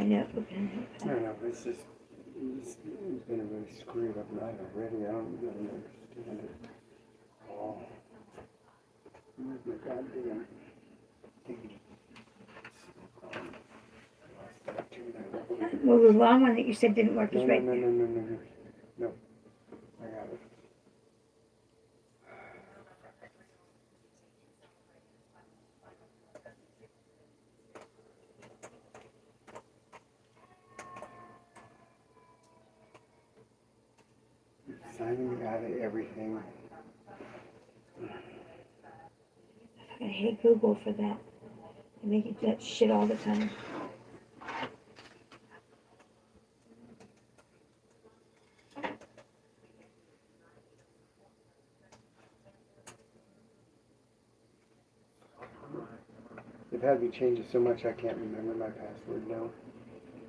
know. I don't know. It's been a really screwed up night already. I don't really understand it. Oh, where's my goddamn thingy? Well, the long one that you said didn't work is right there. No. I got it. Signing out of everything. I hate Google for that. They make it that shit all the time. They've had me change it so much I can't remember my password now.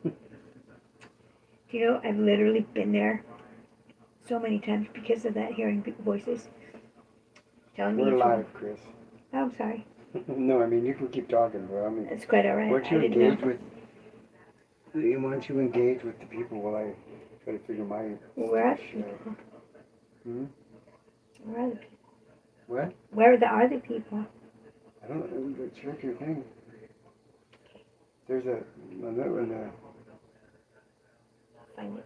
Do you know, I've literally been there so many times because of that, hearing people's voices telling me. We're live, Chris. Oh, I'm sorry. No, I mean, you can keep talking, bro. I mean, it's quite all right. Once you engage with the people while I try to figure my where are the shit people? out. Hmm? Where are the people? What? Where are the people? I don't know. Check your thing. There's a note in there. Find it.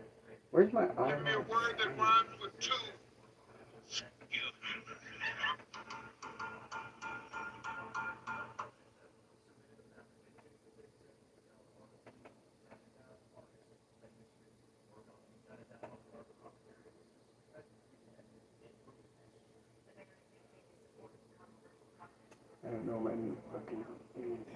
Where's my eye? Give me a word that rhymes with two. I don't know my new fucking names.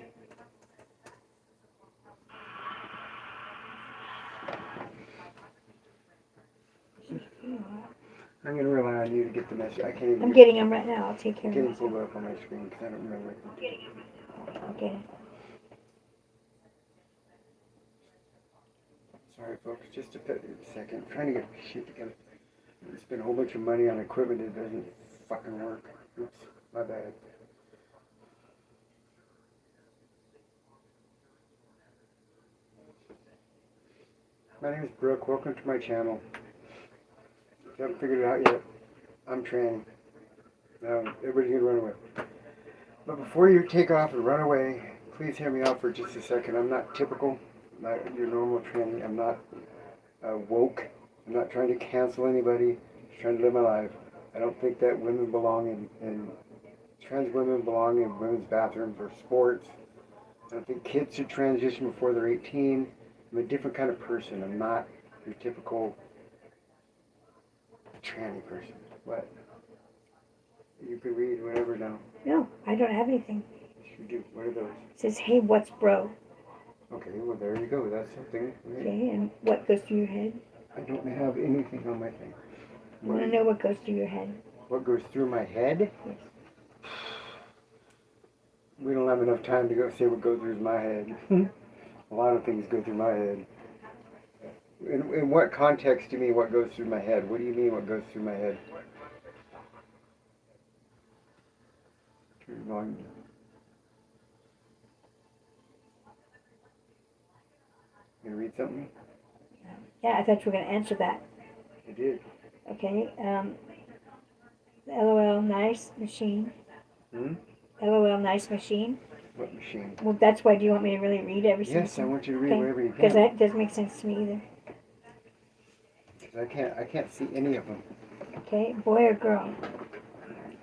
I'm gonna rely on you to get the message. I can't even. I'm getting them right now. I'll take care of it. it. I can't even pull it up on my screen because I don't remember it. Okay. Sorry, folks. Just a second. I'm trying to get shit together. I spent a whole bunch of money on equipment that doesn't fucking work. Oops, my bad. My name is Brooke. Welcome to my channel. If you haven't figured it out yet, I'm tranny. Everybody's gonna run away. But before you take off and run away, please hear me out for just a second. I'm not typical, not your normal tranny. I'm not woke. I'm not trying to cancel anybody. I'm just trying to live my life. I don't think that women belong in trans women belong in women's bathrooms or sports. I don't think kids should transition before they're 18. I'm a different kind of person. I'm not your typical tranny person. What? You can read whatever now. No, I don't have anything. You do. What are those? It says, hey, what's bro? Okay, well there you go. That's something. Right? Okay, and what goes through your head? I don't have anything on my thing. I want to know what goes through your head. What goes through my head? Yes. We don't have enough time to go say what goes through my head. A lot of things go through my head. In what context do you mean what goes through my head? What do you mean what goes through my head? Turn your volume down. You gonna read something? Yeah, I thought you were going to answer that. I did. Okay, LOL, nice machine. Hmm? LOL, nice machine. What machine? Well, that's why. Do you want me to really read every single Yes, I want you to read whatever you can. Because that doesn't make sense to me either. Because I can't see any of them. Okay, boy or girl?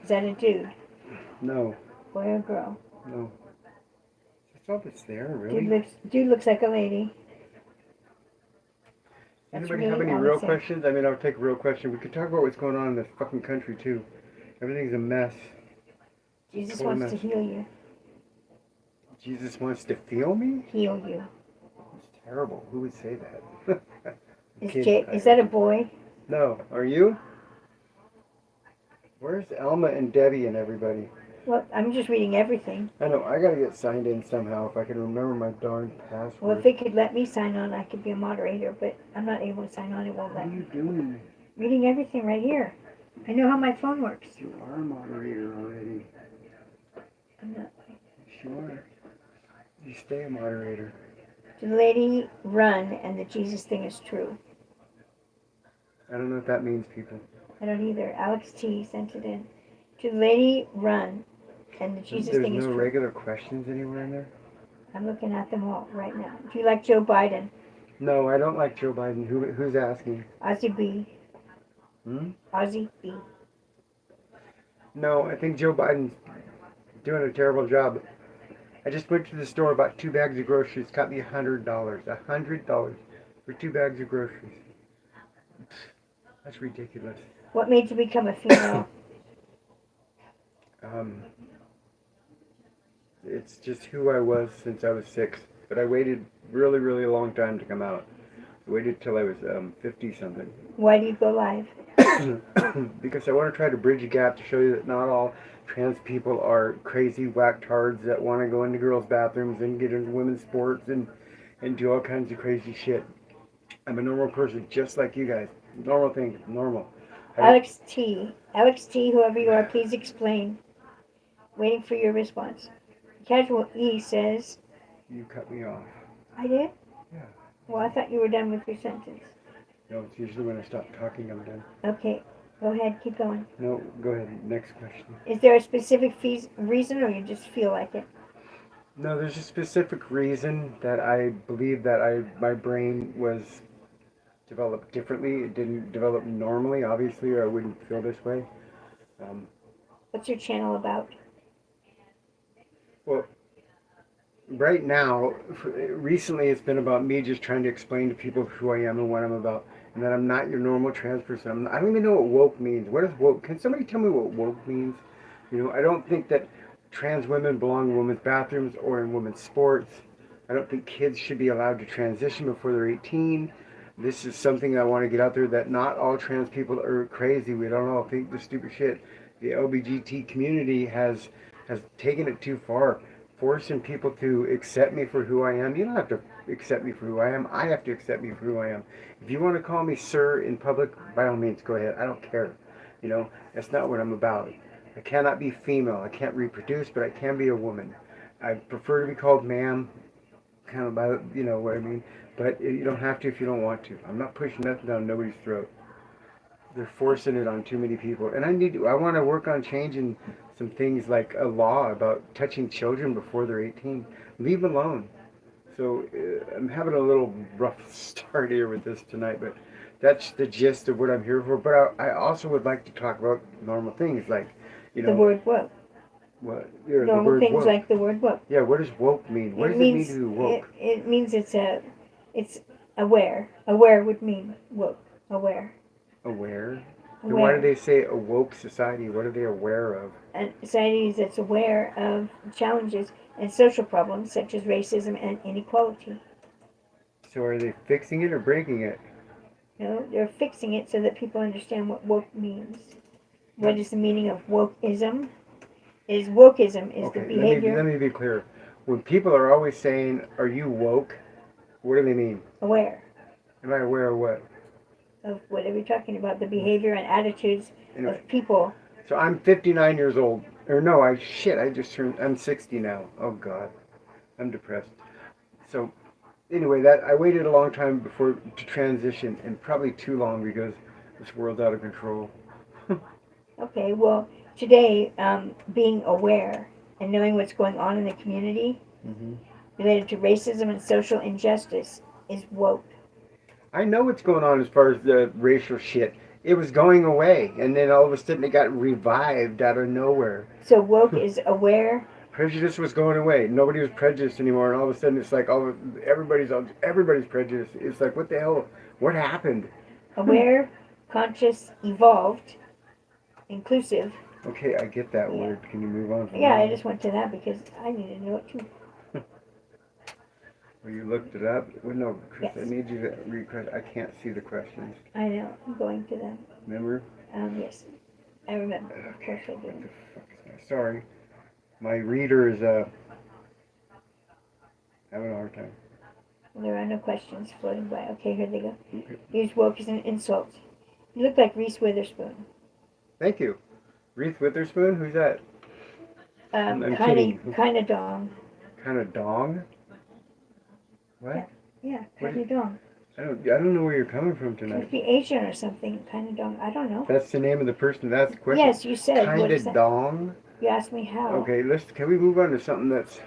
Is that a dude? No. Boy or girl? No. That's all that's there, really. Dude looks like a lady. Anybody have any real questions? I mean, I'll take a real question. We could talk about what's going on in this fucking country, too. Everything's a mess. Jesus wants to heal you. Jesus wants to feel me? Heal you. It's terrible. Who would say that? Is that a boy? No. Are you? Where's Elma and Debbie and everybody? Well, I'm just reading everything. I know. I gotta get signed in somehow if I can remember my darn password. Well, if it could let me sign on, I could be a moderator, but I'm not able to sign on. It won't let me. What are you doing? Reading everything right here. I know how my phone works. You are a moderator already. I'm not. Sure. You stay a moderator. Did the lady run and the Jesus thing is true? I don't know what that means, people. I don't either. Alex T sent it in. Did the lady run and the Jesus There's thing is no true? regular questions anywhere in there? I'm looking at them all right now. Do you like Joe Biden? No, I don't like Joe Biden. Who's asking? Ozzy B. Hmm? Ozzy B. No, I think Joe Biden's doing a terrible job. I just went to the store, bought 2 bags of groceries, got me $100. $100 for 2 bags of groceries. That's ridiculous. What made you become a female? Um, it's just who I was since I was 6. But I waited really, really a long time to come out. I waited till I was 50 something. Why do you go live? Because I want to try to bridge a gap to show you that not all trans people are crazy whack tards that want to go into girls' bathrooms and get into women's sports and do all kinds of crazy shit. I'm a normal person just like you guys. Normal thing, normal. Alex T. Alex T, whoever you are, please explain. Waiting for your response. Casual E says, You cut me off. I did? Yeah. Well, I thought you were done with your sentence. No, it's usually when I stop talking, I'm done. Okay, go ahead, keep going. No, go ahead. Next question. Is there a specific reason or you just feel like it? No, there's a specific reason that I believe that my brain was developed differently. It didn't develop normally, obviously, or I wouldn't feel this way. What's your channel about? Well, right now, recently it's been about me just trying to explain to people who I am and what I'm about, and that I'm not your normal trans person. I don't even know what woke means. What is woke? Can somebody tell me what woke means? You know, I don't think that trans women belong in women's bathrooms or in women's sports. I don't think kids should be allowed to transition before they're 18. This is something I want to get out there, that not all trans people are crazy. We don't all think the stupid shit. The LGBT community has taken it too far, forcing people to accept me for who I am. You don't have to accept me for who I am. I have to accept me for who I am. If you want to call me sir in public, by all means, go ahead. I don't care. You know, that's not what I'm about. I cannot be female. I can't reproduce, but I can be a woman. I prefer to be called ma'am, kind of by, you know what I mean. But you don't have to if you don't want to. I'm not pushing nothing down nobody's throat. They're forcing it on too many people, and I want to work on changing some things like a law about touching children before they're 18. Leave them alone. So I'm having a little rough start here with this tonight, but that's the gist of what I'm here for. But I also would like to talk about normal things like, you know, The word woke. what, you know, the Normal word things woke. like the word woke. Yeah, what does woke mean? What It does it mean means to be woke? it means it's aware. Aware would mean woke. Aware. Aware? Then why do Aware. they say a woke society? What are they aware of? And society that's aware of challenges and social problems such as racism and inequality. So are they fixing it or breaking it? No, they're fixing it so that people understand what woke means. What is the meaning of wokeism? Wokeism is the Okay, behavior. let me be clear. When people are always saying, "Are you woke?" What do they mean? Aware Am I aware of what? of whatever you're talking about, the behavior and attitudes Anyway, of people. so I'm 59 years old. Or no, I just turned. I'm 60 now. Oh God, I'm depressed. So anyway, that I waited a long time before to transition, and probably too long because this world's out of control. Okay, well, today, being aware and knowing what's going on in the community Mm-hmm. related to racism and social injustice is woke. I know what's going on as far as the racial shit. It was going away, and then all of a sudden it got revived out of nowhere. So woke is aware. Prejudice was going away. Nobody was prejudiced anymore, and all of a sudden it's like everybody's prejudiced. It's like, what the hell? What happened? Aware, conscious, evolved, inclusive. Okay, I get that Yeah. word. Can you move on from Yeah, that? I just went to that because I need to know it too. Well, you looked it up? Well, no, Chris, Yes. I need you to read. I can't see the questions. I know. I'm going to them. Remember? Yes, I remember. Of course I What do. the fuck is that? Sorry. My reader is having a hard time. There are no questions floating by. Okay, here they go. Okay. Use woke as an insult. You look like Reese Witherspoon. Thank you. Reese Witherspoon? Who's that? I'm kidding. Kind of dong. Kind of dong? What? Yeah, What kind of dong. I don't know where you're coming from Could tonight. be Asian or something. Kind of dong. I don't know. That's the name of the person that's the question? Yes, you said. What Kinda is that? dong? You asked me how. Okay, can we move on to something that's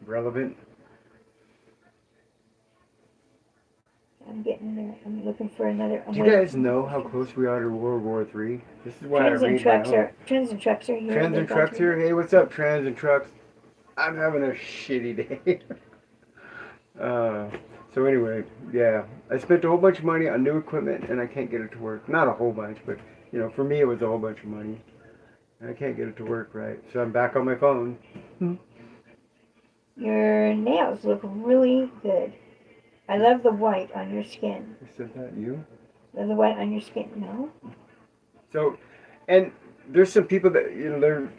relevant? I'm getting there. I'm looking for another. Do you guys know how close we are to World War III? This is why Trends I and read my trucks own. are here. Trans and trucks here. Hey, what's up, trans and trucks? I'm having a shitty day. So anyway, yeah, I spent a whole bunch of money on new equipment and I can't get it to work. Not a whole bunch, but for me it was a whole bunch of money. And I can't get it to work right. So I'm back on my phone. Your nails look really good. I love the white on your skin. Who said that? You? Love the white on your skin. No. So, and there's some people that they're.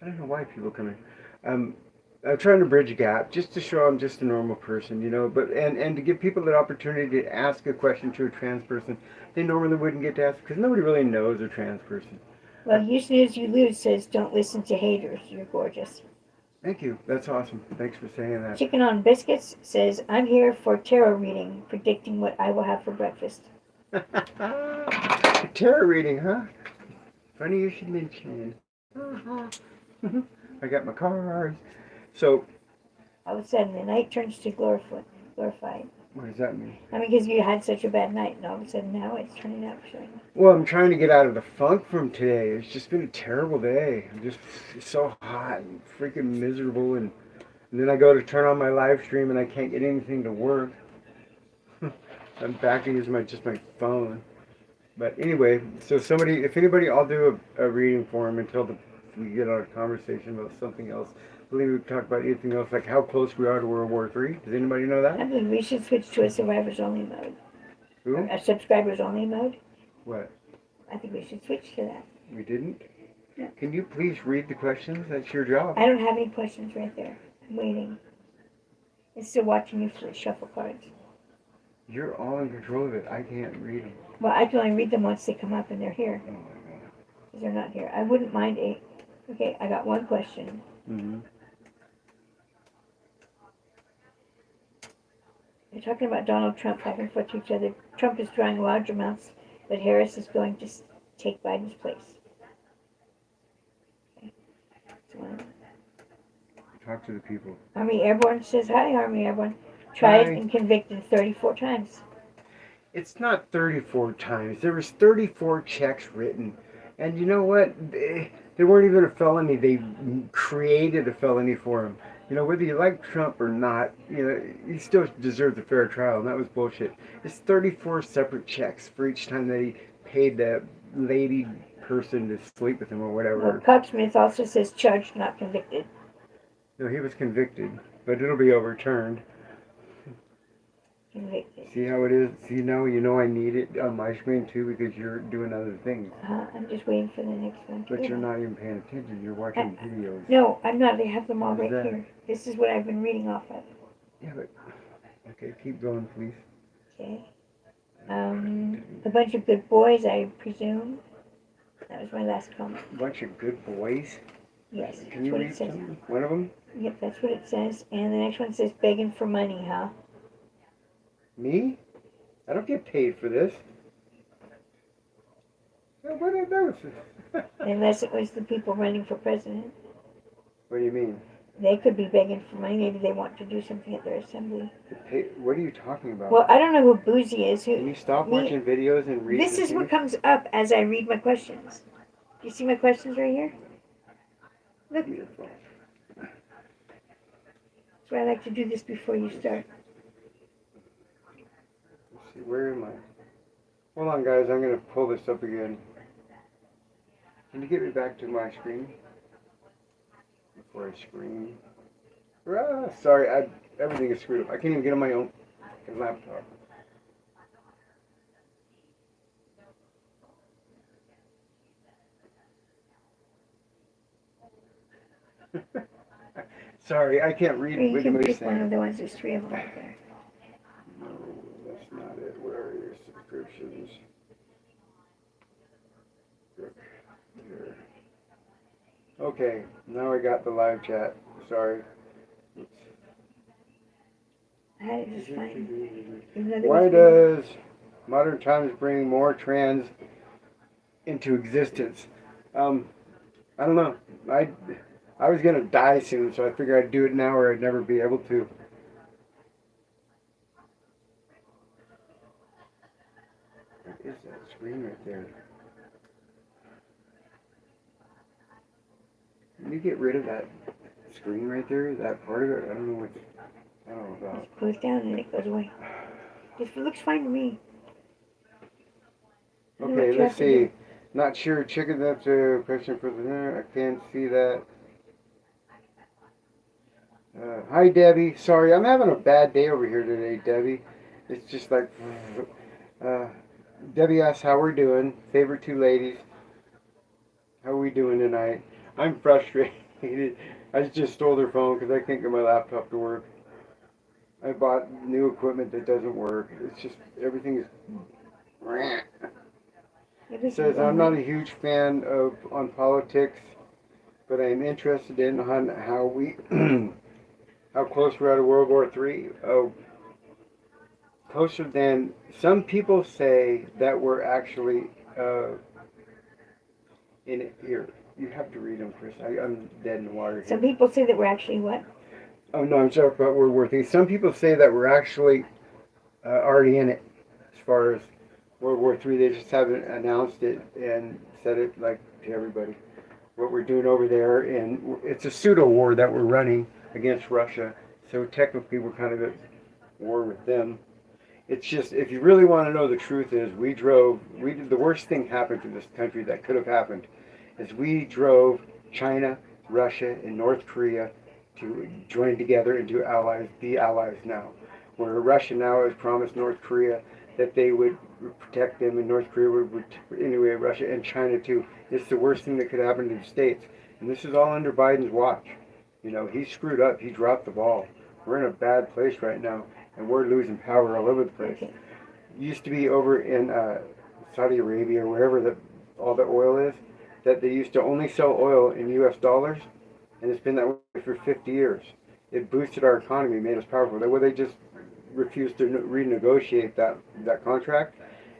I don't know why people come in. I'm trying to bridge a gap just to show I'm just a normal person, but and to give people that opportunity to ask a question to a trans person they normally wouldn't get to ask because nobody really knows a trans person. Well, you snooze, you lose says don't listen to haters. You're gorgeous. Thank you. That's awesome. Thanks for saying that. Chicken on Biscuits says I'm here for tarot reading, predicting what I will have for breakfast. Tarot reading, huh? Funny you should mention it. I got my cards. So All of a sudden, the night turns to glorified. what does that mean? I mean, because you had such a bad night, and all of a sudden now it's turning out showing. Well, I'm trying to get out of the funk from today. It's just been a terrible day. It's so hot and freaking miserable, and then I go to turn on my live stream and I can't get anything to work. I'm back to using just my phone. But anyway, so if anybody, I'll do a reading for him until we get on a conversation about something else. I believe we talk about anything else, like how close we are to World War III. Does anybody know I that? believe we should switch to a survivors only mode. Who? A subscribers only mode. What? I think we should switch to that. We didn't? No. Can you please read the questions? That's your job. I don't have any questions right there. I'm waiting. It's still watching you shuffle cards. You're all in control of it. I can't read them. Well, I can only read them once they come up and they're here. Oh my god. Because they're not here. I wouldn't mind Okay, I got one question. Mm-hmm. They're talking about Donald Trump back and forth to each other. Trump is drawing large amounts, but Harris is going to take Biden's place. Okay. Talk to the people. Army Airborne says, hi, Army Airborne. Tried and convicted 34 times. It's not 34 times. There was 34 checks written. And you know what? They weren't even a felony. They created a felony for him. Whether you like Trump or not, he still deserves a fair trial, and that was bullshit. It's 34 separate checks for each time that he paid that lady person to sleep with him or whatever. Well, Cocksmith also says charged, not convicted. No, he was convicted, but it'll be overturned. Convicted. See how it is? See now, I need it on my screen too because you're doing other things. I'm just waiting for the next one. But you're not even paying attention. You're watching videos. No, I'm not. They have them all right that? here. This is what I've been reading off of. Yeah, but okay, keep going, please. Okay. A bunch of good boys, I presume. That was my last comment. A bunch of good boys. Yes, Can that's you what read it says. some? One of them? Yep, that's what it says. And the next one says begging for money, huh? Me? I don't get paid for this. What did I do? Unless it was the people running for president. What do you mean? They could be begging for money. Maybe they want to do something at their assembly. What are you talking about? Well, I don't know who Boozy is. Can you stop watching videos and read? This is what comes up as I read my questions. Do you see my questions right here? Look. Beautiful. That's why I like to do this before you start. Let's see, where am I? Hold on, guys. I'm going to pull this up again. Can you get me back to my screen? Before I scream. Sorry, everything is screwed up. I can't even get on my own laptop. Sorry, I can't read You what can anybody's pick one of saying. the ones. There's 3 of them right there. No, that's not it. Where are your subscriptions? Here. Okay, now I got the live chat. Sorry. Oops. I had it just fine. Even though there Why was really- does modern times bring more trans into existence? I don't know. I was gonna die soon, so I figured I'd do it now or I'd never be able to. What is that screen right there? Can you get rid of that screen right there? That part of it? I don't know what. I don't know about. Just pull it down and it goes away. It looks fine to me. I know what Okay, you let's have to do. see. Not sure. Chicken. That's a question for the. I can't see that. Hi, Debbie. Sorry, I'm having a bad day over here today, Debbie. It's just like. Uh, Debbie asks how we're doing. Favorite two ladies. How are we doing tonight? I'm frustrated. I just stole their phone because I can't get my laptop to work. I bought new equipment that doesn't work. It's just everything is. It says I'm not a huge fan of on politics, but I am interested in on how we how close we're at of World War III. Oh, closer than some people say that we're actually in it here. You have to read them, Chris. I'm dead in the water here. Some people say that we're actually what? Oh no, I'm sorry about World War III. Some people say that we're actually already in it, as far as World War III. They just haven't announced it and said it like to everybody. What we're doing over there, and it's a pseudo war that we're running against Russia. So technically, we're kind of at war with them. It's just, if you really want to know the truth is, we did the worst thing happened to this country that could have happened, is we drove China, Russia, and North Korea to join together and to be allies now. Where Russia now has promised North Korea that they would protect them, and North Korea would, anyway, Russia and China too. It's the worst thing that could happen to the States. And this is all under Biden's watch. You know, he screwed up, he dropped the ball. We're in a bad place right now, and we're losing power all over the place. Okay. Used to be over in Saudi Arabia or wherever all the oil is, that they used to only sell oil in U.S. dollars, and it's been that way for 50 years. It boosted our economy, made us powerful. Well, they just refused to renegotiate that contract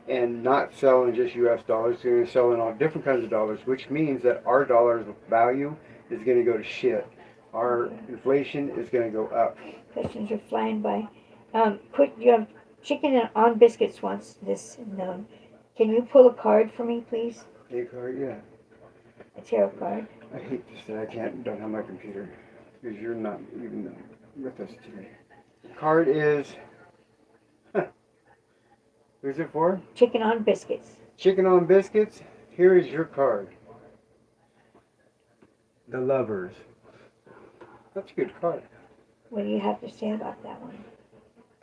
and not sell in just U.S. dollars. They're going to sell in all different kinds of dollars, which means that our dollar's value is going to go to shit. Our inflation is going to go up. Questions are flying by. You have chicken on biscuits wants this known. Can you pull a card for me, please? A card, yeah. A tarot card. I hate this that I don't have my computer because you're not even with us today. The card is. Who's it for? Chicken on biscuits. Chicken on biscuits. Here is your card. The Lovers. That's a good card. What do you have to say about that one?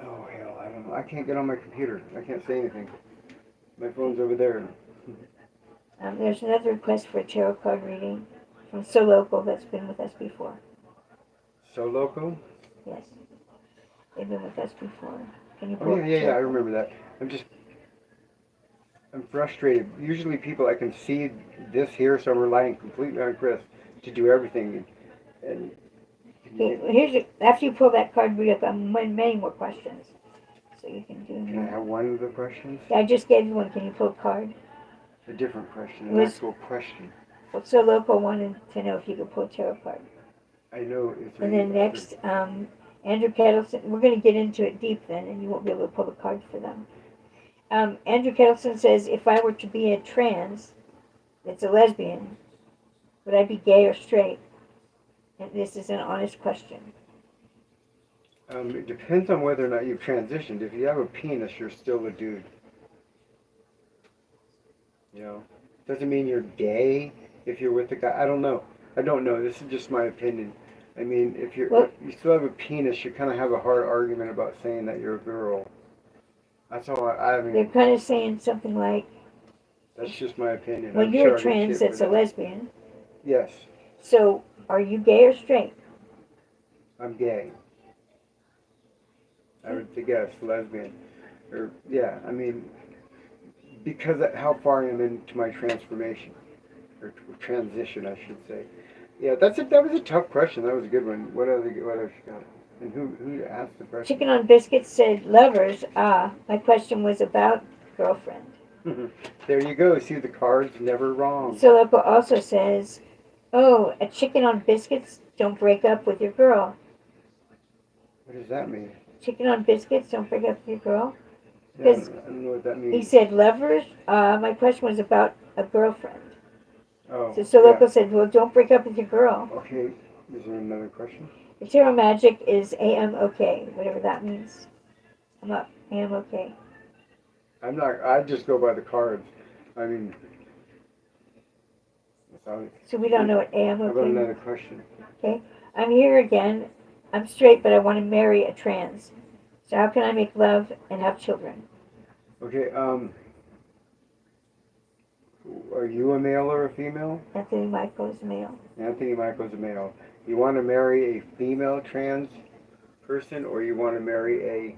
Oh hell, I don't know. I can't get on my computer. I can't say anything. My phone's over there. There's another request for a tarot card reading from So Local that's been with us before. So Loco? Yes. They've been with us before. Can you pull Oh up yeah, a tarot I remember that. I'm frustrated. Usually people, I can see this here, so I'm relying completely on Chris to do everything. And Okay, after you pull that card, we have many more questions. So you can do can I have one of the questions? Yeah, I just gave you one. Can you pull a card? A different question, an Was- actual question. Well, So Local wanted to know if you could pull a tarot card. I know it's. And then next, Andrew Kettleson. We're going to get into it deep then, and you won't be able to pull the card for them. Andrew Kettleson says, if I were to be a trans, that's a lesbian, would I be gay or straight? And this is an honest question. It depends on whether or not you've transitioned. If you have a penis, you're still a dude. You know, doesn't mean you're gay if you're with a guy. I don't know. I don't know. This is just my opinion. I mean, if you still have a penis, you kind of have a hard argument about saying that you're a girl. That's all. I mean, They're kind of saying something like, that's just my opinion. well, I'm you're sure a I get trans shit that's for a that. lesbian. Yes, So, are you gay or straight? I'm gay. I would guess lesbian, or yeah. I mean, because of how far I am into my transformation or transition, I should say. Yeah, that was a tough question. That was a good one. What else you got? And who asked the question? Chicken on Biscuits said lovers. My question was about girlfriend. There you go. See, the card's never wrong. So Loco also says, oh, a chicken on biscuits, don't break up with your girl. What does that mean? Chicken on biscuits, don't break up with your girl. Yeah, I Because don't know what that he means. said lovers. My question was about a girlfriend. Oh, So yeah. Loco said, well, don't break up with your girl. Okay. Is there another question? The tarot magic is AM okay, whatever that means. I'm up. AM okay. I'm not. I just go by the cards. I mean, without. So we don't know what AM How about okay another means. question? Okay. I'm here again. I'm straight, but I want to marry a trans. So how can I make love and have children? Okay. Are you a male or a female? Anthony Michael is male. Anthony Michael's a male. You want to marry a female trans person, or you want to marry a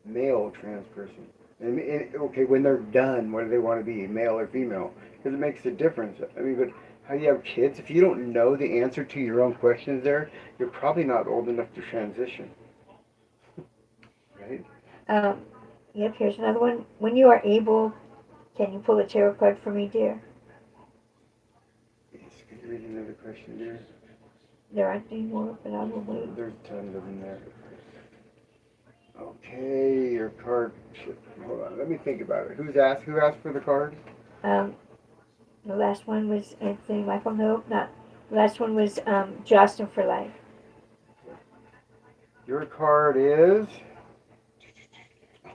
male trans person? And okay, when they're done, what do they want to be, male or female? Because it makes a difference. I mean, but how do you have kids? If you don't know the answer to your own questions there, you're probably not old enough to transition, right? Um, yep, here's another one. When you are able, can you pull a tarot card for me, dear? Yes, can you read another question there? There aren't any more, but I will wait. There's tons of them there. Okay, your card. Hold on, let me think about it. Who asked for the card? Um, the last one was Anthony Michael. No, not. The last one was Justin for life. Your card is.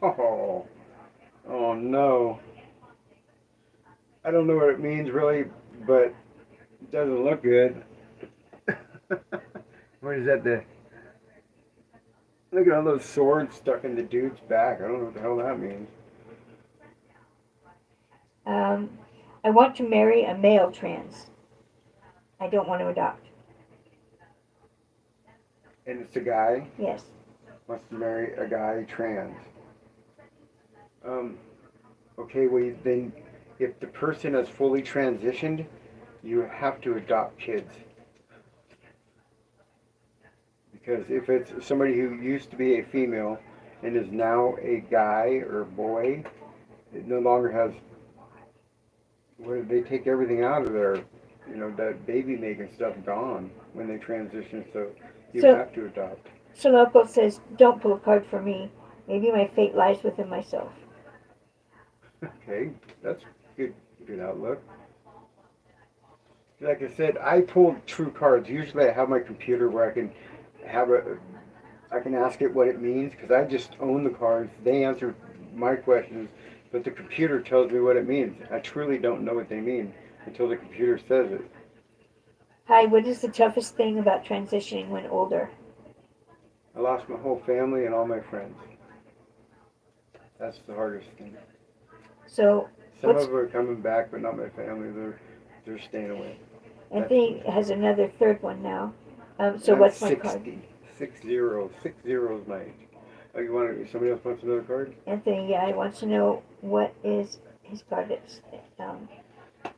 Oh, oh no. I don't know what it means really, but it doesn't look good. What is that? Look at all those swords stuck in the dude's back. I don't know what the hell that means. I want to marry a male trans. I don't want to adopt. And it's a guy Yes. wants to marry a guy trans. Okay, well then, if the person has fully transitioned, you have to adopt kids. Because if it's somebody who used to be a female and is now a guy or boy, it no longer has. Where they take everything out of their, that baby making stuff gone when they transition. So you So, have to adopt. so Loco says, don't pull a card for me. Maybe my fate lies within myself. Okay, that's good outlook. Like I said, I pulled true cards. Usually I have my computer where I can ask it what it means because I just own the cards. They answer my questions, but the computer tells me what it means. I truly don't know what they mean until the computer says it. Hi, what is the toughest thing about transitioning when older? I lost my whole family and all my friends. That's the hardest thing. So, Some what's of them are coming back, but not my family. They're staying away. Anthony has another third one now. So I'm what's my 60. card? 60. 60 is my age. Oh, somebody else wants another card? Anthony, yeah, he wants to know what is his card. It's,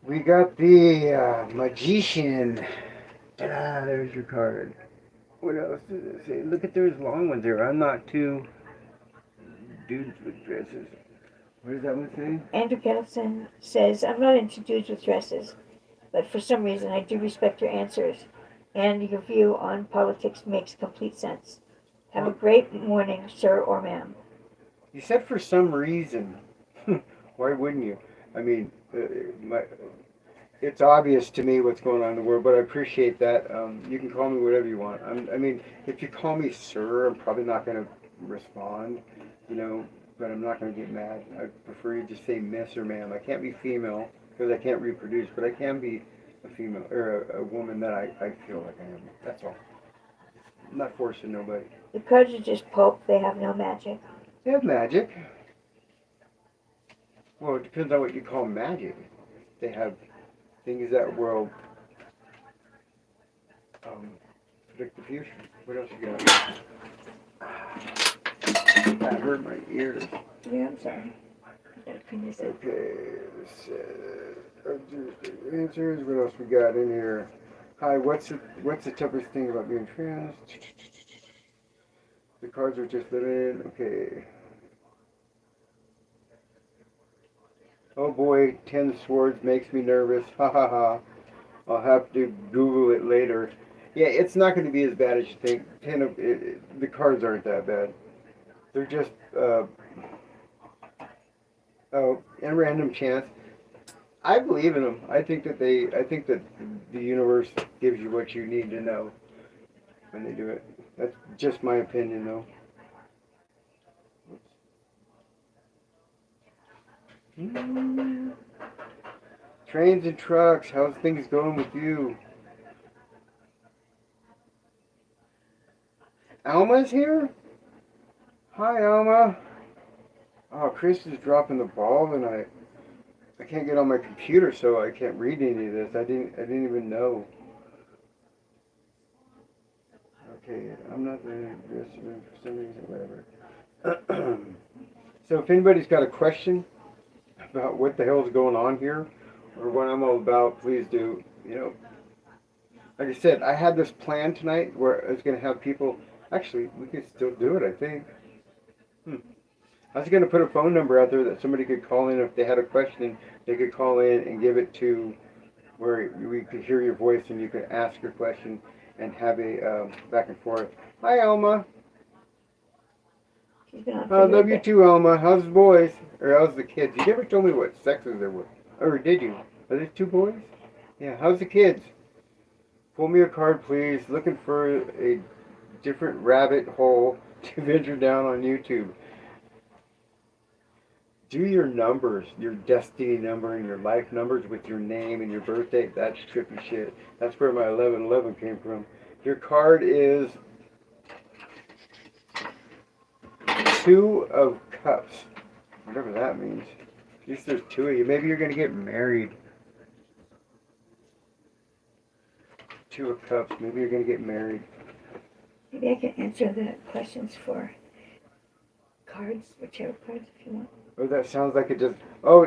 We got the Magician. Ta-da, there's your card. What else does it say? Look at those long ones there. I'm not too dudes with dresses. What does that one say? Andrew Kettleson says, I'm not into dudes with dresses, but for some reason I do respect your answers, and your view on politics makes complete sense. Have a great morning, sir or ma'am. You said for some reason. Why wouldn't you? I mean, it's obvious to me what's going on in the world, but I appreciate that. You can call me whatever you want. I mean, if you call me sir, I'm probably not going to respond, but I'm not going to get mad. I prefer you just say miss or ma'am. I can't be female because I can't reproduce, but I can be a female or a woman that I feel like I am. That's all. I'm not forcing nobody. The cards are just pulp, they have no magic. They have magic. Well, it depends on what you call magic. They have things that will predict the future. What else you got? That hurt my ears. Yeah, I'm sorry. I gotta clean this up. Okay, answers. What else we got in here? Hi, what's the toughest thing about being trans? The cards are just living. Okay. Oh boy, 10 swords makes me nervous. Ha ha ha. I'll have to Google it later. Yeah, it's not going to be as bad as you think. The cards aren't that bad. They're just and random chance. I believe in them. I think that the universe gives you what you need to know when they do it. That's just my opinion, though. Mm. Trains and trucks. How's things going with you? Alma's here. Hi, Alma. Oh, Chris is dropping the ball tonight. I can't get on my computer, so I can't read any of this. I didn't even know. Okay, I'm not the this for some reason, whatever. So if anybody's got a question about what the hell's going on here, or what I'm all about, please do. Like I said, I had this plan tonight where I was going to have people. Actually, we could still do it. I think. I was going to put a phone number out there that somebody could call in if they had a question. They could call in and give it to where we could hear your voice and you could ask your question and have a back and forth. Hi, Alma. She's been on I for a little love you bit. too, Alma. How's the boys? Or how's the kids? You never told me what sexes there were. Or did you? Are there two boys? Yeah. How's the kids? Pull me a card, please. Looking for a different rabbit hole to venture down on YouTube. Do your numbers, your destiny number and your life numbers with your name and your birthday. That's trippy shit. That's where my 1111 came from. Your card is Two of Cups. Whatever that means. At least there's two of you. Maybe you're going to get married. Two of Cups. Maybe you're going to get married. Maybe I can answer the questions for cards, whichever cards if you want. Oh, that sounds like it just. Oh,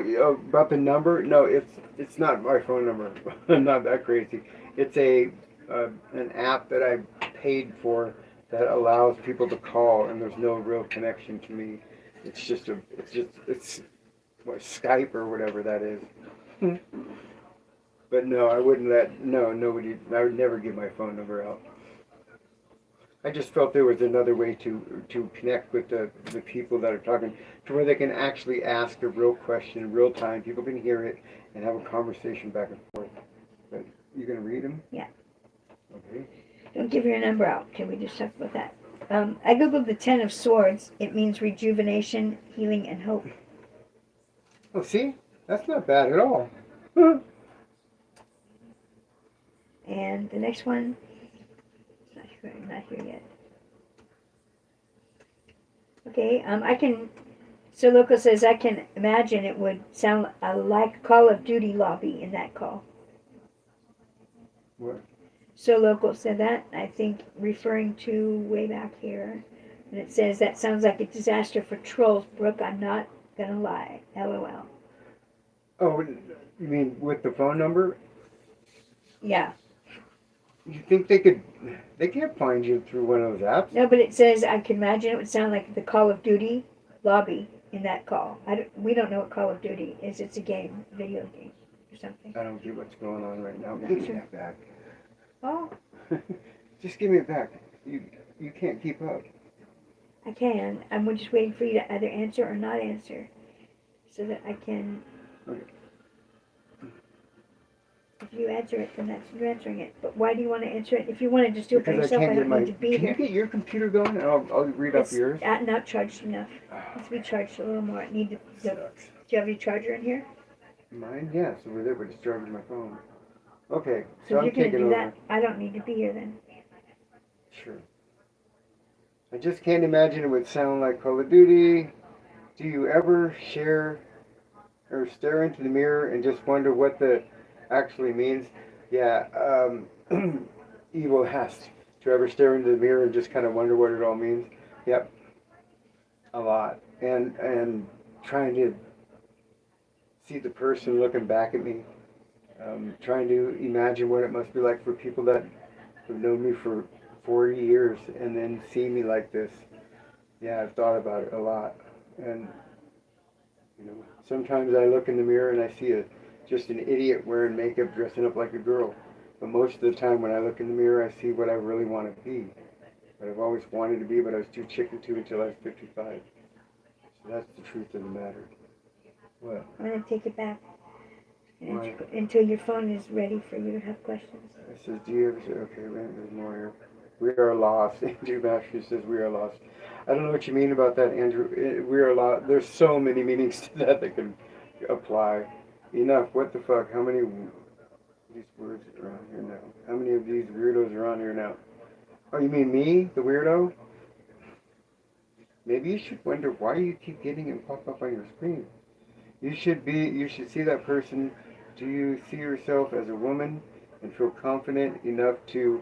about the number? No, it's not my phone number. I'm not that crazy. It's an app that I paid for that allows people to call, and there's no real connection to me. It's what, Skype or whatever that is. But no, I wouldn't let nobody. I would never give my phone number out. I just felt there was another way to connect with the people that are talking to where they can actually ask a real question in real time. People can hear it and have a conversation back and forth. But you gonna read them? Yeah. Okay. Don't give your number out. Can we just talk about that? I googled the Ten of Swords. It means rejuvenation, healing, and hope. Oh, see, that's not bad at all. And the next one, not here yet. Okay, I can. So Loco says I can imagine it would sound like Call of Duty lobby in that call. What? So Local said that, I think referring to way back here. And it says that sounds like a disaster for trolls, Brooke. I'm not gonna lie. LOL. Oh, you mean with the phone number? Yeah. You think they could? They can't find you through one of those apps. No, but it says I can imagine it would sound like the Call of Duty lobby in that call. We don't know what Call of Duty is. It's a game, video game, or something. I don't get what's going on right now. Not Give me sure. that back. Oh, Just give me it back. You can't keep up. I can. I'm just waiting for you to either answer or not answer, so that I can. Okay. If you answer it, then that's you answering it. But why do you want to answer it? If you want to just do it by Because I yourself, can't I get don't my. need to be Can here. you get your computer going, and I'll read up It's yours. not charged enough. It needs to be charged a little more. It need to. Do Sucks. you have your charger in here? Mine, yes, over there, but it's charging my phone. Okay, So so if I'm you're gonna taking do over. that, I don't need to be here then. Sure. I just can't imagine it would sound like Call of Duty. Do you ever share or stare into the mirror and just wonder what the actually means? Yeah, evil has to ever stare into the mirror and just kind of wonder what it all means. Yep, a lot. And trying to see the person looking back at me, trying to imagine what it must be like for people that have known me for 40 years and then see me like this. Yeah, I've thought about it a lot. And, sometimes I look in the mirror and I see just an idiot wearing makeup dressing up like a girl. But most of the time when I look in the mirror, I see what I really want to be. What I've always wanted to be, but I was too chicken to until I was 55. So that's the truth of the matter. What? I'm going to take it back Why? until your phone is ready for you to have questions. It says, do you ever say, okay, wait, there's more here. We are lost. Andrew Baxter says we are lost. I don't know what you mean about that, Andrew. We are lost. There's so many meanings to that can apply. Enough. What the fuck? How many of these words are on here now? How many of these weirdos are on here now? Oh, you mean me, the weirdo? Maybe you should wonder why you keep getting it pop up on your screen. You should see that person. Do you see yourself as a woman and feel confident enough to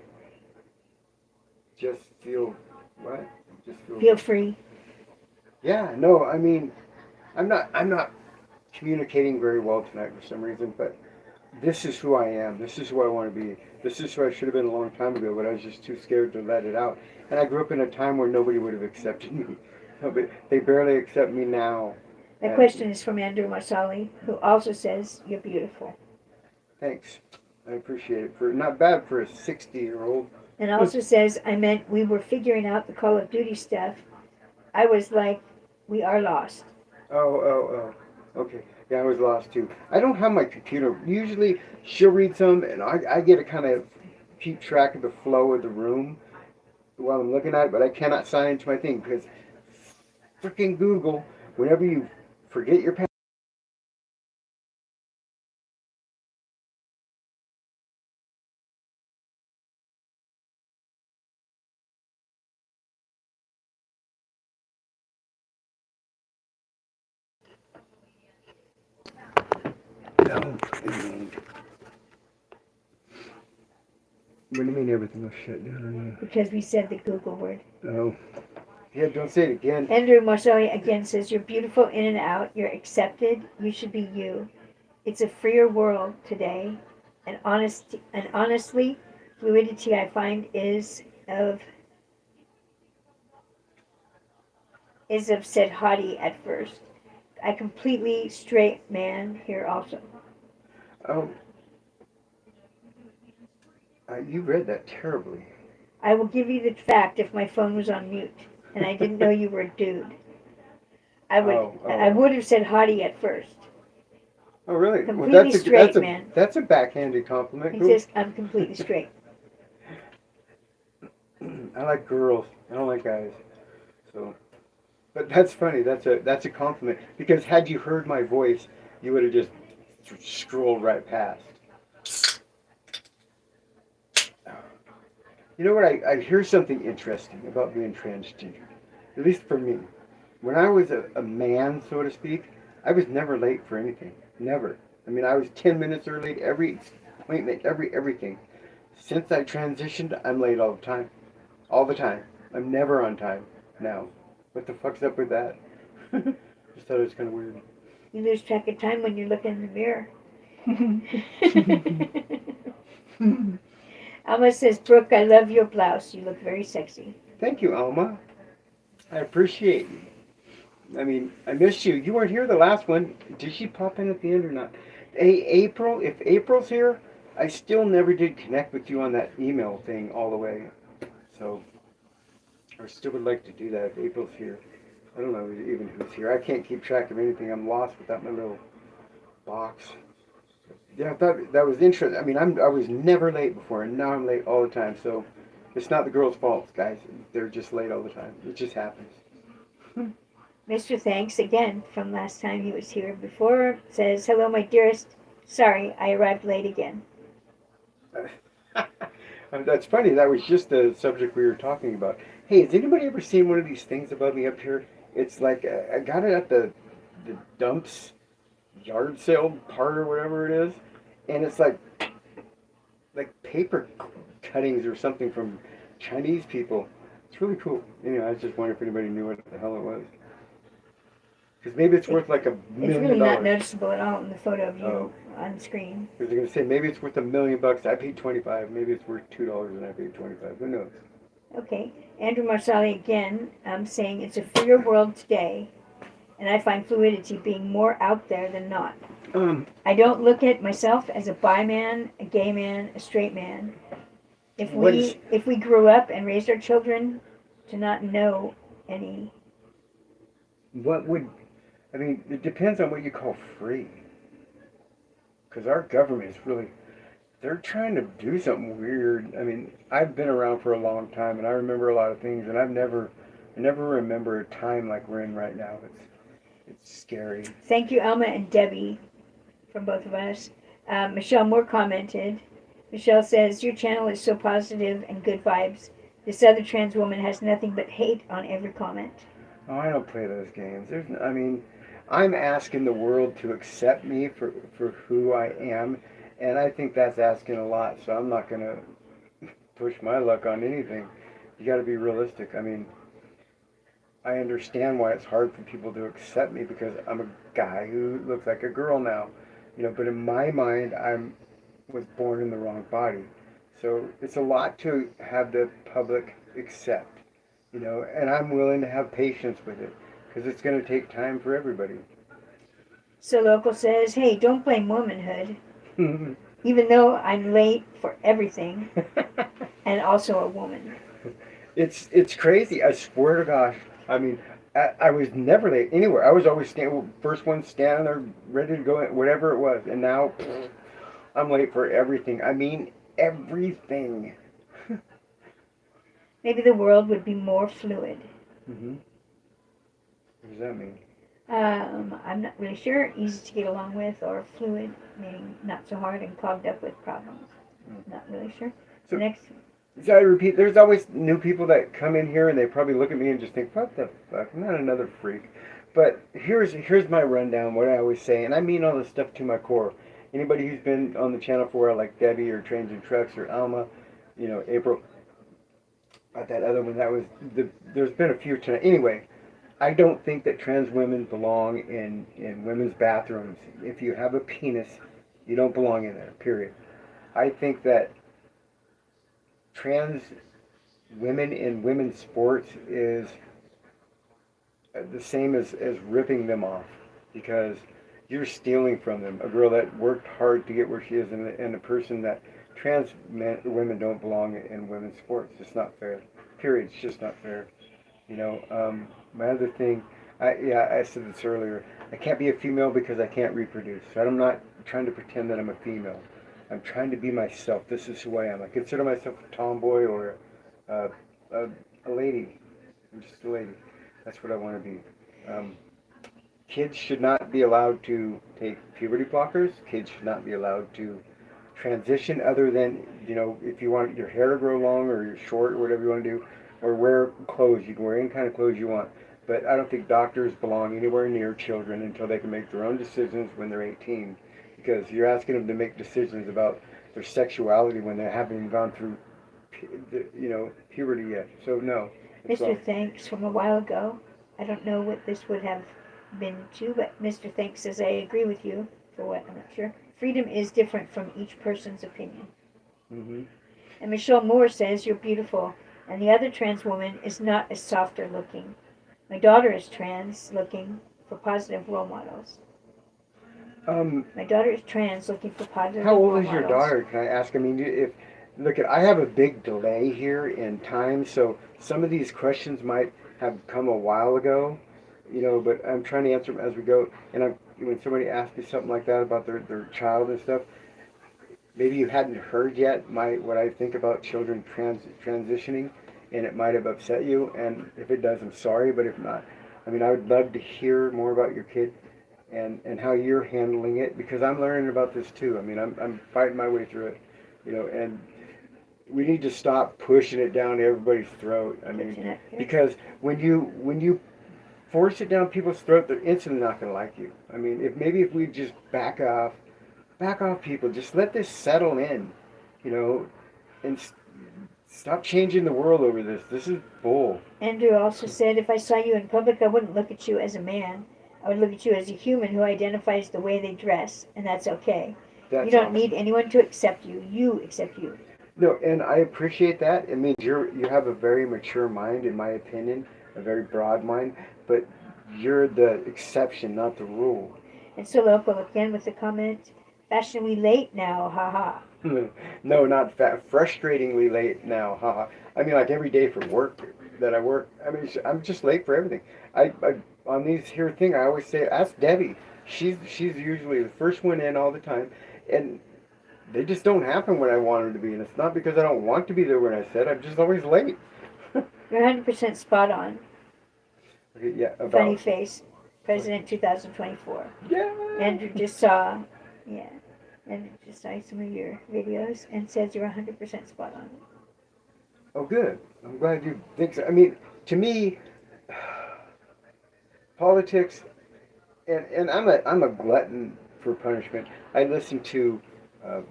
just feel what? Just Feel free. Yeah, no, I mean, I'm not communicating very well tonight for some reason, but this is who I am. This is who I want to be. This is who I should have been a long time ago, but I was just too scared to let it out. And I grew up in a time where nobody would have accepted me. But they barely accept me now. The question is from Andrew Marsali, who also says, you're beautiful. Thanks. I appreciate it. For not bad for a 60-year-old. And also says, I meant we were figuring out the Call of Duty stuff. I was like, we are lost. Oh. Okay. Yeah, I was lost too. I don't have my computer. Usually she'll read some and I get to kind of keep track of the flow of the room while I'm looking at it, but I cannot sign into my thing because freaking Google, whenever you forget your password, no. What do you mean everything will shut down on you? Because we said the Google word. Oh. Yeah, don't say it again. Andrew Marsali again says, you're beautiful in and out. You're accepted. You should be you. It's a freer world today. And honestly, fluidity I find is of said haughty at first. I completely straight man here also. Oh, you read that terribly. I will give you the fact if my phone was on mute and I didn't know you were a dude. I would have said haughty at first. Oh, really? Completely straight, man. That's a backhanded compliment. He says I'm completely straight. I like girls. I don't like guys. So, but that's funny. That's a compliment because had you heard my voice, you would have just scrolled right past. You know what? I hear something interesting about being transgender. At least for me. When I was a man, so to speak, I was never late for anything. Never. I mean, I was 10 minutes early every appointment, everything. Since I transitioned, I'm late all the time. All the time. I'm never on time now. What the fuck's up with that? Just thought it was kind of weird. You lose track of time when you're looking in the mirror. Alma says, Brooke, I love your blouse. You look very sexy. Thank you, Alma. I appreciate you. I mean, I missed you. You weren't here the last one. Did she pop in at the end or not? Hey, April, if April's here, I still never did connect with you on that email thing all the way. So, I still would like to do that if April's here. I don't know even who's here. I can't keep track of anything. I'm lost without my little box. Yeah, I thought that was interesting. I mean, I was never late before, and now I'm late all the time. So, it's not the girls' fault, guys. They're just late all the time. It just happens. Mr. Thanks again from last time he was here before says, hello, my dearest. Sorry, I arrived late again. That's funny. That was just the subject we were talking about. Hey, has anybody ever seen one of these things above me up here? It's like I got it at the dumps yard sale part or whatever it is, and it's like paper cuttings or something from Chinese people. It's really cool. Anyway, I was just wondering if anybody knew what the hell it was. Because maybe it's worth like $1 million. It's really not noticeable at all in the photo of you on screen. Because they're going to say maybe it's worth $1 million. I paid $25. Maybe it's worth $2 and I paid $25. Who knows? Okay. Andrew Marsali again saying it's a freer world today, and I find fluidity being more out there than not. Um, I don't look at myself as a bi man, a gay man, a straight man. what is If we grew up and raised our children to not know any, what would I mean? It depends on what you call free, because our government is really they're trying to do something weird. I mean, I've been around for a long time, and I remember a lot of things, and I never remember a time like we're in right now. It's scary. thank you, Alma and Debbie, from both of us. Michelle Moore commented. Michelle says, your channel is so positive and good vibes. This other trans woman has nothing but hate on every comment. Oh, I don't play those games. I mean, I'm asking the world to accept me for who I am, and I think that's asking a lot. So I'm not gonna push my luck on anything. You got to be realistic. I mean, I understand why it's hard for people to accept me because I'm a guy who looks like a girl now, But in my mind, I was born in the wrong body, so it's a lot to have the public accept, And I'm willing to have patience with it because it's going to take time for everybody. So Local says, hey, don't blame womanhood, even though I'm late for everything and also a woman. It's crazy. I swear to gosh. I mean, I was never late anywhere. I was always first one standing there, ready to go, whatever it was. And now I'm late for everything. I mean, everything. Maybe the world would be more fluid. Hmm. What does that mean? I'm not really sure. Easy to get along with, or fluid, meaning not so hard and clogged up with problems. Not really sure. So, Next. so I repeat, there's always new people that come in here and they probably look at me and just think, "What the fuck? I'm not another freak." But here's my rundown. What I always say, and I mean all this stuff to my core. Anybody who's been on the channel for a while, like Debbie or Trains and Trucks or Alma, April, that other one, there's been a few tonight. Anyway, I don't think that trans women belong in women's bathrooms. If you have a penis, you don't belong in there, period. I think that trans women in women's sports is the same as ripping them off because you're stealing from them. A girl that worked hard to get where she is and a person that women don't belong in women's sports. It's not fair. Period. It's just not fair. My other thing, I said this earlier. I can't be a female because I can't reproduce. So I'm not trying to pretend that I'm a female. I'm trying to be myself. This is who I am. I consider myself a tomboy or a, a, a lady. I'm just a lady. That's what I want to be. Um, Kids should not be allowed to take puberty blockers. Kids should not be allowed to transition other than, if you want your hair to grow long or you're short or whatever you want to do, or wear clothes. You can wear any kind of clothes you want. But I don't think doctors belong anywhere near children until they can make their own decisions when they're 18. Because you're asking them to make decisions about their sexuality when they haven't even gone through, puberty yet. So no. Mr. Thanks from a while ago. I don't know what this would have been to, but Mr. Thanks says, I agree with you. For what? I'm not sure. Freedom is different from each person's opinion. Mm-hmm. And Michelle Moore says, you're beautiful. And the other trans woman is not as softer looking. My daughter is trans, looking for positive role models. My daughter is trans, looking for positive How role old models. is your daughter? Can I ask? I mean, I have a big delay here in time, so some of these questions might have come a while ago, but I'm trying to answer them as we go. And when somebody asks me something like that about their child and stuff, maybe you hadn't heard yet what I think about children transitioning, and it might have upset you. And if it does, I'm sorry. But if not, I mean, I would love to hear more about your kid and how you're handling it because I'm learning about this too. I mean, I'm fighting my way through it, and we need to stop pushing it down everybody's throat. I mean, because when you force it down people's throat, they're instantly not going to like you. I mean, if we just back off, people. Just let this settle in, and stop changing the world over this. This is bull. Andrew also said, if I saw you in public, I wouldn't look at you as a man. I would look at you as a human who identifies the way they dress, and that's okay. You don't need anyone to accept you. You accept you. No, and I appreciate that. It means you have a very mature mind, in my opinion, a very broad mind, but you're the exception, not the rule. And so local again with the comment, fashionably late now, haha. No, not frustratingly late now, haha. I mean, like every day for work that I work. I mean, I'm just late for everything. I on these here thing, I always say, ask Debbie. She's usually the first one in all the time, and they just don't happen when I want them to be. And it's not because I don't want to be there when I said. I'm just always late. You're 100% spot on. Okay, yeah, Funny about face. President 2024. yeah. Andrew just saw, yeah. Andrew just saw some of your videos and says you're 100% spot on. Oh, good. I'm glad you think so. I mean, to me, politics, and I'm a glutton for punishment. I listen to uh,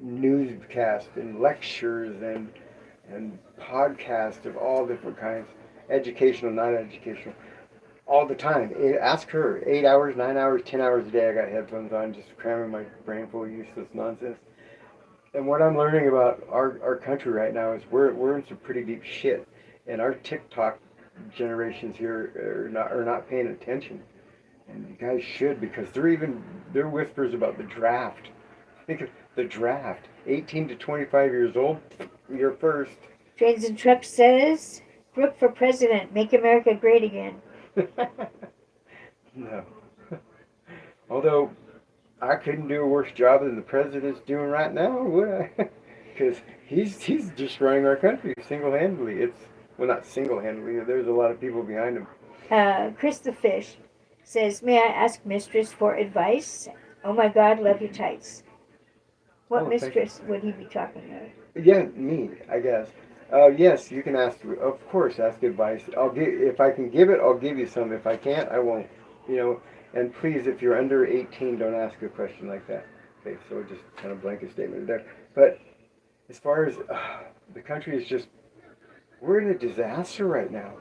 newscasts and lectures and podcasts of all different kinds, educational, not educational, all the time. Ask her. 8 hours, 9 hours, 10 hours a day. I got headphones on, just cramming my brain full of useless nonsense. And what I'm learning about our country right now is we're in some pretty deep shit, and our TikTok generations here are not paying attention. And you guys should, because they're whispers about the draft. Think of the draft. 18 to 25 years old, you're first. Trains and Trucks says, Brooke for president, make America great again. No. Although I couldn't do a worse job than the president's doing right now, would I? Because he's destroying our country single-handedly. Well, not single-handedly. There's a lot of people behind him. Chris the Fish says, may I ask mistress for advice? Oh my God, love your tights. What mistress would he be talking about? Yeah, me, I guess. Yes, you can ask. Of course, ask advice. If I can give it, I'll give you some. If I can't, I won't. You know. And please, if you're under 18, don't ask a question like that. Okay, so just kind of blanket statement there. But as far as the country is just, we're in a disaster right now.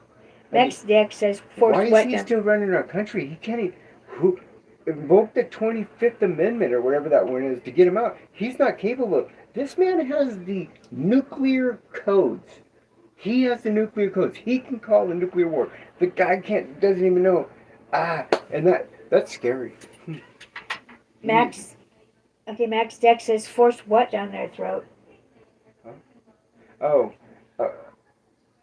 Next deck says, why is he still running our country? He can't even, who invoke the 25th Amendment or whatever that one is to get him out. He's not capable of. This man has the nuclear codes. He has the nuclear codes. He can call a nuclear war. The guy doesn't even know. And that's scary. Max Deck says, force what down their throat? Huh? Oh,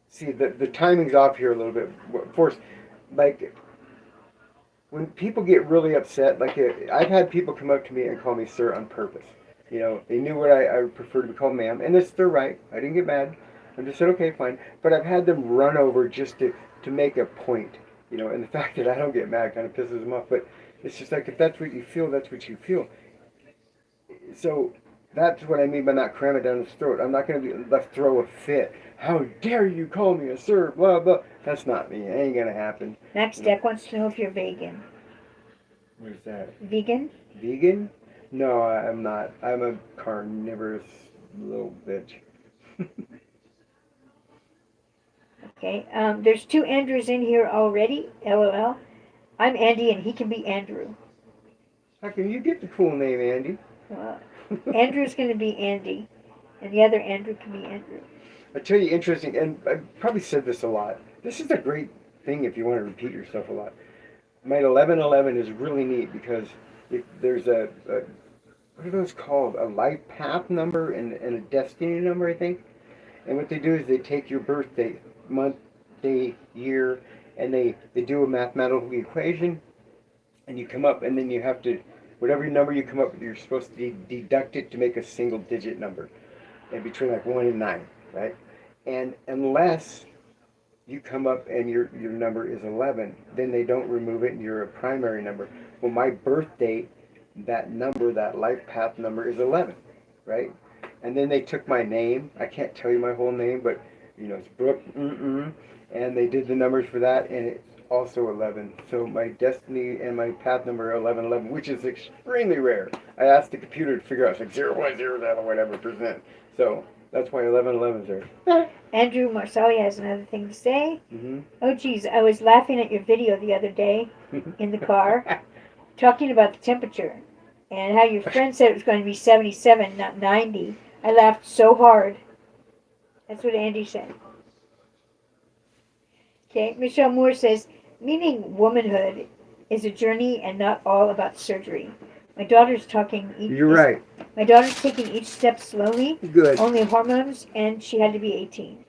see, the timing's off here a little bit. Force, like, when people get really upset, like, I've had people come up to me and call me sir on purpose. You know, they knew what I prefer to be called ma'am, and it's their right. I didn't get mad. I just said, okay, fine. But I've had them run over just to make a point. You know, and the fact that I don't get mad kind of pisses them off. But it's just like, if that's what you feel, that's what you feel. So that's what I mean by not cram it down his throat. I'm not going to be left throw a fit. How dare you call me a sir, blah, blah. That's not me. It ain't going to happen. Max Deck wants to know if you're vegan. What is that? Vegan? Vegan? No, I'm not. I'm a carnivorous little bitch. Okay, there's two Andrews in here already, LOL. I'm Andy and he can be Andrew. How can you get the cool name, Andy? Andrew's going to be Andy, and the other Andrew can be Andrew. I tell you, interesting, and I've probably said this a lot. This is a great thing if you want to repeat yourself a lot. My 1111 is really neat because if there's a what are those called? A life path number and a destiny number, I think. And what they do is they take your birthday, month, day, year, and they do a mathematical equation, and you come up, and then you have to, whatever number you come up with, you're supposed to deduct it to make a single digit number, and between like 1 and 9, right? And unless you come up and your number is 11, then they don't remove it, and you're a primary number. Well, my birth date, that number, that life path number is 11, right? And then they took my name. I can't tell you my whole name, but, you know, it's Brooke, and they did the numbers for that, and it's also 11. So my destiny and my path number are 1111, which is extremely rare. I asked the computer to figure out, it's like 0.0 or whatever percent. So that's why 1111 is there. Andrew Marsali has another thing to say. Mm-hmm. Oh, geez, I was laughing at your video the other day in the car, talking about the temperature, and how your friend said it was going to be 77, not 90. I laughed so hard. That's what Andy said. Okay, Michelle Moore says, meaning womanhood is a journey and not all about surgery. My daughter's talking. You're right. My daughter's taking each step slowly. Good. Only hormones, and she had to be 18.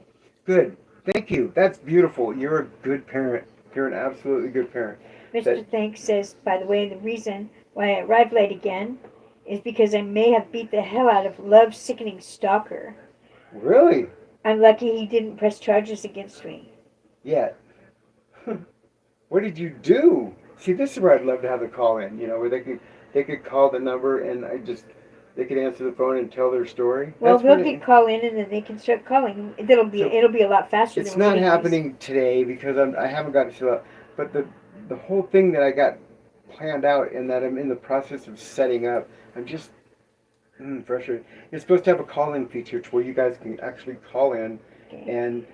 Good. Thank you. That's beautiful. You're a good parent. You're an absolutely good parent. Mr. Thanks says, by the way, the reason why I arrived late again is because I may have beat the hell out of love-sickening stalker. Really? I'm lucky he didn't press charges against me. Yet. What did you do? See, this is where I'd love to have the call in, where they could call the number and they could answer the phone and tell their story. Well, we'll get call in and then they can start calling. It'll be a lot faster. It's not happening today because I haven't got it set up. But the whole thing that I got planned out and that I'm in the process of setting up, I'm just frustrated. You're supposed to have a call-in feature to where you guys can actually call in and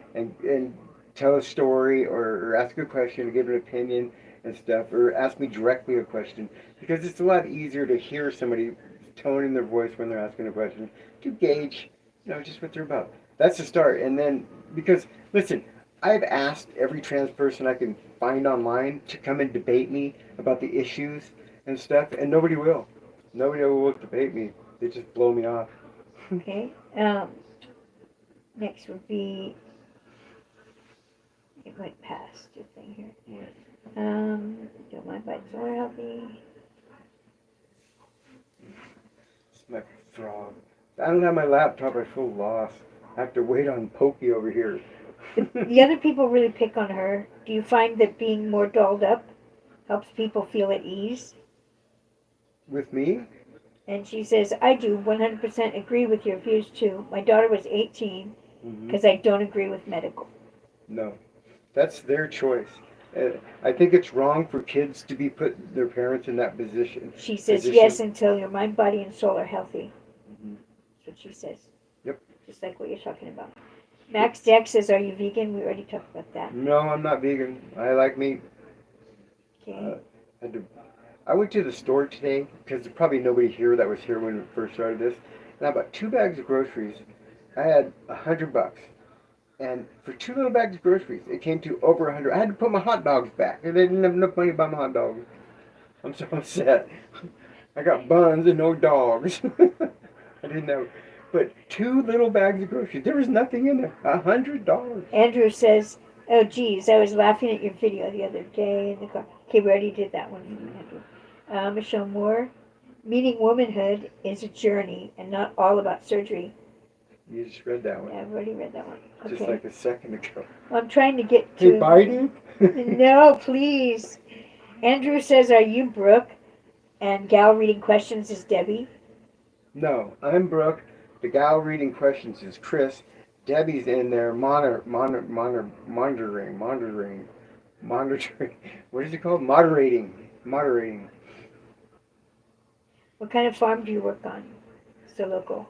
tell a story or ask a question or give an opinion and stuff, or ask me directly a question, because it's a lot easier to hear somebody tone in their voice when they're asking a question to gauge just what they're about. That's the start. And then, because listen, I've asked every trans person I can find online to come and debate me about the issues and stuff, and nobody will debate me. They just blow me off. Okay. Next would be, it went past your thing here. Don't mind by solar healthy. It's my frog. I don't have my laptop. I feel lost. I have to wait on Pokey over here. The other people really pick on her. Do you find that being more dolled up helps people feel at ease? With me? And she says, I do 100% agree with your views too. My daughter was 18 because I don't agree with medical. No. That's their choice. I think it's wrong for kids to be put their parents in that position. She says, yes, until your mind, body, and soul are healthy. That's what she says. Yep. Just like what you're talking about. Max Deck says, are you vegan? We already talked about that. No, I'm not vegan. I like meat. Okay. I went to the store today because there's probably nobody here that was here when we first started this. And I bought 2 bags of groceries. I had $100. And for 2 little bags of groceries, it came to over 100. I had to put my hot dogs back. I didn't have enough money to buy my hot dogs. I'm so upset. I got buns and no dogs. I didn't have. But 2 little bags of groceries. There was nothing in there. $100. Andrew says, oh, geez, I was laughing at your video the other day in the car. Okay, we already did that one from Andrew. Michelle Moore, meeting womanhood is a journey and not all about surgery. You just read that one. Yeah, I've already read that one. Okay. Just like a second ago. I'm trying to get to... Hey, Biden? No, please. Andrew says, are you Brooke? And gal reading questions is Debbie. No, I'm Brooke. The gal reading questions is Chris. Debbie's in there monitoring. What is it called? Moderating. What kind of farm do you work on? So local.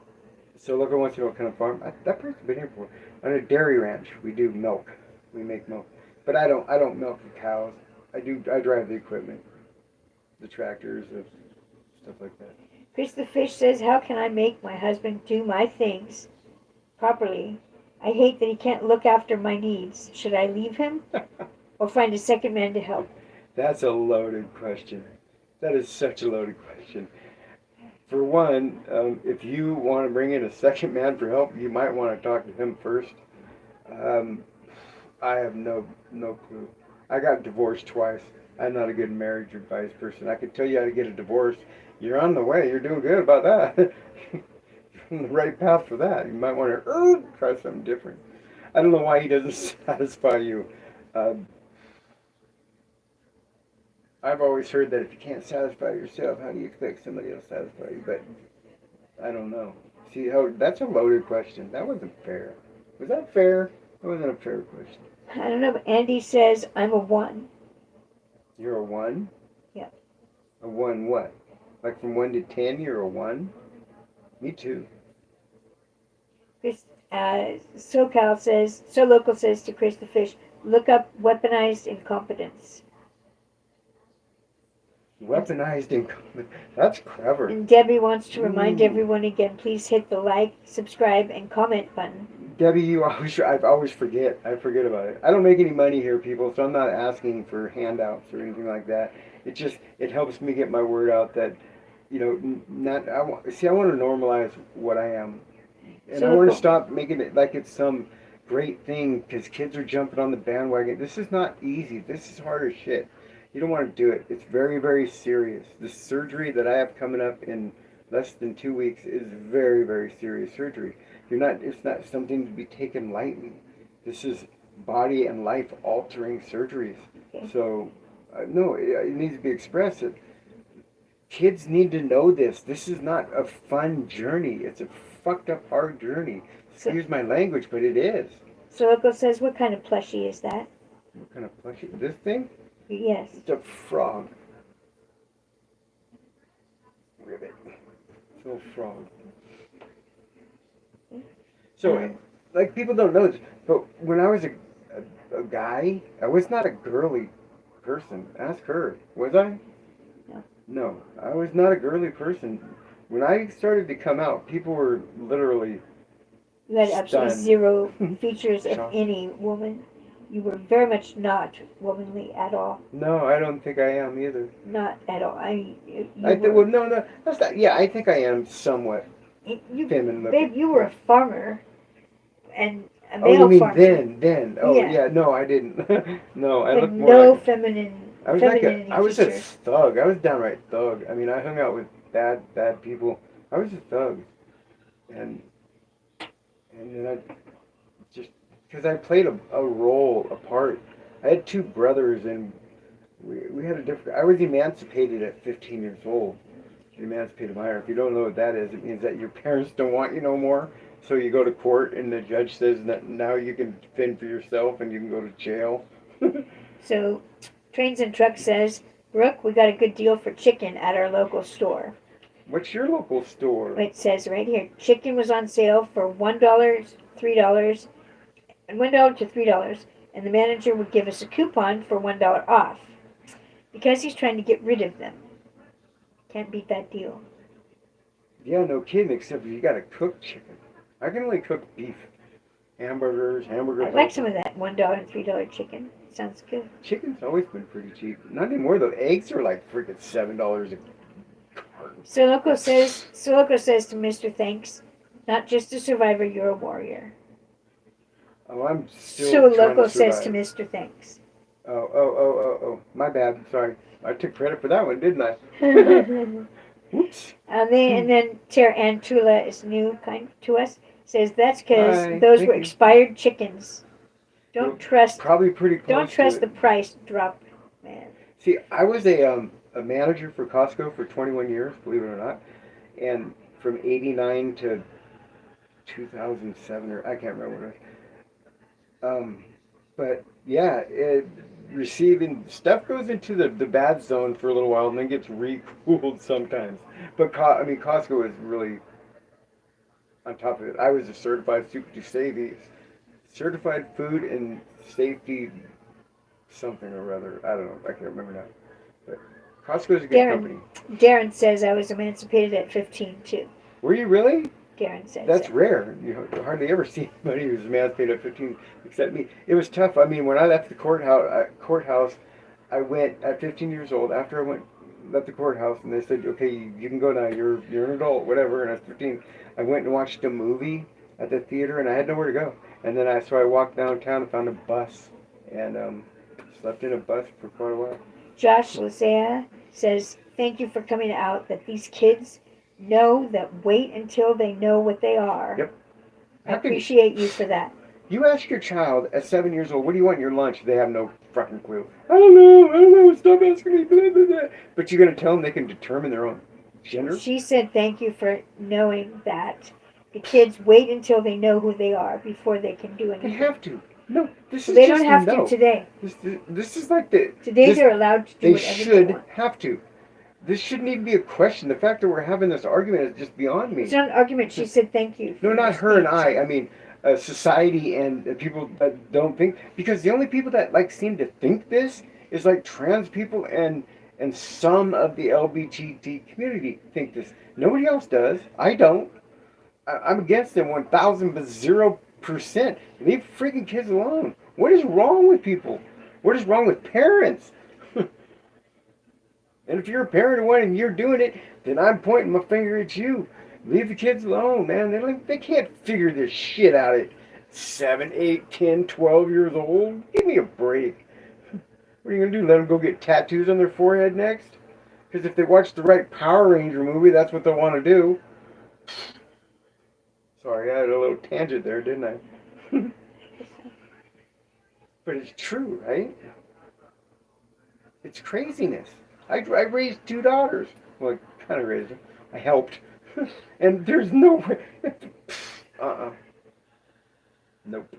So local wants to know what kind of farm. That person's been here before. On a dairy ranch, we do milk. We make milk, but I don't milk the cows. I drive the equipment, the tractors, the stuff like that. Chris the Fish says, how can I make my husband do my things properly? I hate that he can't look after my needs. Should I leave him or find a second man to help? That's a loaded question. That is such a loaded question. For one, if you want to bring in a second man for help, you might want to talk to him first. I have no clue. I got divorced twice. I'm not a good marriage advice person. I could tell you how to get a divorce. You're on the way. You're doing good about that. You're on the right path for that. You might want to try something different. I don't know why he doesn't satisfy you. I've always heard that if you can't satisfy yourself, how do you expect somebody else to satisfy you? But I don't know. See, that's a loaded question. That wasn't fair. Was that fair? That wasn't a fair question. I don't know, but Andy says, I'm a 1. You're a 1? Yeah. A 1 what? Like from 1 to 10, you're a 1? Me too. Chris, So Local says to Chris the Fish, look up weaponized incompetence. Weaponized and that's clever. And Debbie wants to remind Ooh. everyone again, please hit the like, subscribe, and comment button. Debbie, I always forget. I forget about it. I don't make any money here, people, so I'm not asking for handouts or anything like that. It helps me get my word out that, not I want to normalize what I am, and I want to Cynical. stop making it like it's some great thing because kids are jumping on the bandwagon. This is not easy. This is hard as shit. You don't want to do it. It's very, very serious. The surgery that I have coming up in less than 2 weeks is very, very serious surgery. It's not something to be taken lightly. This is body and life altering surgeries. Okay. So, no, it needs to be expressed. Kids need to know this. This is not a fun journey. It's a fucked up hard journey. Excuse my language, but it is. So Uncle says, what kind of plushie is that? What kind of plushie? This thing? Yes. It's a frog. Ribbit. It's a little frog. So, like, people don't know this, but when I was a guy, I was not a girly person. Ask her. Was I? No. No, I was not a girly person. When I started to come out, people were literally You had absolutely stunned. zero features of Shocked. any woman. You were very much not womanly at all. No, I don't think I am either. Not at all. Well, no, that's not. Yeah, I think I am somewhat you, feminine babe, looking. you were a farmer, and a Oh, you male mean farmer. then? Oh, Yeah. yeah. No, I didn't. No, I But looked more no like. femininity I was a features. thug. I was downright thug. I mean, I hung out with bad people. I was a thug, and then I just because I played a role, a part. I had two brothers, and we had a different. I was emancipated at 15 years old. Emancipated minor. If you don't know what that is, it means that your parents don't want you no more. So you go to court, and the judge says that now you can fend for yourself, and you can go to jail. So, Trains and Trucks says, Brooke, we got a good deal for chicken at our local store. What's your local store? It says right here, chicken was on sale for $1, $3, and $1 to $3, and the manager would give us a coupon for $1 off because he's trying to get rid of them. Can't beat that deal. Yeah, no kidding. Except if you got to cook chicken. I can only cook beef, hamburgers. I'd like some of that $1 and $3 chicken. Sounds good. Chicken's always been pretty cheap. Not anymore though. Eggs are like freaking $7 a carton. Soloco says to Mr. Thanks, not just a survivor, you're a warrior. Oh, I'm still trying to Soloco says to survive. Mr. Thanks. Oh. My bad. Sorry. I took credit for that one, didn't I? Whoops. And then Tarantula is new kind to us. Says that's because Hi, those thank were you. expired chickens. Well, Don't trust. Probably pretty close. Don't trust to the it. price drop, man. See, I was a manager for Costco for 21 years, believe it or not, and from '89 to 2007 or I can't remember what it was. But yeah, receiving stuff goes into the bad zone for a little while and then gets recooled sometimes. But Costco is really on top of it. I was a certified certified food and safety something or other. I don't know. I can't remember now. But Costco's a good company. Darren says I was emancipated at 15 too. Were you really? Darren says That's that. rare. You hardly ever see anybody who's emancipated at 15 except me. It was tough. I mean, when I left the courthouse, I went at 15 years old. After I left the courthouse, and they said, "Okay, you can go now. You're an adult, whatever." And I was 15. I went and watched a movie at the theater, and I had nowhere to go. And then I walked downtown and found a bus, and slept in a bus for quite a while. Josh Lizea says thank you for coming out. That these kids know that wait until they know what they are. Yep. I appreciate you for that. You ask your child at 7 years old, what do you want in your lunch? They have no fucking clue. I don't know, stop asking me, blah, blah, blah. But you're going to tell them they can determine their own gender? She said thank you for knowing that the kids wait until they know who they are before they can do They anything. have to. No, this is They just don't have no. to today. This is like the... Today they're allowed to do They whatever they should want. have to. This shouldn't even be a question. The fact that we're having this argument is just beyond me. It's not an argument. She said thank you. No, for not your her and speech. I mean, society and people that don't think, because the only people that like seem to think this is like trans people and And some of the LGBT community think this. Nobody else does. I don't. I'm against them 1,000 but 0%. Leave freaking kids alone. What is wrong with people? What is wrong with parents? And if you're a parent of one and you're doing it, then I'm pointing my finger at you. Leave the kids alone, man. They can't figure this shit out at 7, 8, 10, 12 years old. Give me a break. What are you going to do? Let them go get tattoos on their forehead next? Because if they watch the right Power Ranger movie, that's what they'll want to do. Sorry, I had a little tangent there, didn't I? But it's true, right? It's craziness. I raised 2 daughters. Well, I kind of raised them. I helped. And there's no way. Nope.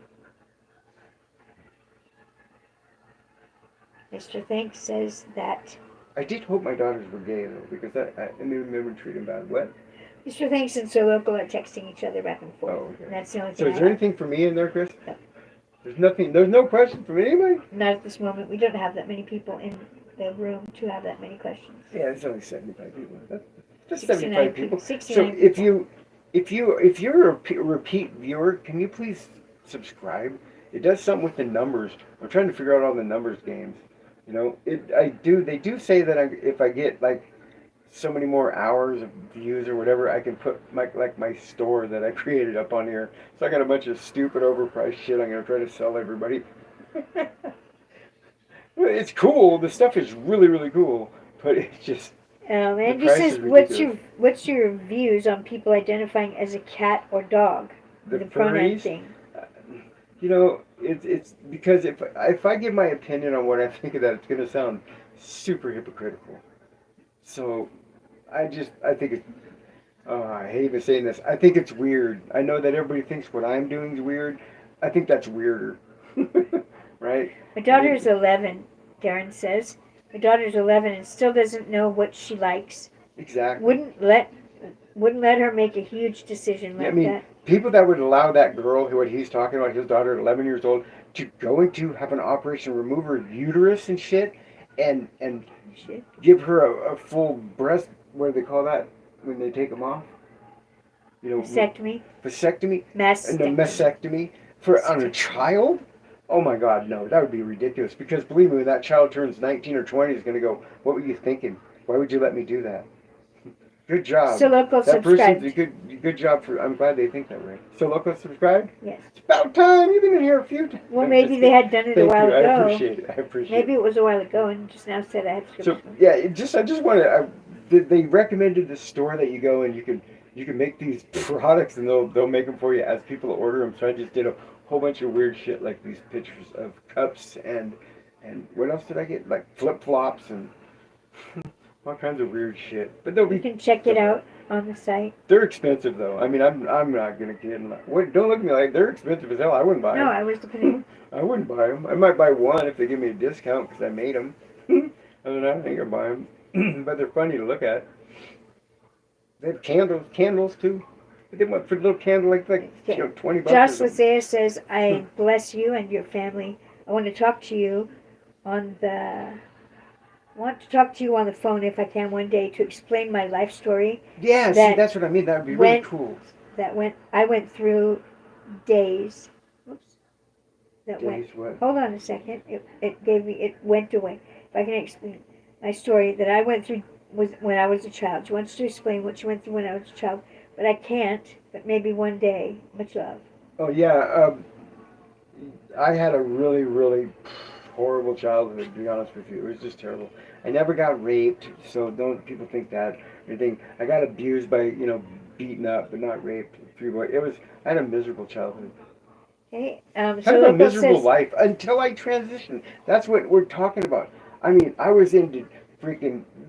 Mr. Thanks says that. I did hope my daughters were gay, though, because I made them treat them bad. What? Mr. Thanks and So Local are texting each other back and forth. Oh, okay. And that's the only So thing. is there anything for me in there, Chris? No. There's nothing. There's no question from anybody? Not at this moment. We don't have that many people in the room to have that many questions. Yeah, it's only 75 people. That's 69 75 people. 69 So if you're a repeat viewer, can you please subscribe? It does something with the numbers. I'm trying to figure out all the numbers games. You know, they do say that if I get like so many more hours of views or whatever, I can put my store that I created up on here. So I got a bunch of stupid overpriced shit I'm gonna try to sell everybody. It's cool. The stuff is really, really cool, but it's just. Andrew price says, is what's your views on people identifying as a cat or dog? The pronoun furries? thing. You know, it's because if I give my opinion on what I think of that, it's gonna sound super hypocritical. So, I think it's. I hate even saying this. I think it's weird. I know that everybody thinks what I'm doing is weird. I think that's weirder. Right? My daughter is 11, Darren says. My daughter's 11 and still doesn't know what she likes. Exactly. Wouldn't let her make a huge decision like that. People that would allow that girl, what he's talking about, his daughter at 11 years old, to go into have an operation, remove her uterus and shit, and give her a full breast, what do they call that when they take them off? You know, Vasectomy. And a mastectomy on a child? Oh my God, no, that would be ridiculous. Because believe me, when that child turns 19 or 20, he's going to go, what were you thinking? Why would you let me do that? Good job. So Local that subscribed. person's a good job for. I'm glad they think that way. So Local subscribed. Yes. It's about time. You've been in here a few times. Well, maybe they had done it a while ago. I appreciate it. Maybe it was a while ago, and just now said I have to. So yeah, I just want to. They recommended the store that you go and you can make these products and they'll make them for you as people order them. So I just did a whole bunch of weird shit like these pictures of cups and what else did I get? Like flip flops and. All kinds of weird shit, but you can check it out on the site. They're expensive though. I mean, I'm not gonna kid. Don't look at me like they're expensive as hell. I wouldn't buy them. No, I was looking at. I wouldn't buy them. I might buy one if they give me a discount because I made them. Other than that, I think I'll buy them. But they're funny to look at. They have candles too. But they want for a little candle like $20. Josh Lazare says, "I bless you and your family. I want to talk to you on the." I want to talk to you on the phone if I can one day to explain my life story. Yeah, see, that's what I mean. That would be really cool. I went through days. Oops. What? Hold on a second. It went away. If I can explain my story that I went through when I was a child. She wants to explain what she went through when I was a child, but I can't. But maybe one day. Much love. Oh yeah, I had a really, really horrible childhood, to be honest with you. It was just terrible. I never got raped, so don't people think that or anything. I got abused by, beaten up, but not raped. I had a miserable childhood. Okay. Kind of a miserable life until I transitioned. That's what we're talking about. I mean, I was into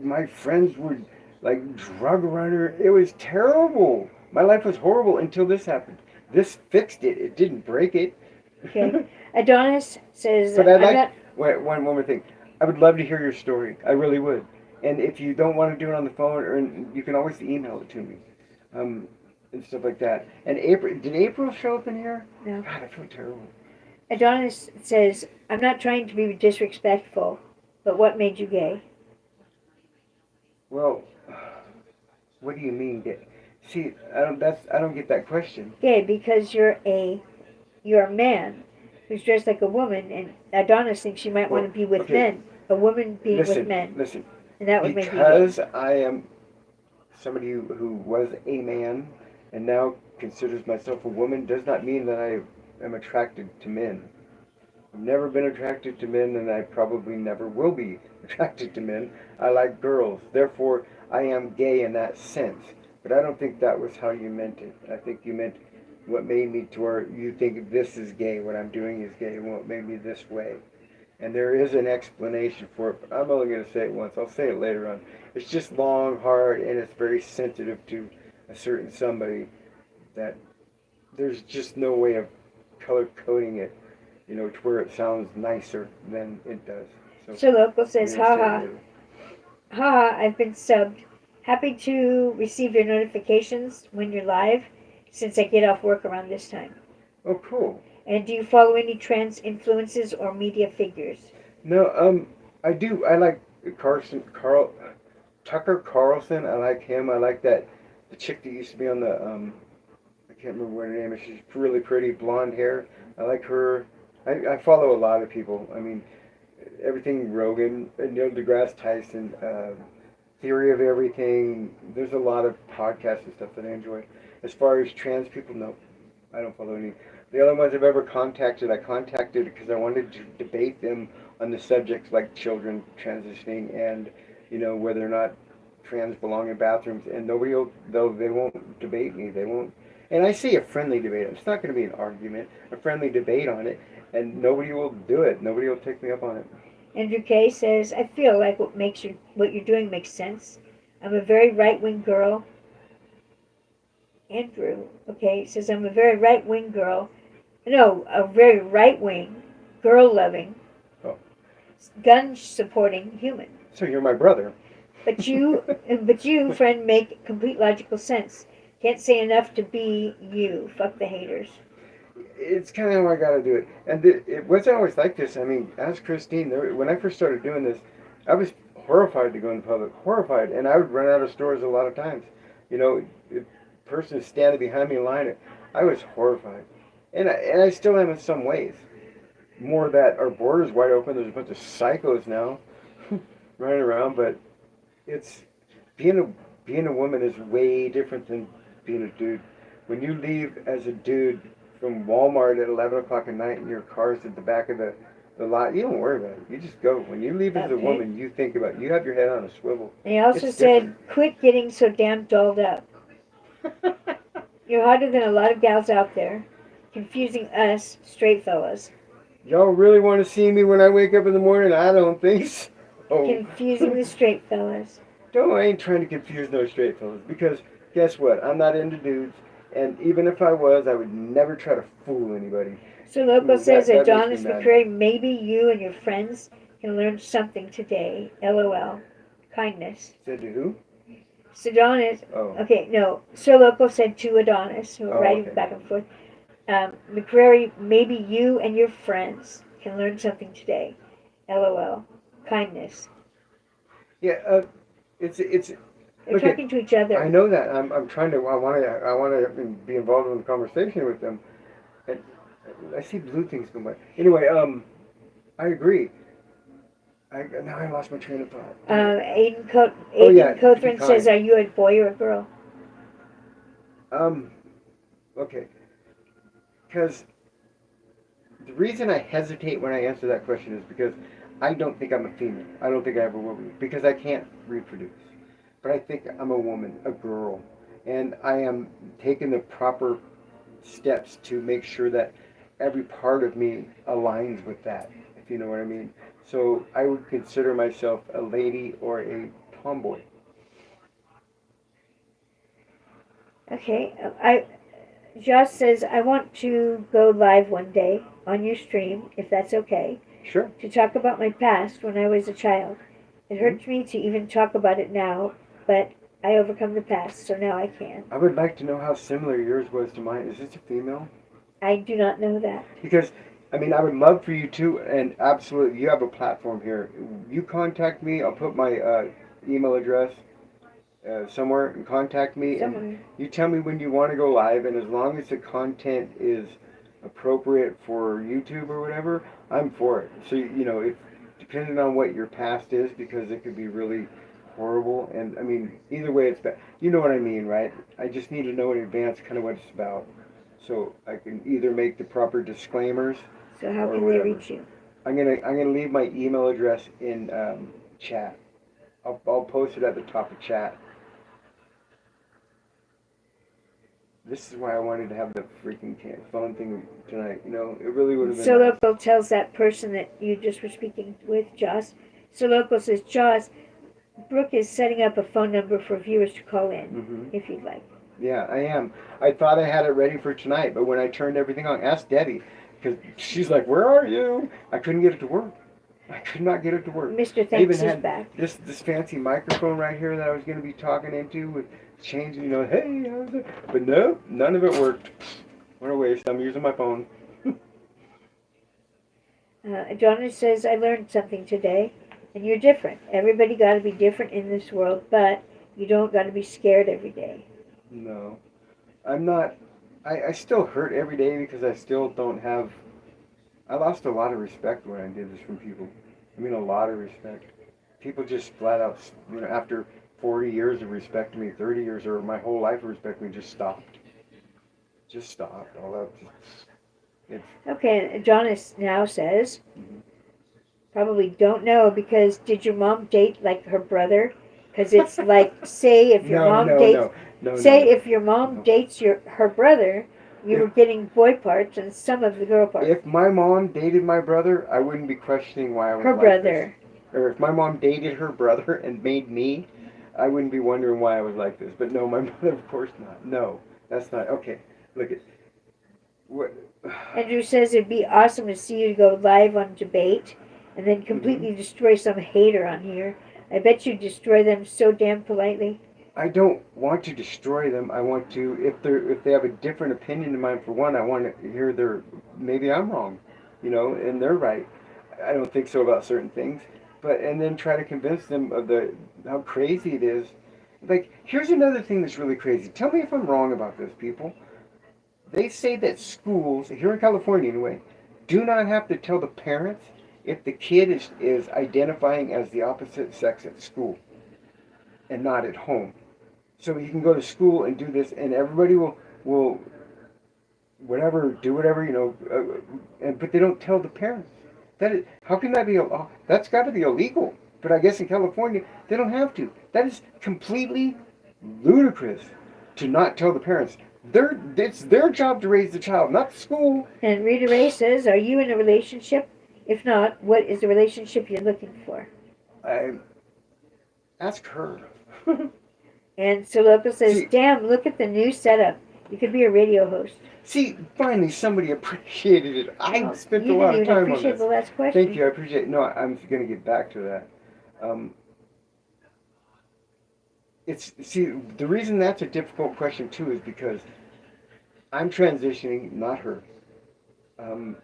my friends were like drug runner. It was terrible. My life was horrible until this happened. This fixed it. It didn't break it. Okay. Adonis says, but wait, one more thing. I would love to hear your story. I really would. And if you don't want to do it on the phone, or you can always email it to me, and stuff like that. And did April show up in here? No. God, I feel terrible. Adonis says, I'm not trying to be disrespectful, but what made you gay? Well, what do you mean? See, I don't get that question. Okay, because you're a man who's dressed like a woman, and Adonis thinks you might want Well, to be with okay, men. A woman being with listen, men, listen. and that would make you gay. Because I am somebody who was a man and now considers myself a woman does not mean that I am attracted to men. I've never been attracted to men, and I probably never will be attracted to men. I like girls. Therefore, I am gay in that sense. But I don't think that was how you meant it. I think you meant what made me to where you think this is gay, what I'm doing is gay, and what made me this way. And there is an explanation for it, but I'm only going to say it once. I'll say it later on. It's just long, hard, and it's very sensitive to a certain somebody that there's just no way of color coding it, to where it sounds nicer than it does. So So local I'm says, going to say it haha, later. haha, I've been subbed. Happy to receive your notifications when you're live, since I get off work around this time. Oh, cool. And do you follow any trans influences or media figures? No, I do. I like Tucker Carlson. I like him. I like the chick that used to be on the, I can't remember what her name is. She's really pretty, blonde hair. I like her. I follow a lot of people. I mean, everything Rogan, Neil deGrasse Tyson, Theory of Everything. There's a lot of podcasts and stuff that I enjoy. As far as trans people, no, I don't follow any. The only ones I've ever contacted, I contacted because I wanted to debate them on the subjects like children transitioning and, whether or not trans belong in bathrooms. And nobody will, though they won't debate me. They won't. And I say a friendly debate. It's not going to be an argument. A friendly debate on it, and nobody will do it. Nobody will take me up on it. Andrew K says, I feel like what you're doing makes sense. I'm a very right wing girl. Andrew, okay, says I'm a very right wing girl. No, a very right wing, girl loving, Oh, gun supporting human. so you're my brother. But you, but you, friend, make complete logical sense. Can't say enough to be you. Fuck the haters. It's kind of how I got to do it. And it wasn't always like this. I mean, ask Christine. When I first started doing this, I was horrified to go in public. Horrified. And I would run out of stores a lot of times. The person is standing behind me in line. I was horrified. And I still am in some ways. More that our border's wide open. There's a bunch of psychos now running around. But it's being a woman is way different than being a dude. When you leave as a dude from Walmart at 11 o'clock at night and your car's at the back of the lot, you don't worry about it. You just go. When you leave as a Okay. woman, you think about it. You have your head on a swivel. And he also It's said, quit getting so damn dolled up. You're hotter than a lot of gals out there, confusing us, straight fellas. Y'all really want to see me when I wake up in the morning? I don't think so. Confusing the straight fellas. No, I ain't trying to confuse no straight fellas because guess what? I'm not into dudes. And even if I was, I would never try to fool anybody. So Loco says, That makes me Adonis mad. McCurry, maybe you and your friends can learn something today. LOL. Kindness. Said to who? Adonis, Oh. okay, no. Sir Loco said to Adonis, who were Oh, writing okay. back and forth, McCrary, maybe you and your friends can learn something today. LOL. Kindness. Yeah, it's They're okay. talking to each other. I know that. I'm trying to. I want to be involved in the conversation with them. And I see blue things go by. Anyway, I agree. Now I lost my train of thought. Aiden Oh, yeah, be Cothran kind. says, are you a boy or a girl? Okay. Because the reason I hesitate when I answer that question is because I don't think I'm a female. I don't think I ever will be because I can't reproduce. But I think I'm a woman, a girl, and I am taking the proper steps to make sure that every part of me aligns with that, if you know what I mean. So I would consider myself a lady or a tomboy. Okay. Josh says, I want to go live one day on your stream, if that's okay, Sure. to talk about my past when I was a child. It hurts me to even talk about it now, but I overcome the past, so now I can. I would like to know how similar yours was to mine. Is this a female? I do not know that. Because, I mean, I would love for you to, and absolutely, you have a platform here. You contact me, I'll put my email address somewhere and contact me, and Somewhere. you tell me when you want to go live, and as long as the content is appropriate for YouTube or whatever, I'm for it. So you know, if depending on what your past is, because it could be really horrible, and I mean, either way, it's bad. You know what I mean, right? I just need to know in advance kind of what it's about, so I can either make the proper disclaimers So how or can they whatever. reach you? I'm gonna leave my email address in chat. I'll post it at the top of chat. This is why I wanted to have the freaking phone thing tonight. You know, it really would have been So nice. Local tells that person that you just were speaking with, Joss. So Local says, Joss, Brooke is setting up a phone number for viewers to call in, if you'd like. Yeah, I am. I thought I had it ready for tonight, but when I turned everything on, ask Debbie, because she's like, "Where are you?" I couldn't get it to work. I could not get it to work. Mr. I even Thanks is had back. this fancy microphone right here that I was going to be talking into with changing, you know, hey, how's it? But no, none of it worked. What a waste. I'm using my phone. Donna says, I learned something today, and you're different. Everybody got to be different in this world, but you don't got to be scared every day. No, I'm not. I still hurt every day because I still don't have. I lost a lot of respect when I did this from people. I mean, a lot of respect. People just flat out, you know, after 40 years of respecting me, 30 years or my whole life of respecting me, just stopped. Just stopped. All that. It's. Okay, Donna now says, Mhm. probably don't know because did your mom date like her brother? Because it's like, say if your No, mom no, dates, no, no, say no, if your mom no. dates her brother, you If were getting boy parts and some of the girl parts. if my mom dated my brother, I wouldn't be questioning why I was Her like this. brother. Or if my mom dated her brother and made me, I wouldn't be wondering why I was like this. But no, my mother, of course not. No, that's not okay. Look at what. Andrew says it'd be awesome to see you go live on debate and then completely destroy some hater on here. I bet you destroy them so damn politely. I don't want to destroy them. I want to, if they have a different opinion than mine. For one, I want to hear their. Maybe I'm wrong, you know, and they're right. I don't think so about certain things, but and then try to convince them of the how crazy it is. Like, here's another thing that's really crazy. Tell me if I'm wrong about this, people. They say that schools here in California, anyway, do not have to tell the parents if the kid is identifying as the opposite sex at school and not at home. So you can go to school and do this, and everybody will whatever do whatever you know, and but they don't tell the parents. That is, how can that be? That's got to be illegal. But I guess in California they don't have to. That is completely ludicrous to not tell the parents. It's their job to raise the child, not the school. And Rita Ray says, are you in a relationship? If not, what is the relationship you're looking for? I ask her. And Saloka says, See, damn, look at the new setup. You could be a radio host. See, finally somebody appreciated it. I Well, spent you a didn't lot of even time on appreciate this. the last question. Thank you, I appreciate it. No, I'm going to get back to that. It's see the reason that's a difficult question too is because I'm transitioning, not her. Um,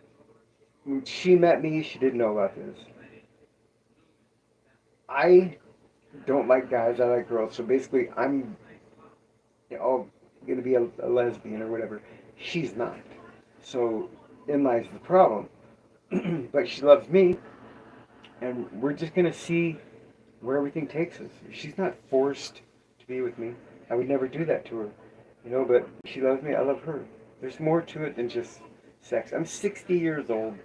when she met me, she didn't know about this. I don't like guys, I like girls. So basically, I'm going to be a lesbian or whatever. She's not. So in lies the problem. But she loves me, and we're just going to see where everything takes us. She's not forced to be with me. I would never do that to her, you know. But she loves me. I love her. There's more to it than just sex. I'm 60 years old.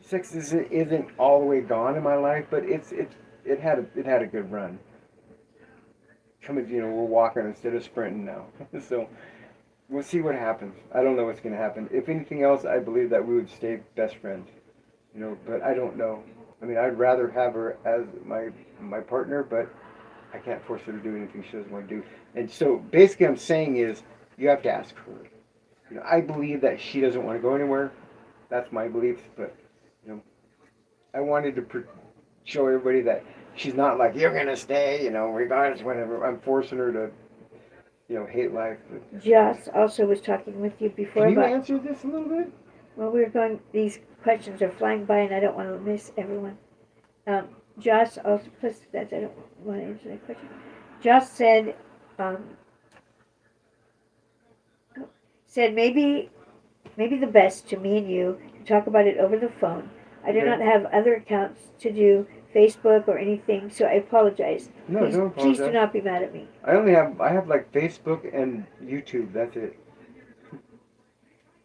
Sex isn't all the way gone in my life, but it had a good run. Coming, you know, we're walking instead of sprinting now. So we'll see what happens. I don't know what's going to happen. If anything else, I believe that we would stay best friends. You know, but I don't know. I mean, I'd rather have her as my partner, but I can't force her to do anything she doesn't want to do. And so basically, I'm saying is you have to ask her. You know, I believe that she doesn't want to go anywhere. That's my beliefs, but you know, I wanted to show everybody that she's not like you're gonna stay. You know, regardless, whatever. I'm forcing her to, you know, hate life. But, Joss also was talking with you before can you about. answer this a little bit? Well, we're going. These questions are flying by, and I don't want to miss everyone. Joss also plus that I don't want to answer that question. Joss said, um, said maybe the best to me and you to talk about it over the phone. I do Okay. not have other accounts to do Facebook or anything, so I apologize. No, Please, don't please do apologize. not be mad at me. I have like Facebook and YouTube. That's it.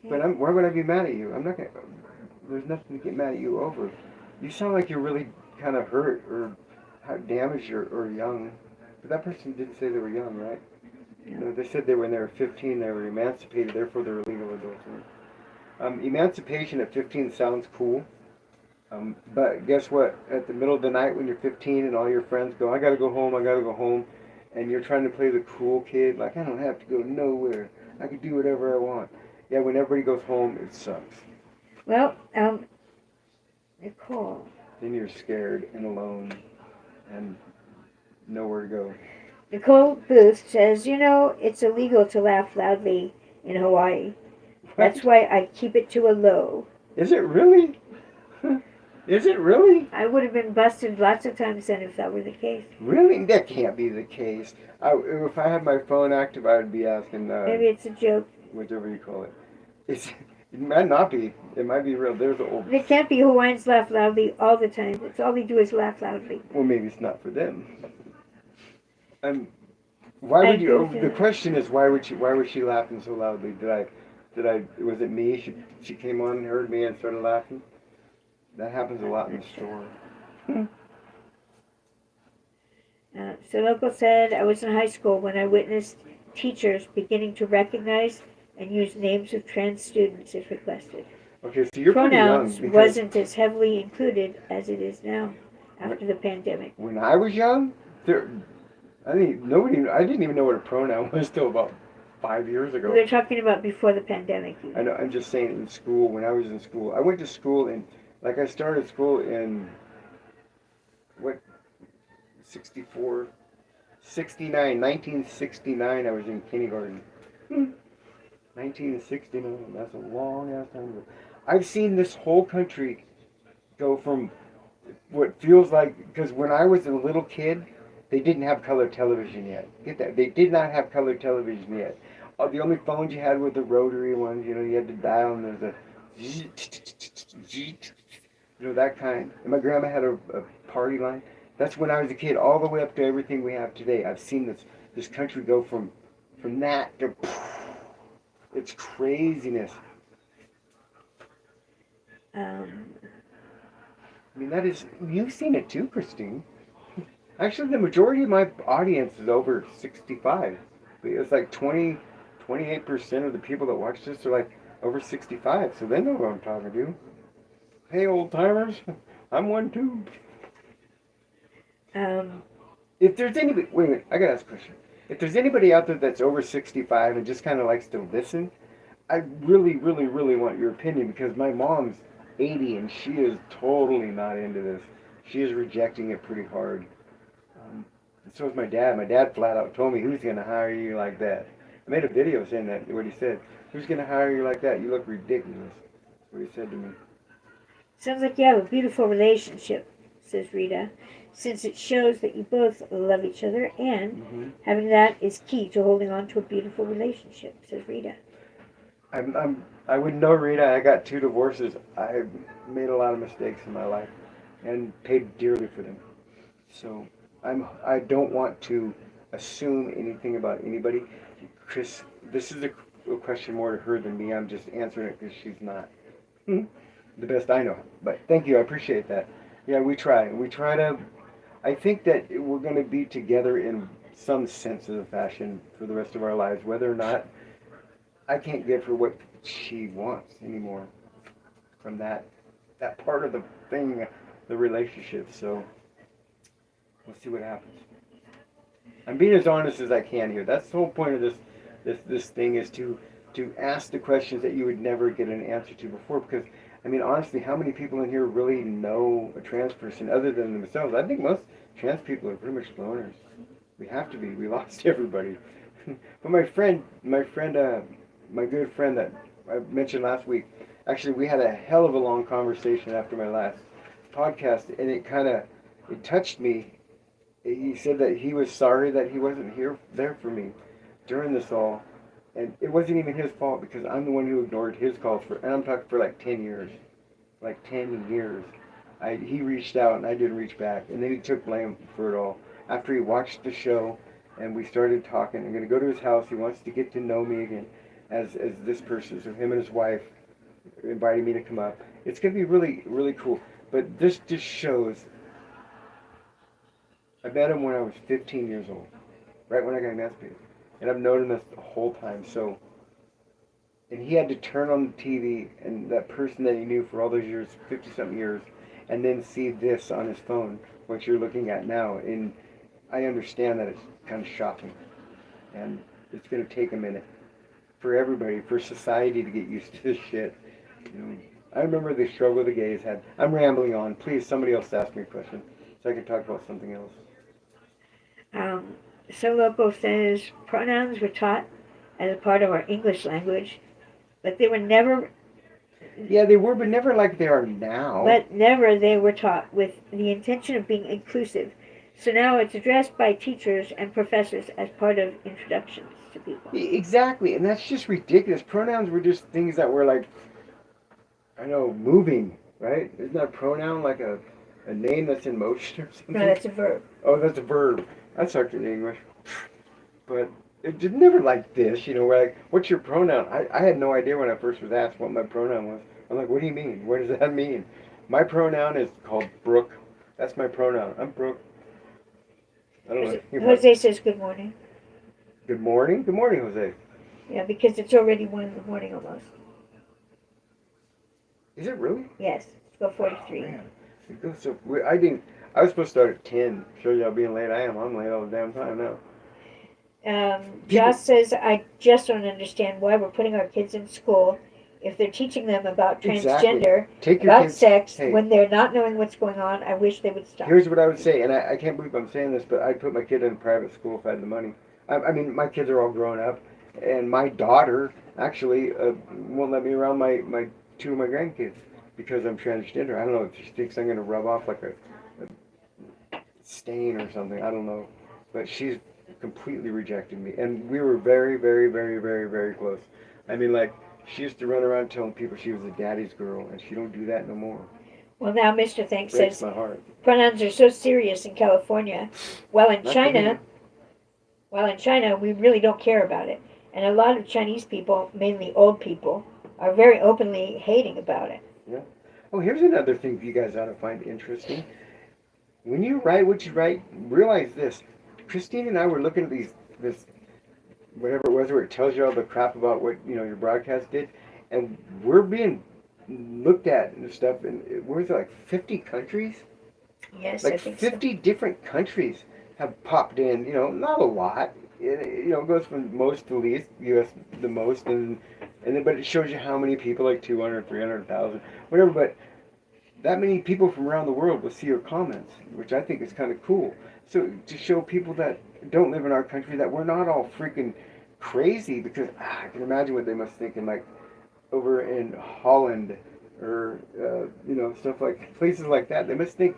But Okay. why would I be mad at you? I'm not gonna. There's nothing to get mad at you over. You sound like you're really kind of hurt or damaged or young. But that person didn't say they were young, right? No. No, they said when they were 15, they were emancipated, therefore they're legal adults. Emancipation at 15 sounds cool. But guess what? At the middle of the night when you're 15 and all your friends go, I gotta go home, I gotta go home, and you're trying to play the cool kid, like I don't have to go nowhere. I can do whatever I want. Yeah, when everybody goes home, it sucks. Well, Nicole. Then you're scared and alone and nowhere to go. Nicole Booth says, it's illegal to laugh loudly in Hawaii. That's What? why I keep it to a low. Is it really? Is it really? I would have been busted lots of times then if that were the case. Really? That can't be the case. If I had my phone active, I would be asking, Maybe it's a joke. whatever you call it. It might not be. It might be real. There's the old. It can't be Hawaiians laugh loudly all the time. It's all they do is laugh loudly. Well, maybe it's not for them. Why would you? The question is, why would she laughing so loudly? Was it me? She came on and heard me and started laughing. That happens a lot in the store. So Local said, I was in high school when I witnessed teachers beginning to recognize and use names of trans students if requested. Okay, so you're Pronouns pretty young. wasn't as heavily included as it is now after the pandemic. When I was young, I didn't even know what a pronoun was till about 5 years ago. They're talking about before the pandemic. I know. I'm just saying in school. When I was in school, I went to school I started school in what 64, 69, 1969. I was in kindergarten. 1969. That's a long ass time ago. I've seen this whole country go from what feels like, because when I was a little kid, they didn't have color television yet. Get that? They did not have color television yet. The only phones you had were the rotary ones. You had to dial, and there's that kind. And my grandma had a party line. That's when I was a kid, all the way up to everything we have today. I've seen this country go from that to it's craziness. I mean, you've seen it too, Christine. Actually, the majority of my audience is over 65. It's like 28% of the people that watch this are like over 65, so they know what I'm talking to. Hey, old timers, I'm one too. If there's anybody, wait a minute, I gotta ask a question. If there's anybody out there that's over 65 and just kind of likes to listen, I really, really, really want your opinion, because my mom's 80 and she is totally not into this. She is rejecting it pretty hard. And so is my dad. My dad flat out told me, who's going to hire you like that? I made a video saying that, what he said. Who's going to hire you like that? You look ridiculous. That's what he said to me. Sounds like you have a beautiful relationship, says Rita, since it shows that you both love each other, and having that is key to holding on to a beautiful relationship, says Rita. I wouldn't know, Rita. I got 2 divorces. I made a lot of mistakes in my life and paid dearly for them. So I don't want to assume anything about anybody. Chris, this is a question more to her than me. I'm just answering it because she's not the best I know. But thank you. I appreciate that. Yeah, we try. We try to. I think that we're going to be together in some sense of the fashion for the rest of our lives, whether or not I can't give her what she wants anymore from that part of the thing, the relationship. So we'll see what happens. I'm being as honest as I can here. That's the whole point of this thing, is to ask the questions that you would never get an answer to before. Because, I mean, honestly, how many people in here really know a trans person other than themselves? I think most trans people are pretty much loners. We have to be. We lost everybody. But my good friend that I mentioned last week, actually, we had a hell of a long conversation after my last podcast, and it touched me he said that he was sorry that he wasn't there for me during this all, and it wasn't even his fault because I'm the one who ignored his calls and I'm talking for like 10 years, like 10 years. He reached out and I didn't reach back, and then he took blame for it all. After he watched the show, and we started talking, I'm gonna go to his house. He wants to get to know me again, as this person. So him and his wife invited me to come up. It's gonna be really really cool. But this just shows. I met him when I was 15 years old, right when I got emancipated, and I've known him this the whole time. So, and he had to turn on the TV and that person that he knew for all those years, 50 something years, and then see this on his phone, what you're looking at now. And I understand that it's kind of shocking, and it's going to take a minute for everybody, for society to get used to this shit. You know, I remember the struggle the gays had. I'm rambling on. Please, somebody else ask me a question so I can talk about something else. Um, so Loco says pronouns were taught as a part of our English language, but they were never. Yeah, they were, but never like they are now. But never they were taught with the intention of being inclusive. So now it's addressed by teachers and professors as part of introductions to people. Exactly, and that's just ridiculous. Pronouns were just things that were like, I know, moving, right? Isn't that a pronoun like a name that's in motion or something? No, that's a verb. Oh, that's a verb. I sucked in English. But it did never like this, where like, what's your pronoun? I had no idea when I first was asked what my pronoun was. I'm like, what do you mean? What does that mean? My pronoun is called Brooke. That's my pronoun. I'm Brooke. I don't know. Jose says good morning. Good morning? Good morning, Jose. Yeah, because it's already 1 in the morning almost. Is it really? Yes, it's about 43. Oh, man. It goes so, I was supposed to start at 10. Show you how being late I am. I'm late all the damn time now. Josh says, I just don't understand why we're putting our kids in school if they're teaching them about transgender, about sex, when they're not knowing what's going on. I wish they would stop. Here's what I would say, and I can't believe I'm saying this, but I'd put my kid in private school if I had the money. I mean, my kids are all grown up, and my daughter actually won't let me around two of my grandkids because I'm transgender. I don't know if she thinks I'm going to rub off like a stain or something. I don't know. But she's completely rejected me. And we were very, very, very, very, very close. I mean, like, she used to run around telling people she was a daddy's girl, and she don't do that no more. Well, now Mr. Thanks Breaks says my heart. Pronouns are so serious in California, while in China, we really don't care about it. And a lot of Chinese people, mainly old people, are very openly hating about it. Yeah. Oh, here's another thing you guys ought to find interesting. When you write what you write, realize this. Christine and I were looking at this, whatever it was, where it tells you all the crap about what, your broadcast did, and we're being looked at and stuff, and where's it, like 50 countries? Yes, like I think 50 different countries have popped in, not a lot. It goes from most to least, U.S. the most, and then, but it shows you how many people, like 200, 300,000, whatever, but that many people from around the world will see your comments, which I think is kind of cool. So to show people that don't live in our country that we're not all freaking crazy, because I can imagine what they must think in, like, over in Holland or, stuff like, places like that. They must think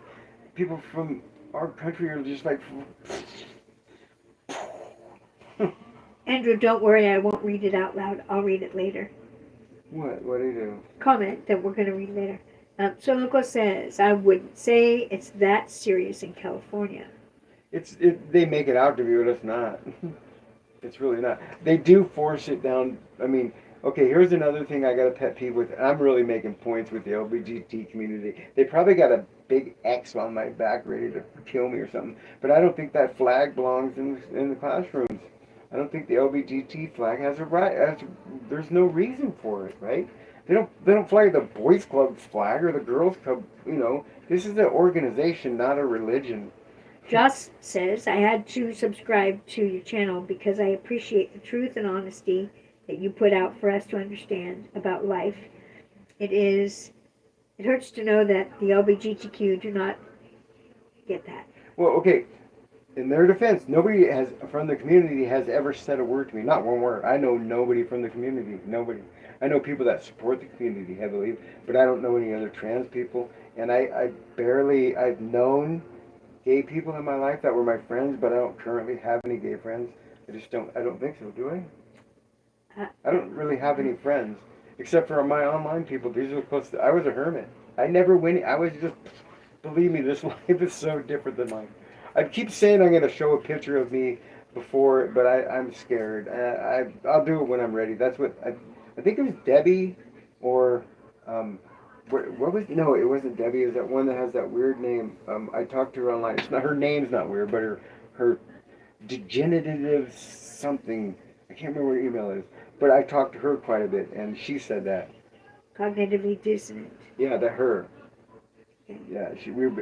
people from our country are just like... Andrew, don't worry, I won't read it out loud. I'll read it later. What? What do you do? Comment that we're going to read later. So Loco says, I wouldn't say it's that serious in California. They make it out to be, but it's not. It's really not. They do force it down. I mean, okay, here's another thing I got a pet peeve with. I'm really making points with the LGBT community. They probably got a big X on my back ready to kill me or something. But I don't think that flag belongs in the classrooms. I don't think the LGBT flag has a right. There's no reason for it, right? They don't fly the boys' club flag or the girls' club. This is an organization, not a religion. Joss says, I had to subscribe to your channel because I appreciate the truth and honesty that you put out for us to understand about life. It hurts to know that the LGBTQ do not get that. Well, okay. In their defense, nobody from the community has ever said a word to me. Not one word. I know nobody from the community. Nobody. I know people that support the community heavily, but I don't know any other trans people. And I've known gay people in my life that were my friends, but I don't currently have any gay friends. I don't think so, do Uh, I don't really have any friends. Except for my online people. These are the closest. I was a hermit. I never went, I was just, believe me, this life is so different than mine. I keep saying I'm going to show a picture of me before, but I'm scared. I'll do it when I'm ready. That's what, I think it was Debbie or, what was, no, it wasn't Debbie. It was that one that has that weird name. I talked to her online. It's not, her name's not weird, but her degenerative something. I can't remember what her email is, but I talked to her quite a bit, and she said that. Cognitively dissonant. Yeah, that her. Okay. Yeah,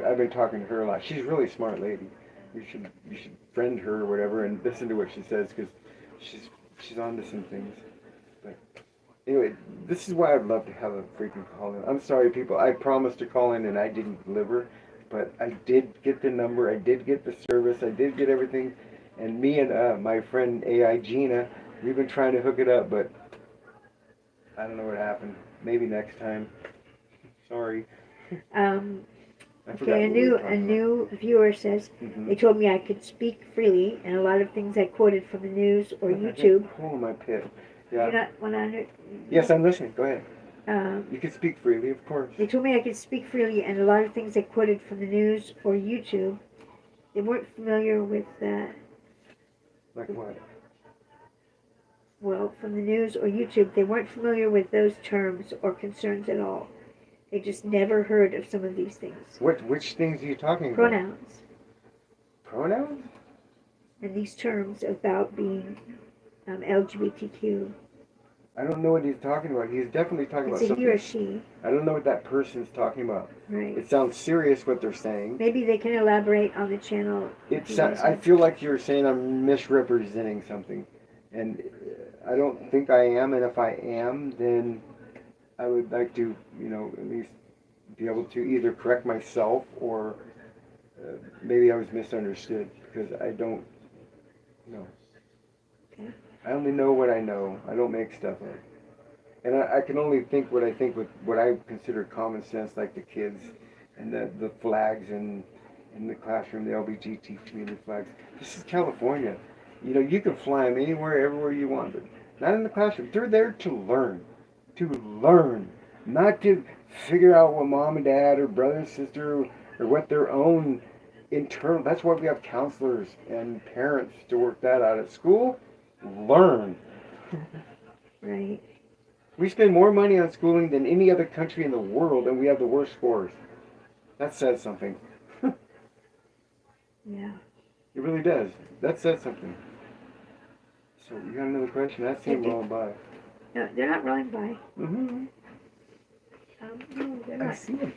I've been talking to her a lot. She's a really smart lady. You should friend her or whatever and listen to what she says because she's on to some things. But anyway, this is why I'd love to have a freaking call in. I'm sorry, people. I promised to call in and I didn't deliver, but I did get the number. I did get the service. I did get everything. And me and my friend AI Gina, we've been trying to hook it up, but I don't know what happened. Maybe next time. Sorry. I forgot Okay, what we were a talking about. new viewer says Mhm. they told me I could speak freely, and a lot of things I quoted from the news or YouTube. Oh, my pit. Do Yeah. you not want to? Yes, I'm listening. Go ahead. Um, You can speak freely, of course. they told me I could speak freely, and a lot of things I quoted from the news or YouTube. They weren't familiar with Like what? well, from the news or YouTube. They weren't familiar with those terms or concerns at all. They just never heard of some of these things. Which things are you talking about? Pronouns Pronouns? and these terms about being LGBTQ. I don't know what he's talking about. He's definitely talking It's about a he or something. she, I don't know what that person's talking about. right? It sounds serious what they're saying. Maybe they can elaborate on the channel. I feel like you're saying I'm misrepresenting something, and I don't think I am. And if I am, then I would like to, at least be able to either correct myself or maybe I was misunderstood because I don't know. Okay. I only know what I know. I don't make stuff up. And I can only think what I think with what I consider common sense, like the kids and the flags and in the classroom, the LGBT community flags. This is California. You can fly them anywhere, everywhere you want, but not in the classroom. They're there to learn. To learn. Not to figure out what mom and dad or brother and sister or what their own internal. That's why we have counselors and parents to work that out at school. Learn. Right. We spend more money on schooling than any other country in the world, and we have the worst scores. That says something. Yeah. It really does. That says something. So you got another question? That seemed rolling by. No, they're not rolling by. Mm-hmm. No, they're I not. see them.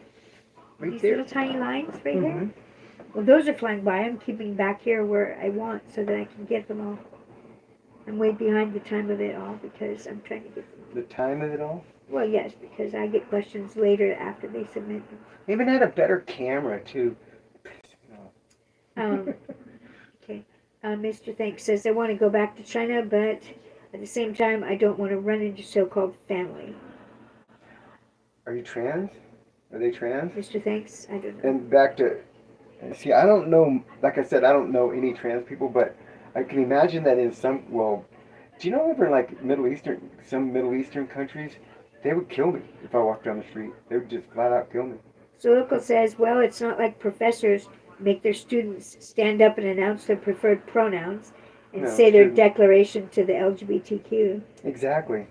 Right These there. little tiny lines right Mhm. there. Well, those are flying by. I'm keeping back here where I want so that I can get them all. I'm way behind the time of it all because I'm trying to get them. The time of it all? Well, yes, because I get questions later after they submit them. They even had a better camera, too. Okay. Mr. Thanks says, I want to go back to China, but at the same time, I don't want to run into so-called family. Are you trans? Are they trans? Mr. Thanks, I don't know. And back to, see, I don't know, like I said, I don't know any trans people, but I can imagine that in do you know over in like some Middle Eastern countries, they would kill me if I walked down the street. They would just flat out kill me. So Local says, well, it's not like professors make their students stand up and announce their preferred pronouns and No, say their shouldn't. declaration to the LGBTQ. Exactly.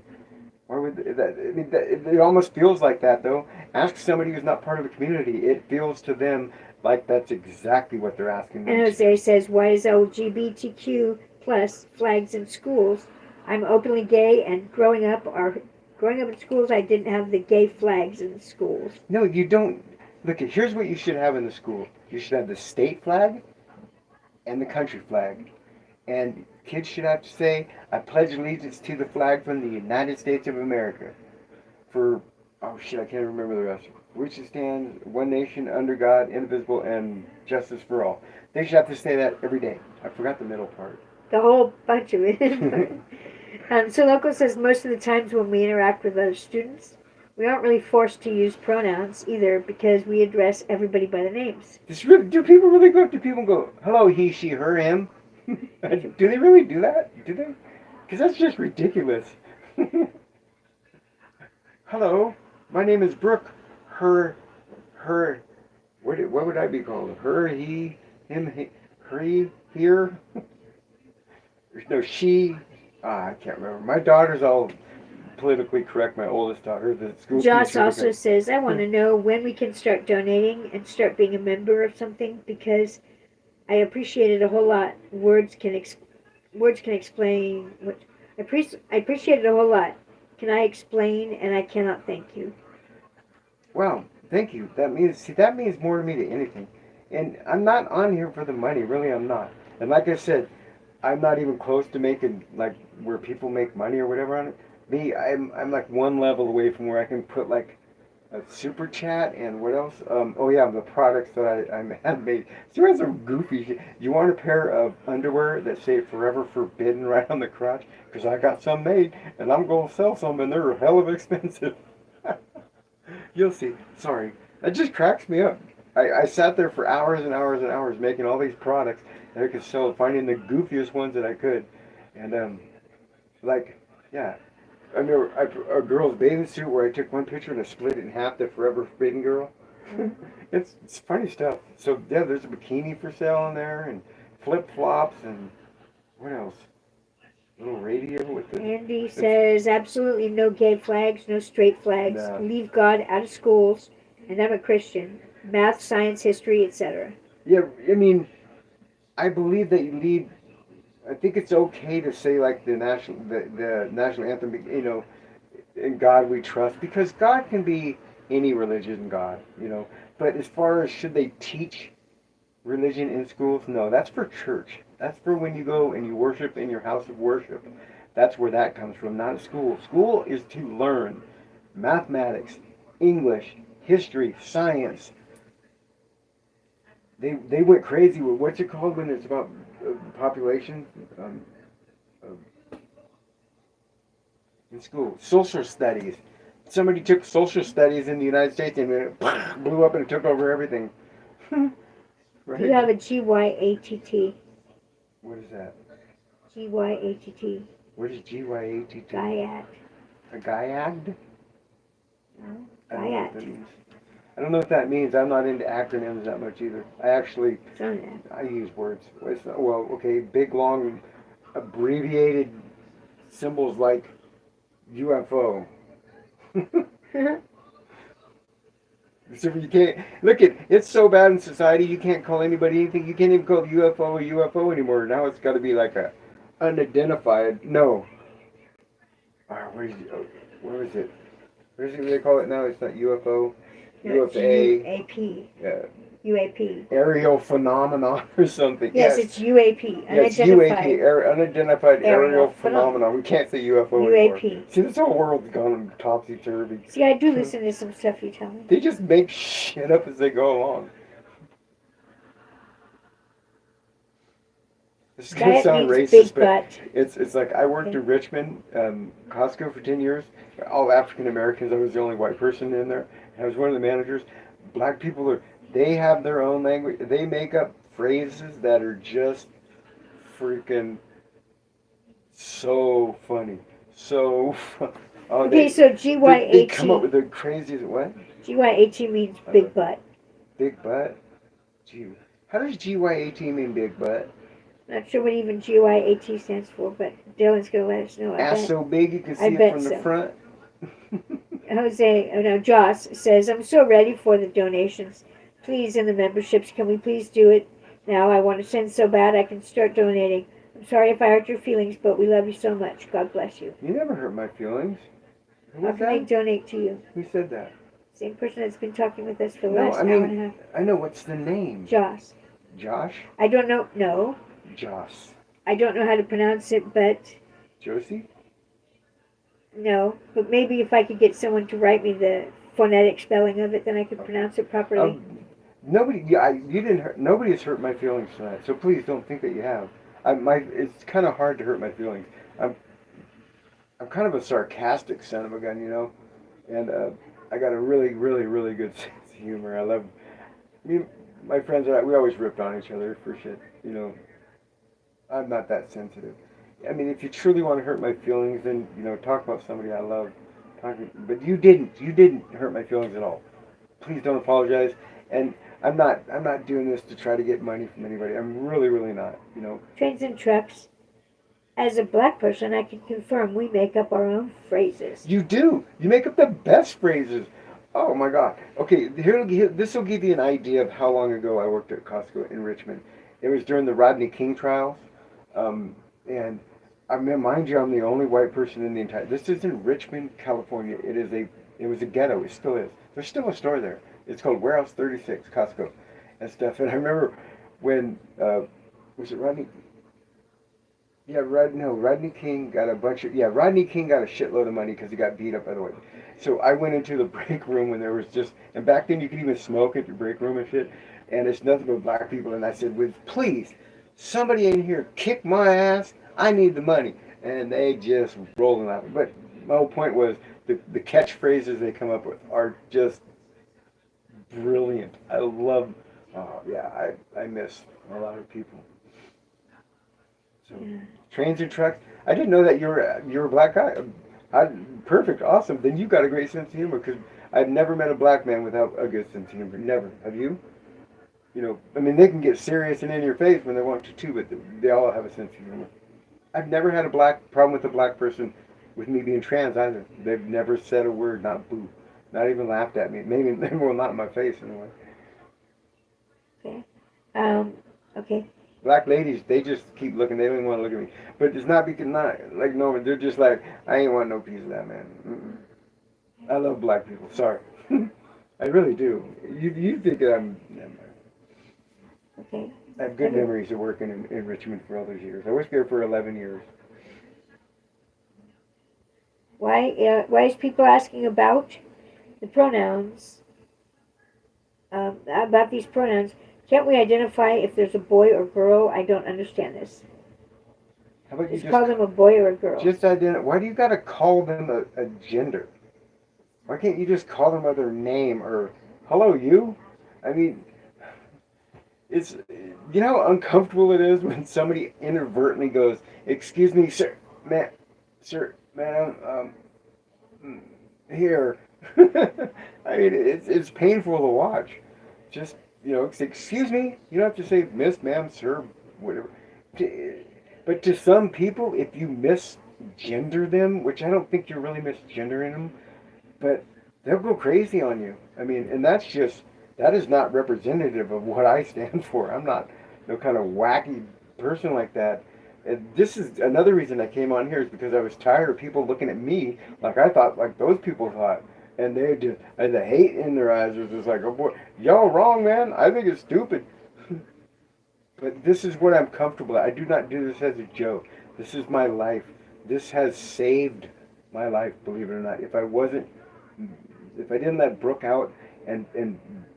Why would that? I mean, it almost feels like that, though. Ask somebody who's not part of the community. It feels to them like that's exactly what they're asking them. And Jose says, why is LGBTQ plus flags in schools? I'm openly gay, and growing up in schools, I didn't have the gay flags in the schools. No, you don't. Look, here's what you should have in the school. You should have the state flag and the country flag. And kids should have to say, I pledge allegiance to the flag from the United States of America. Oh shit, I can't remember the rest. Which stands one nation under God, indivisible, and justice for all. They should have to say that every day. I forgot the middle part. The whole bunch of it. So Local says most of the times when we interact with other students, We aren't really forced to use pronouns either because we address everybody by the names. Do people really go up to people and go, hello, he, she, her, him? Do they really do that? Do they? Because that's just ridiculous. Hello, my name is Brooke. Her, what would I be called? Her, he, him, he, here? No, she. I can't remember. My daughter's all politically correct. My oldest daughter, the school Joss teacher. also says, I want to know when we can start donating and start being a member of something because I appreciate it a whole lot. Words can explain what I appreciate it a whole lot. Can I explain? And I cannot thank you. Wow, thank you. That means more to me than anything. And I'm not on here for the money. Really, I'm not. And like I said, I'm not even close to making like where people make money or whatever on it. Me, I'm like one level away from where I can put like a super chat and what else? Oh yeah, the products that I have made. So that's some goofy shit. You want a pair of underwear that say "Forever Forbidden" right on the crotch? Because I got some made, and I'm gonna sell some, and they're hell of expensive. You'll see. Sorry, that just cracks me up. I sat there for hours and hours and hours making all these products that I could sell, finding the goofiest ones that I could, and like, yeah, I know a girl's bathing suit where I took one picture and I split it in half. The Forever Forbidden girl. It's funny stuff. So yeah, there's a bikini for sale in there, and flip flops, and what else? Little radio with the. Andy says, absolutely no gay flags, no straight flags. Nah. Leave God out of schools. And I'm a Christian. Math, science, history, etc. Yeah, I mean, I believe that you need. I think it's okay to say like the national anthem. You know, in God we trust, because God can be any religion. God, you know. But as far as should they teach religion in schools? No, that's for church. That's for when you go and you worship in your house of worship. That's where that comes from, not school. School is to learn mathematics, English, history, science. They went crazy with what's it called when it's about population uh, in school? Social studies. Somebody took social studies in the United States and it blew up and it took over everything. Right? You have a GYATT. What is that? GYATT. What is GYATT? Gayat. A gayad? No? I don't know what that Gayat. means. I don't know what that means. I'm not into acronyms that much either. I use words. Well, okay, big, long, abbreviated symbols like UFO. So you can't look at it's so bad in society. You can't call anybody anything. You can't even call UFO a UFO anymore. Now it's got to be like a unidentified. No. Where is it? What do they call it now? It's not UFO. No, it's UAP. UAP. Aerial phenomenon or something. Yes, it's UAP. Yes, Unidentified. UAP, unidentified aerial phenomenon. phenomenon. We can't say UFO UAP. anymore. See, this whole world's gone topsy-turvy. See, I do listen to some stuff you tell me. They just make shit up as they go along. This is going to sound racist, but it's like I worked in Richmond, Costco for 10 years. All African Americans. I was the only white person in there. I was one of the managers. Black people they have their own language. They make up phrases that are just freaking so funny. So okay, so GYAT. They come up with the craziest, what? GYAT means big butt. Big butt? Gee, how does GYAT mean big butt? Not sure what even GYAT stands for, but Dylan's going to let us know. Ass so big you can see it from the front? Joss says, I'm so ready for the donations. Please, in the memberships, can we please do it now? I want to send so bad I can start donating. I'm sorry if I hurt your feelings, but we love you so much. God bless you. You never hurt my feelings. How can I donate to you? Who said that? Same person that's been talking with us for the last hour and a half. I know. What's the name? Joss. Josh? I don't know. No. Joss. I don't know how to pronounce it, but... Josie? No, but maybe if I could get someone to write me the phonetic spelling of it, then I could pronounce it properly. Nobody has hurt my feelings tonight, so please don't think that you have. It's kind of hard to hurt my feelings. I'm kind of a sarcastic son of a gun, you know. And I got a really, really, really good sense of humor. I love me. My friends and I, we always ripped on each other for shit. You know, I'm not that sensitive. I mean, if you truly want to hurt my feelings, then talk about somebody I love. But you didn't. You didn't hurt my feelings at all. Please don't apologize. And I'm not doing this to try to get money from anybody. I'm really, really not. Trains and trucks. As a black person, I can confirm we make up our own phrases. You do. You make up the best phrases. Oh my God. Okay, this will give you an idea of how long ago I worked at Costco in Richmond. It was during the Rodney King trials, and I mean, mind you, I'm the only white person in the entire. This is in Richmond, California. It was a ghetto. It still is. There's still a store there. It's called Warehouse 36 Costco, and stuff. And I remember when was it Rodney? Yeah, Rodney King got a bunch of, Rodney King got a shitload of money because he got beat up by the way. So I went into the break room when there was just, and back then you could even smoke at your break room and shit, and it's nothing but black people, and I said, please, somebody in here kick my ass, I need the money. And they just rolled and laughing. But my whole point was, the catchphrases they come up with are just brilliant. I love, oh yeah, I miss a lot of people. So, Yeah. trains and trucks. I didn't know that you're a black guy. Perfect, awesome. Then you got a great sense of humor because I've never met a black man without a good sense of humor. Never. Have you? I mean, they can get serious and in your face when they want to too, but they all have a sense of humor. I've never had a black problem with a black person with me being trans either. They've never said a word, not boo, not even laughed at me. Maybe well, not in my face anyway. Okay. Um, okay. Black ladies, they just keep looking. They don't even want to look at me. But it's not because not like Norman. They're just like, I ain't want no piece of that, man. Mm-mm. I love black people. Sorry, I really do. You think that I'm? Never mind. Okay. I have good memories of working in Richmond for all those years. I worked there for 11 years. Why is people asking about the pronouns? About these pronouns? Can't we identify if there's a boy or girl? I don't understand this. How about you Just call them a boy or a girl. just identify? Why do you got to call them a gender? Why can't you just call them by their name or hello you? I mean, it's how uncomfortable it is when somebody inadvertently goes, "Excuse me, sir, ma'am, here." I mean, it's painful to watch. Just excuse me. You don't have to say miss, ma'am, sir, whatever. But to some people, if you misgender them, which I don't think you're really misgendering them, but they'll go crazy on you. I mean, and that is not representative of what I stand for. I'm not no kind of wacky person like that. And this is another reason I came on here is because I was tired of people looking at me like I thought, like those people thought. And they just, and the hate in their eyes was just like, oh boy, y'all wrong, man. I think it's stupid. But this is what I'm comfortable at. I do not do this as a joke. This is my life. This has saved my life, believe it or not. If I didn't let Brooke out and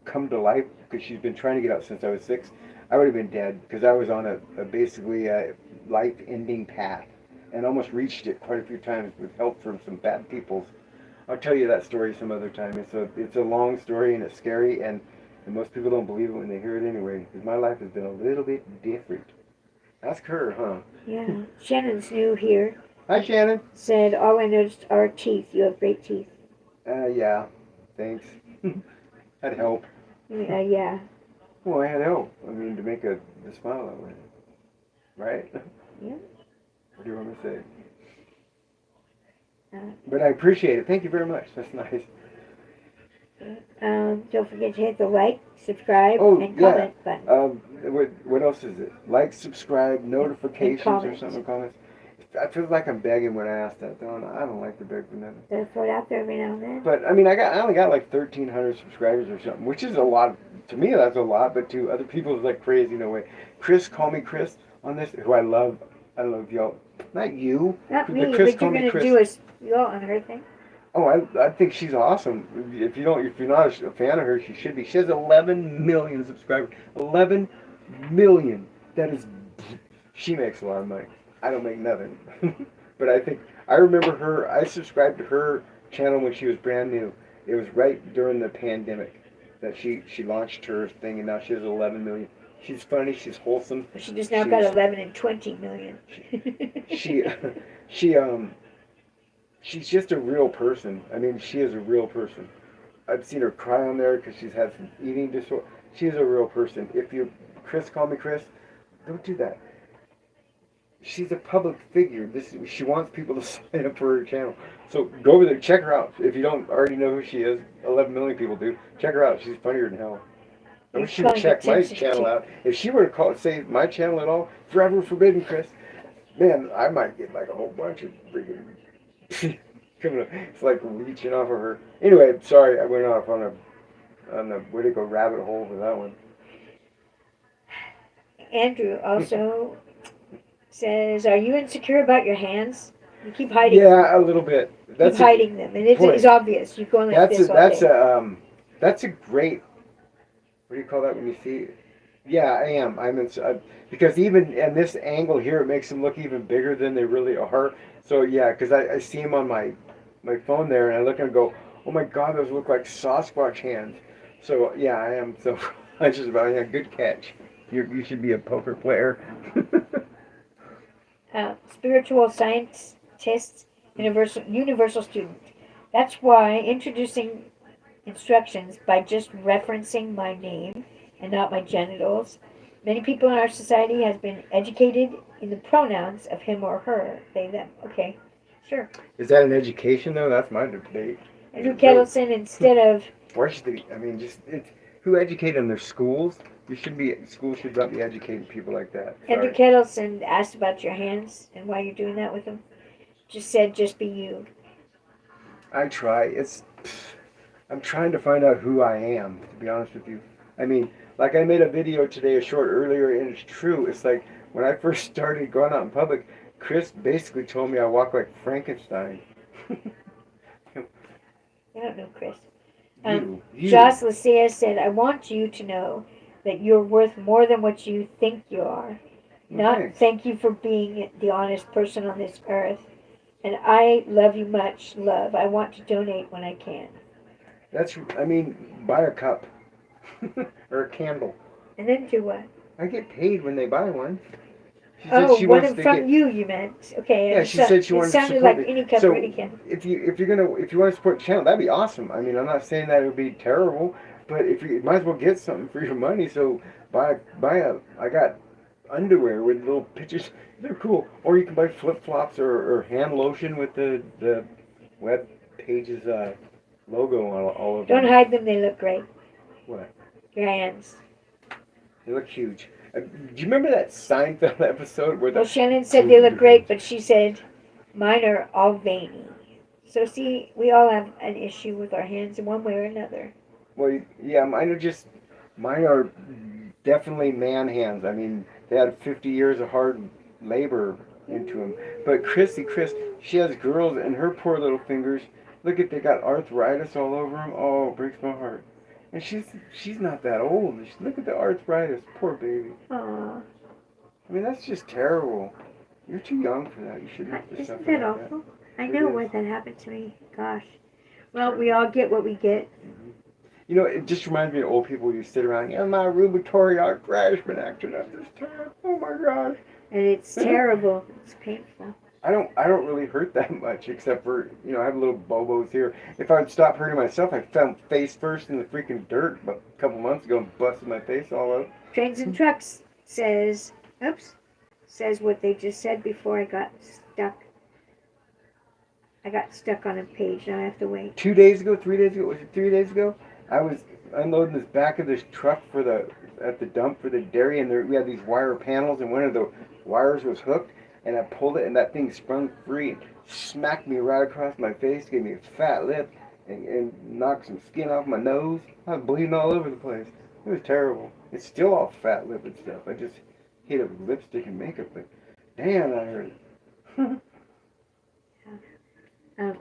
come to life, because she's been trying to get out since I was 6, I would have been dead because I was on a basically a life-ending path and almost reached it quite a few times with help from some bad people. I'll tell you that story some other time. It's a long story and it's scary and most people don't believe it when they hear it anyway. Because my life has been a little bit different. Ask her, huh? Yeah. Shannon's new here. Hi, Shannon. Said, all I noticed are teeth. You have great teeth. Yeah. Thanks. Had help. Yeah. Well, I had help. I mean, to make the smile that way. Right? Yeah. What do you want me to say? But I appreciate it. Thank you very much. That's nice. Don't forget to hit the like, subscribe, and yeah. comment button. What else is it? Like, subscribe, notifications, or something. Comments. I feel like I'm begging when I ask that. I don't like to beg for nothing. Gotta throw it out there every now and then. But I mean, I only got like 1,300 subscribers or something, which is a lot. To me, that's a lot, but to other people, it's like crazy. No way. Chris, call me Chris on this, who I love. I love y'all. Not you. Not me, Chris, but you're gonna do a spiel on her thing. Oh, I think she's awesome. If you're not a fan of her, she should be. She has 11 million subscribers. 11 million. That is, she makes a lot of money. I don't make nothing. But I remember her. I subscribed to her channel when she was brand new. It was right during the pandemic that she launched her thing, and now she has 11 million. She's funny. She's wholesome. She just now got 11 and 20 million. She she she's just a real person. I mean, she is a real person. I've seen her cry on there because she's had some eating disorder. She's a real person. If you, Chris, call me Chris, don't do that. She's a public figure. She wants people to sign up for her channel. So go over there, check her out. If you don't already know who she is, 11 million people do. Check her out. She's funnier than hell. I wish she would check my channel out. If she were to say my channel at all, forever forbidden, Chris. Man, I might get like a whole bunch of freaking. It's like leeching off of her. Anyway, sorry, I went off on a where to go rabbit hole with that one. Andrew also says, "Are you insecure about your hands? You keep hiding. Yeah, a little bit. Keep hiding them, and it's obvious. You go like this all day. That's a great. What do you call that when you see? Yeah, I am. Because even in this angle here, it makes them look even bigger than they really are. So yeah, because I see them on my phone there, and I look and go, oh my God, those look like Sasquatch hands. So yeah, I am. So I just about good catch. You should be a poker player. Spiritual scientist, universal student. That's why introducing instructions by just referencing my name and not my genitals. Many people in our society has been educated in the pronouns of him or her, they, them. Okay, sure. Is that an education though? That's my debate. Andrew Kettleson, instead of... Why should they, I mean, who educated them? Their schools? Schools should not be educating people like that. Sorry. Andrew Kettleson asked about your hands and why you're doing that with them. Just said, just be you. I try. I'm trying to find out who I am, to be honest with you. I mean, like I made a video today, a short earlier, and it's true. It's like when I first started going out in public, Chris basically told me I walk like Frankenstein. I don't know, Chris. You. Joss Lacia said, I want you to know that you're worth more than what you think you are. Thank you for being the honest person on this earth. And I love you much, love. I want to donate when I can. Buy a cup. Or a candle. And then do what? I get paid when they buy one. You meant. Okay. Yeah, she said she wanted to support. It sounded like any cup or any candle. If you want to support the channel, that'd be awesome. I mean, I'm not saying that it would be terrible, but if you might as well get something for your money. So buy I got underwear with little pictures. They're cool. Or you can buy flip flops or hand lotion with the web pages logo on all of them. Don't hide them. They look great. What? Your hands. They look huge. Do you remember that Seinfeld episode where Shannon said they look great, but she said mine are all veiny. So see, we all have an issue with our hands in one way or another. Well, yeah, mine are definitely man hands. I mean, they had 50 years of hard labor into them. But Chris, she has girls, and her poor little fingers, they got arthritis all over them. Oh, it breaks my heart. And she's not that old. Look at the arthritis. Poor baby. Aww. I mean, that's just terrible. You're too young for that. You shouldn't have to suffer. Isn't that awful? I know why that happened to me. Gosh. Well, we all get what we get. Mm-hmm. You know, it just reminds me of old people who sit around, my rheumatoid arthritis been acting up this time. Oh my gosh. And it's terrible. It's painful. I don't really hurt that much, except for, I have little bobos here. If I would stop hurting myself, I fell face first in the freaking dirt about a couple months ago and busted my face all out. Trains and Trucks says what they just said before I got stuck. I got stuck on a page. Now I have to wait. 3 days ago? Was it 3 days ago? I was unloading this back of this truck at the dump for the dairy, and we had these wire panels, and one of the wires was hooked. And I pulled it, and that thing sprung free and smacked me right across my face, gave me a fat lip, and knocked some skin off my nose. I was bleeding all over the place. It was terrible. It's still all fat lip and stuff. I just hit it with lipstick and makeup, but damn, I hurt it.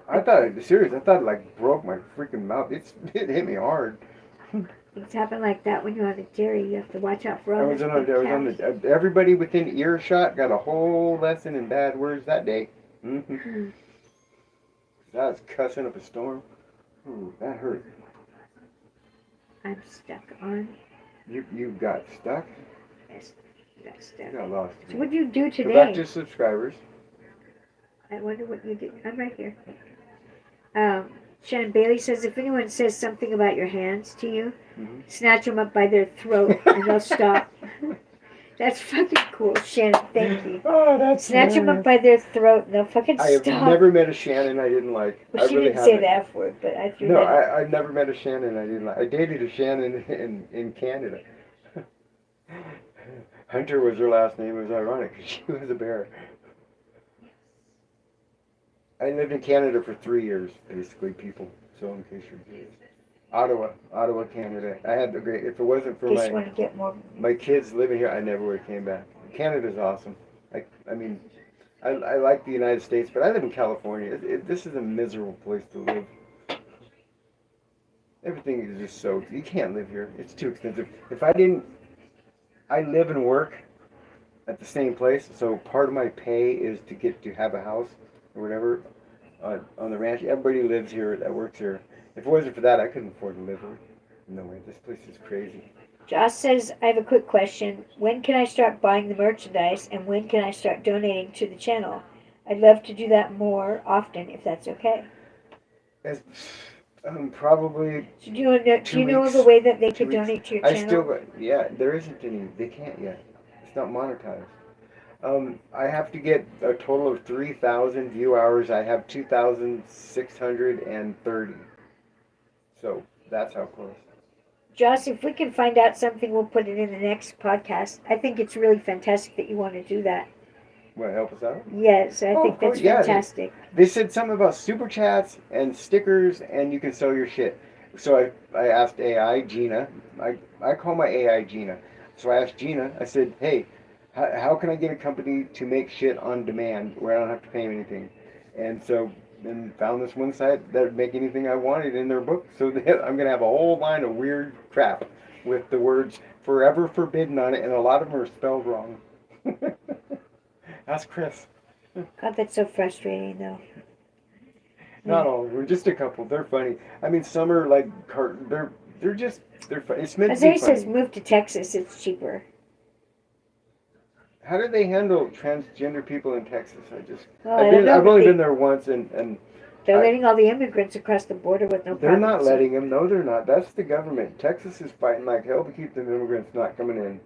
I thought it like broke my freaking mouth. It hit me hard. Things happen like that when you're on a dairy. You have to watch out for all everybody within earshot got a whole lesson in bad words that day. Mm-hmm. That's cussing up a storm. Ooh, that hurt. I'm stuck on. You got stuck? Yes, got You stuck. got lost. So what do you do Go back today? to subscribers. I wonder what you did. I'm right here. Shannon Bailey says if anyone says something about your hands to you, Mm-hmm. snatch them up by their throat and they'll stop. That's fucking cool, Shannon. Thank you. Oh, that's Snatch them up by their throat and they'll fucking I have stop. never met a Shannon I didn't like. Well, I she really didn't say haven't. the F word, but I threw No, that in. I've never met a Shannon I didn't like. I dated a Shannon in Canada. Hunter was her last name. It was ironic because she was a bear. I lived in Canada for 3 years, basically, people. So in case you're curious. Ottawa, Canada. I had the great. If it wasn't for In case you want to get more. my kids living here, I never would have came back. Canada's awesome. I mean, I like the United States, but I live in California. This is a miserable place to live. Everything is just so. You can't live here. It's too expensive. If I didn't, I live and work at the same place, so part of my pay is to get to have a house or whatever on the ranch. Everybody lives here that works here. If it wasn't for that, I couldn't afford to live here. No way. This place is crazy. Josh says, I have a quick question. When can I start buying the merchandise and when can I start donating to the channel? I'd love to do that more often if that's okay. As, probably. So do you know of a weeks. way that they 2 could weeks. donate to your I channel? still, yeah, there isn't any. They can't yet. It's not monetized. I have to get a total of 3,000 view hours. I have 2,630. So that's how close. Josh, if we can find out something, we'll put it in the next podcast. I think it's really fantastic that you want to do that. Want to help us out? Yes, I think cool. that's Yeah, fantastic. They said something about super chats and stickers, and you can sell your shit. So I asked AI Gina. I call my AI Gina. So I asked Gina. I said, hey, how can I get a company to make shit on demand where I don't have to pay anything? And so then found this one site that would make anything I wanted in their book. So I'm gonna have a whole line of weird crap with the words "forever forbidden" on it, and a lot of them are spelled wrong. Ask Chris. God, that's so frustrating, though. Not all of them, just a couple. They're funny. I mean, some are like they're funny. It's meant to be Isaiah funny. says move to Texas, it's cheaper. How do they handle transgender people in Texas? Well, I don't know, I've but only been there once, and they're letting all the immigrants across the border with no they're problems. not letting them. No, they're not. That's the government. Texas is fighting like hell to keep them immigrants not coming in.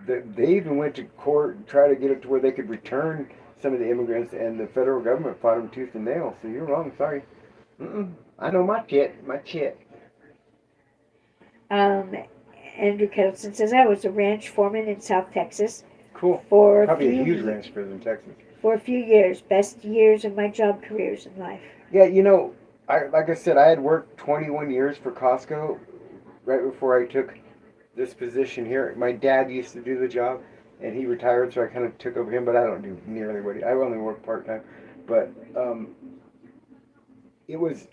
They even went to court and tried to get it to where they could return some of the immigrants, and the federal government fought them tooth and nail. So you're wrong. Sorry. I know my shit. My shit. Andrew Kettleson says I was a ranch foreman in South Texas. Cool. For Probably a huge ranch for in Texas. For a few years, best years of my job careers in life. Yeah, like I said, I had worked 21 years for Costco right before I took this position here. My dad used to do the job, and he retired, so I kind of took over him. But I don't do nearly what I only work part time. But it was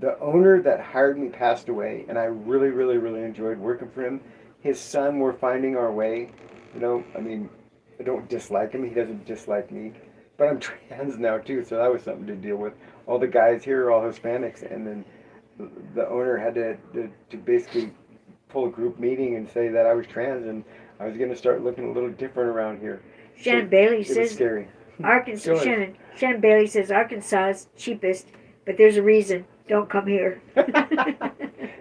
the owner that hired me passed away, and I really, really, really enjoyed working for him. His son were finding our way. I mean, I don't dislike him. He doesn't dislike me. But I'm trans now, too, so that was something to deal with. All the guys here are all Hispanics, and then the owner had to basically pull a group meeting and say that I was trans, and I was going to start looking a little different around here. Shannon Bailey It says was scary. Arkansas. Shannon Bailey says Arkansas is cheapest, but there's a reason. Don't come here.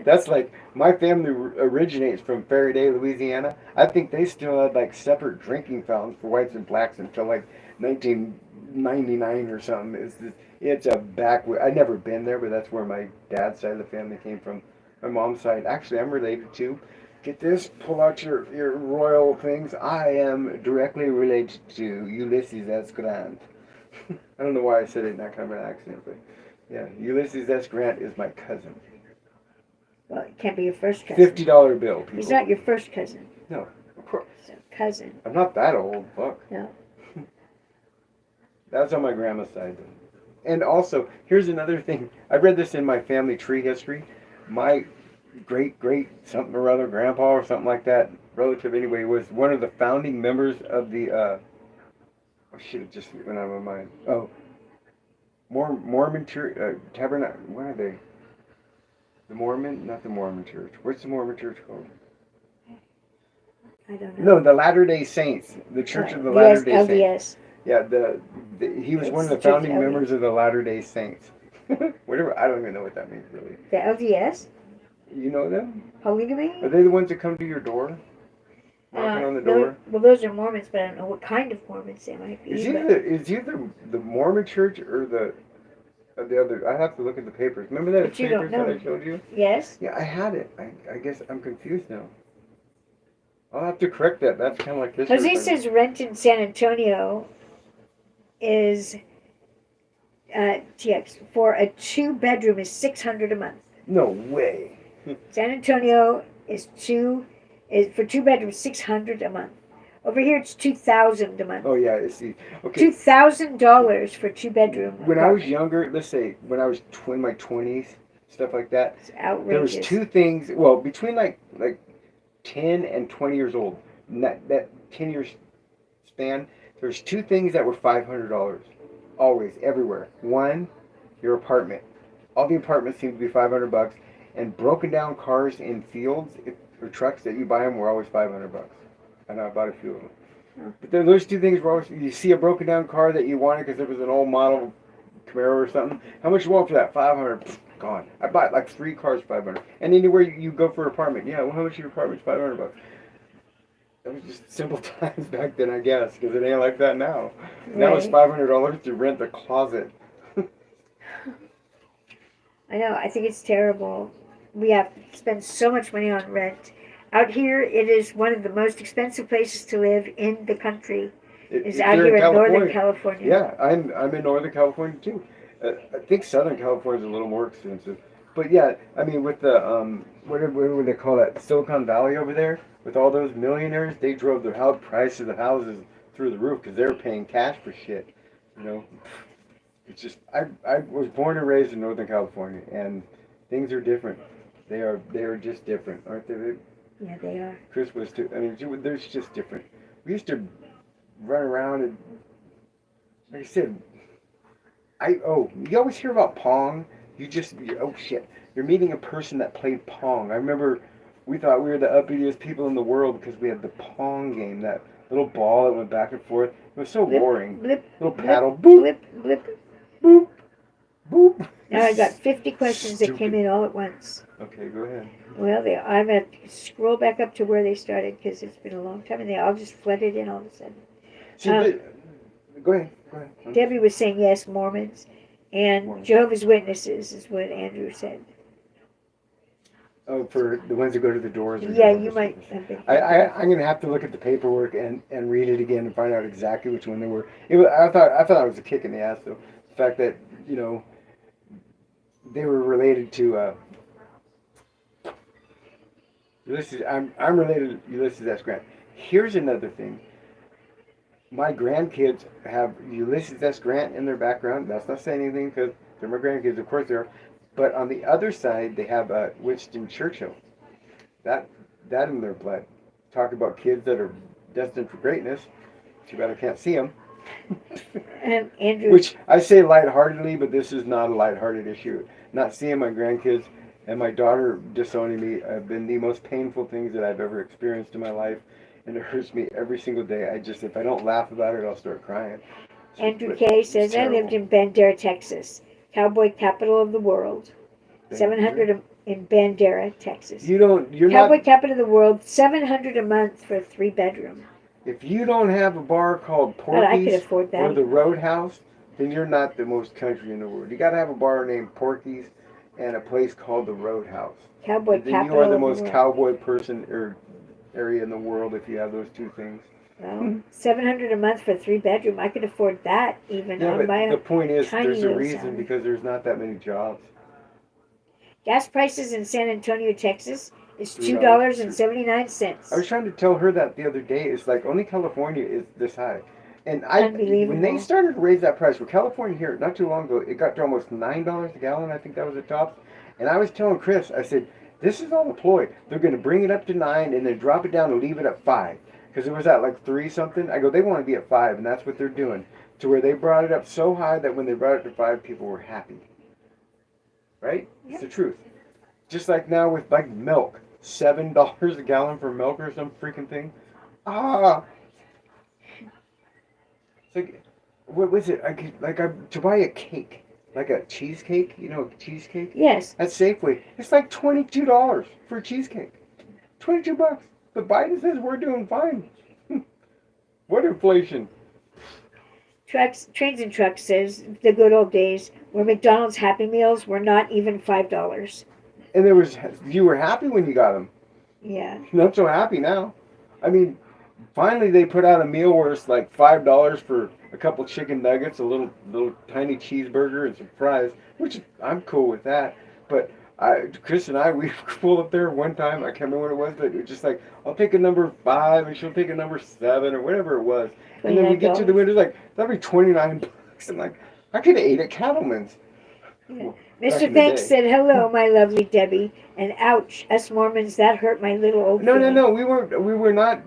That's like, my family originates from Faraday, Louisiana. I think they still had like separate drinking fountains for whites and blacks until like 1999 or something. It's a backwood. I've never been there, but that's where my dad's side of the family came from. My mom's side, actually, I'm related to. Get this, pull out your royal things. I am directly related to Ulysses S. Grant. I don't know why I said it in that kind of an accent, but yeah, Ulysses S. Grant is my cousin. Well, it can't be your first cousin. $50 bill, people. He's not your first cousin. No, of course. So, cousin. I'm not that old, fuck. No. That's on my grandma's side, though. And also, here's another thing. I read this in my family tree history. My great something or other grandpa or something like that, relative anyway, was one of the founding members of the oh shit, it just went out of my mind. Oh, Mormon church, tabernacle. What are they? The Mormon, not the Mormon church. What's the Mormon church called? I don't know. No, the Latter Day Saints. The Church of the The Latter Day Saints. LDS. Yeah, he was It's one of the the church founding LDS. members of the Latter Day Saints. Whatever, I don't even know what that means really. The LDS? You know them? Polygamy? Are they the ones that come to your door? Knocking on the door? Well, those are Mormons, but I don't know what kind of Mormons they might be. Is either the Mormon church or the other? I have to look at the papers. Remember those But you don't papers that know. I showed you? Yes? Yeah, I had it. I guess I'm confused now. I'll have to correct that. That's kind of like this. Jose says rent in San Antonio is TX for a 2-bedroom is $600 a month. No way. San Antonio is for 2 bedrooms $600 a month. Over here it's $2,000 a month. Oh yeah, I see. Okay. $2,000 for 2-bedroom. When I was younger, let's say when I was in my 20s, stuff like that. It's outrageous. There was two things. Well, between like 10 and 20 years old, that 10 years span, there's two things that were $500. Always, everywhere. One, your apartment. All the apartments seemed to be $500, and broken down cars in fields or trucks that you buy them were always $500. And I bought a few of them. Huh. But then those two things were always, you see a broken down car that you wanted because it was an old model Camaro or something. How much you want for that? $500. Gone. I bought like 3 cars, $500. And anywhere you go for an apartment, yeah, well, how much is your apartment? $500. That was just simple times back then, I guess, because it ain't like that now. Now it's $500 to rent a closet. I know. I think it's terrible. We have to spend so much money on rent. Out here, it is one of the most expensive places to live in the country. Is out here in Northern California. Yeah, I'm in Northern California too. I think Southern California is a little more expensive. But yeah, I mean with the what would they call that? Silicon Valley over there, with all those millionaires, they drove the price of the houses through the roof because they were paying cash for shit. You know, it's just I was born and raised in Northern California, and things are different. They are just different, aren't they? Yeah, they are. Chris was too. I mean, there's just different. We used to run around and, like I said, you always hear about Pong. Oh shit, you're meeting a person that played Pong. I remember we thought we were the uppitiest people in the world because we had the Pong game, that little ball that went back and forth. It was so boring. Blip, little blip, paddle, boop, blip. boop, boop. Now I got 50 questions that came in all at once. Okay, go ahead. Well, I'm going to scroll back up to where they started because it's been a long time, and they all just flooded in all of a sudden. Go ahead. Debbie was saying yes, Mormons, and Mormons. Jehovah's Witnesses is what Andrew said. Oh, for the ones that go to the doors? Yeah, you might have been. I'm going to have to look at the paperwork and read it again and find out exactly which one they were. I thought it was a kick in the ass, though. The fact that, they were related to Ulysses. I'm related to Ulysses S. Grant. Here's another thing. My grandkids have Ulysses S. Grant in their background. That's not saying anything because they're my grandkids. Of course they are. But on the other side, they have Winston Churchill. That in their blood. Talk about kids that are destined for greatness. Too bad I can't see them. Andrew. Which I say lightheartedly, but this is not a lighthearted issue. Not seeing my grandkids and my daughter disowning me have been the most painful things that I've ever experienced in my life. And it hurts me every single day. If I don't laugh about it, I'll start crying. Andrew K. says, I lived in Bandera, Texas, cowboy capital of the world. 700 in Bandera, Texas. Cowboy capital of the world, 700 a month for a 3-bedroom. If you don't have a bar called Porky's I could afford that. or the Roadhouse, then you're not the most country in the world. You got to have a bar named Porky's and a place called the Roadhouse. Cowboy then capital you are the of most the world. cowboy person or area in the world if you have those two things. Well, 700 a month for a 3-bedroom. I could afford that even Yeah, on but my the point is, tiny there's a little reason salary. because there's not that many jobs. Gas prices in San Antonio, Texas is I $2.79. was trying to tell her that the other day. It's like only California is this high. And Unbelievable. when they started to raise that price for California here, not too long ago, it got to almost $9 a gallon. I think that was the top. And I was telling Chris, I said, this is all a ploy. They're going to bring it up to 9 and then drop it down and leave it at 5. Because it was at like 3 something. I go, they want to be at 5, and that's what they're doing. to where they brought it up so high that when they brought it to 5, people were happy. Right? Yep. It's the truth. Just like now with like milk, $7 a gallon for milk or some freaking thing. Ah, it's like, what was it? To buy a cake, like a cheesecake. You know, a cheesecake Yes. at Safeway. It's like $22 for a cheesecake. $22. But Biden says we're doing fine. What inflation? Trains and Trucks says the good old days where McDonald's Happy Meals were not even $5. And you were happy when you got them. Yeah. Not so happy now. I mean, finally they put out a meal where it's like $5 for a couple chicken nuggets, a little tiny cheeseburger, and some fries, which I'm cool with that. But Chris and I, we pulled up there one time. I can't remember what it was, but it was just like, I'll take a number 5, and she'll take a number 7, or whatever it was. And then we get to the window, like that'll be $29. I'm like, I could have ate at Cattleman's. Yeah. Well, Mr. Thanks said, "Hello, my lovely Debbie," and ouch, us Mormons, that hurt my little old feelings. No. We were not